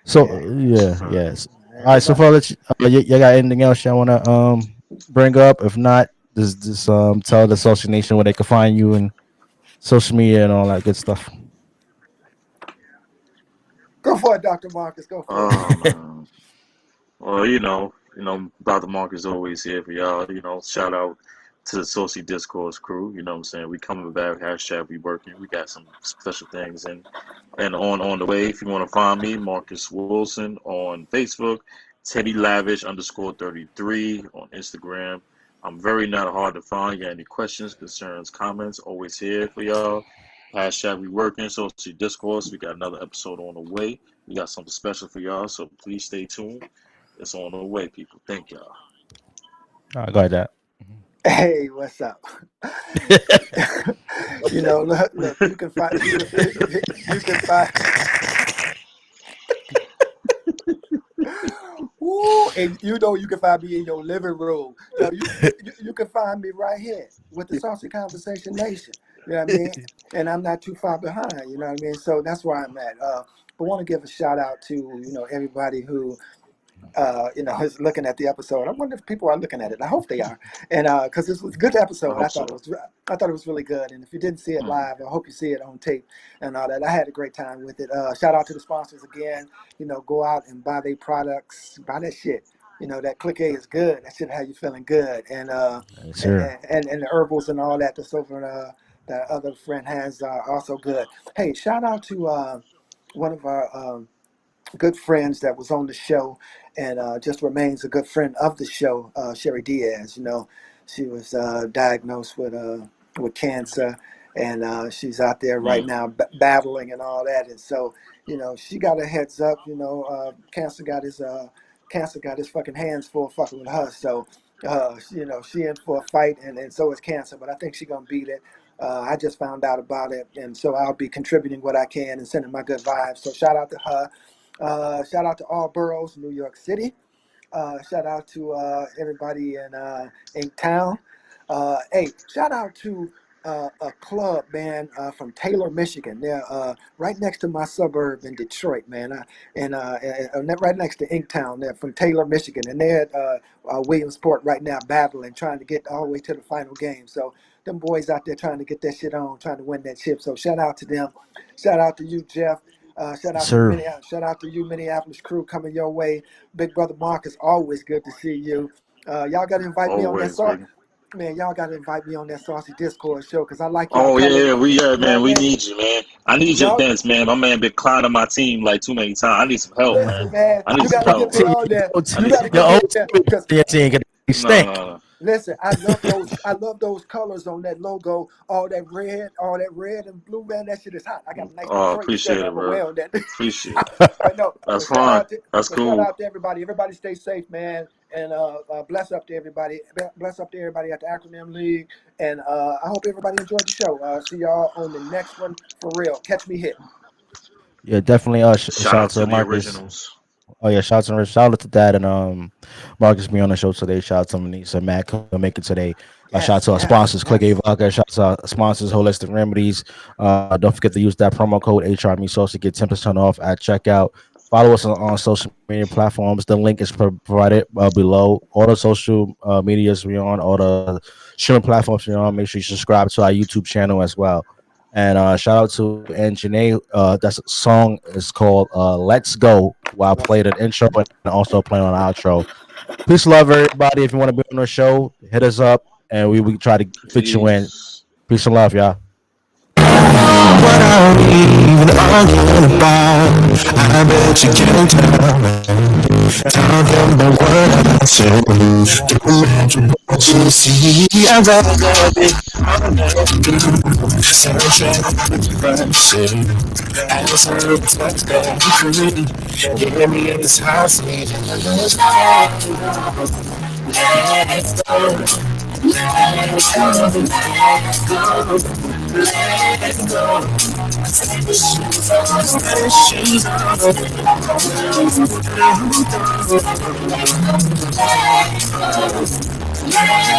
So Yeah. yeah, Right. yes. man. All right, Good so luck. far, you got anything else you want to bring up? If not, just tell the social nation where they can find you and social media and all that good stuff. Go for it, Dr. Marcus. Go for it. Oh man. Well, Brother Mark is always here for y'all. Shout out to the Saucy Discourse crew. You know what I'm saying? We coming back. Hashtag we working. We got some special things and on the way. If you want to find me, Marcus Wilson on Facebook, Teddy Lavish _33 on Instagram. I'm very not hard to find. You got any questions, concerns, comments? Always here for y'all. Hashtag we working. Saucy Discourse. We got another episode on the way. We got something special for y'all, so please stay tuned. It's on the way, people. Thank y'all. All right, go ahead, Jack. Hey, what's up? Look, you can find you can find. Ooh, and you can find me in your living room. You can find me right here with the Saucy Conversation Nation. You know what I mean? And I'm not too far behind. You know what I mean? So that's where I'm at. But want to give a shout out to everybody who is looking at the episode. I wonder if people are looking at it. I hope they are, and because this was a good I episode. hope so. I thought it was really good. And if you didn't see it live, I hope you see it on tape and all that. I had a great time with it. Shout out to the sponsors again. Go out and buy their products, buy that shit. That Click A is good. That shit have you feeling good. And Yes, sir. and the herbals and all that. That's over that other friend has are also good. Hey, shout out to one of our good friends that was on the show and just remains a good friend of the show, Sherry Diaz. She was diagnosed with cancer, and she's out there right now battling and all that. And so, she got a heads up. Cancer got his fucking hands full fucking with her. So, she in for a fight, and so is cancer. But I think she's gonna beat it. I just found out about it, and so I'll be contributing what I can and sending my good vibes. So shout out to her. Shout out to all boroughs, New York City. Shout out to everybody in town. Hey, shout out to a club, man, from Taylor, Michigan. They're right next to my suburb in Detroit, man, and right next to Inktown. They're from Taylor, Michigan, and they're at Williamsport right now, battling, trying to get all the way to the final game. So them boys out there trying to get that shit on, trying to win that chip. So shout out to them. Shout out to you, Jeff. Shout Yes, out to sir. shout out to you, Minneapolis crew, coming your way. Big brother Marcus, always good to see you. Y'all got to invite me on that Always, baby. man. Y'all got to invite me on that Saucy Discord show because I like y'all Oh colors. yeah, You know man. what I We mean? need you, man. I need your Y'all dance, man. My man been clowning my team like too many times. I need some help, man. listen, man. I need You some got to Your get help, me bro. team, on there. I You need got some to get your help. me old on there because team, your team can No, stink. no, no. listen, I love those. I love those colors on that logo. All that red and blue, man. That shit is hot. I got a nice Oh, Detroit shirt appreciate it, I'm gonna bro. wear on that. Appreciate it. But no, That's fine. That's shout cool. out to everybody. Everybody stay safe, man. And bless up to everybody. Bless up to everybody at the Acronym League. And I hope everybody enjoyed the show. See y'all on the next one for real. Catch me hitting. Yeah, definitely. Shout Shout out out to to the Marcus. originals. Oh yeah, shout out to that and Marcus being on the show today. Shout out to Manisa and Matt couldn't make it today. Shout out Yes, to our yes, sponsors, Click A yes. Vodka. Shout out to our sponsors, Holistic Remedies. Don't forget to use that promo code HRME Sauce to get 10% off at checkout. Follow us on social media platforms. The link is provided below. All the social medias we're on, all the streaming platforms we're on. Make sure you subscribe to our YouTube channel as well. And shout out to Janae. That song is called "Let's Go." While I played an intro and also playing on an outro. Peace, love, everybody. If you want to be on the show, hit us up, and we try to fit you in. Peace. Peace and love, y'all. What are we even arguing about? I bet you can't tell me. Talking about what I said. Don't imagine what you see. I'd rather be searching for depression. As her touch that free. Get me in this house, needing a little let's go. Let's go. Let's go. Let's go. Take the shoes off. Take the shoes off. Let's go.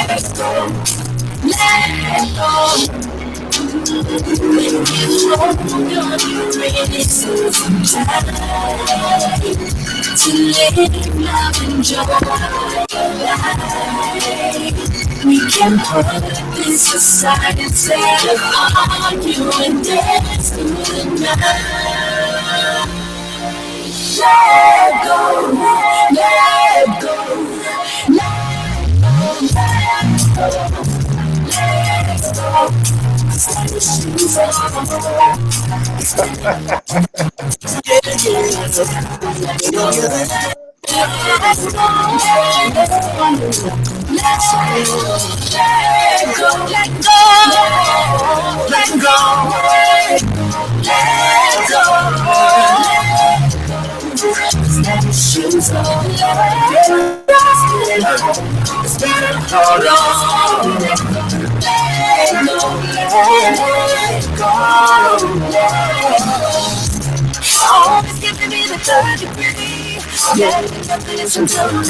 Let's go. Let's go. Hold on, you really some time to live, love, and joy life. We can put this aside instead of arguing dance through the night. Let go, let go, let go, let go. Set your shoes on. Shoes on, it's better hold on. Let go. Always giving me the third degree. Yeah, nothing is until me.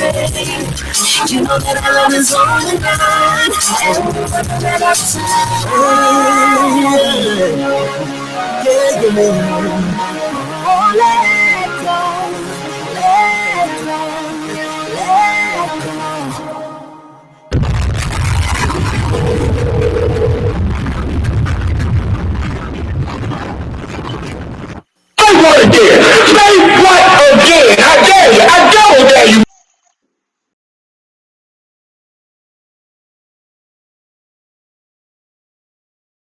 You know that our love is on the line. And we'll never let our time. Yeah. Oh, let go. Let go. Let go. I want to get say what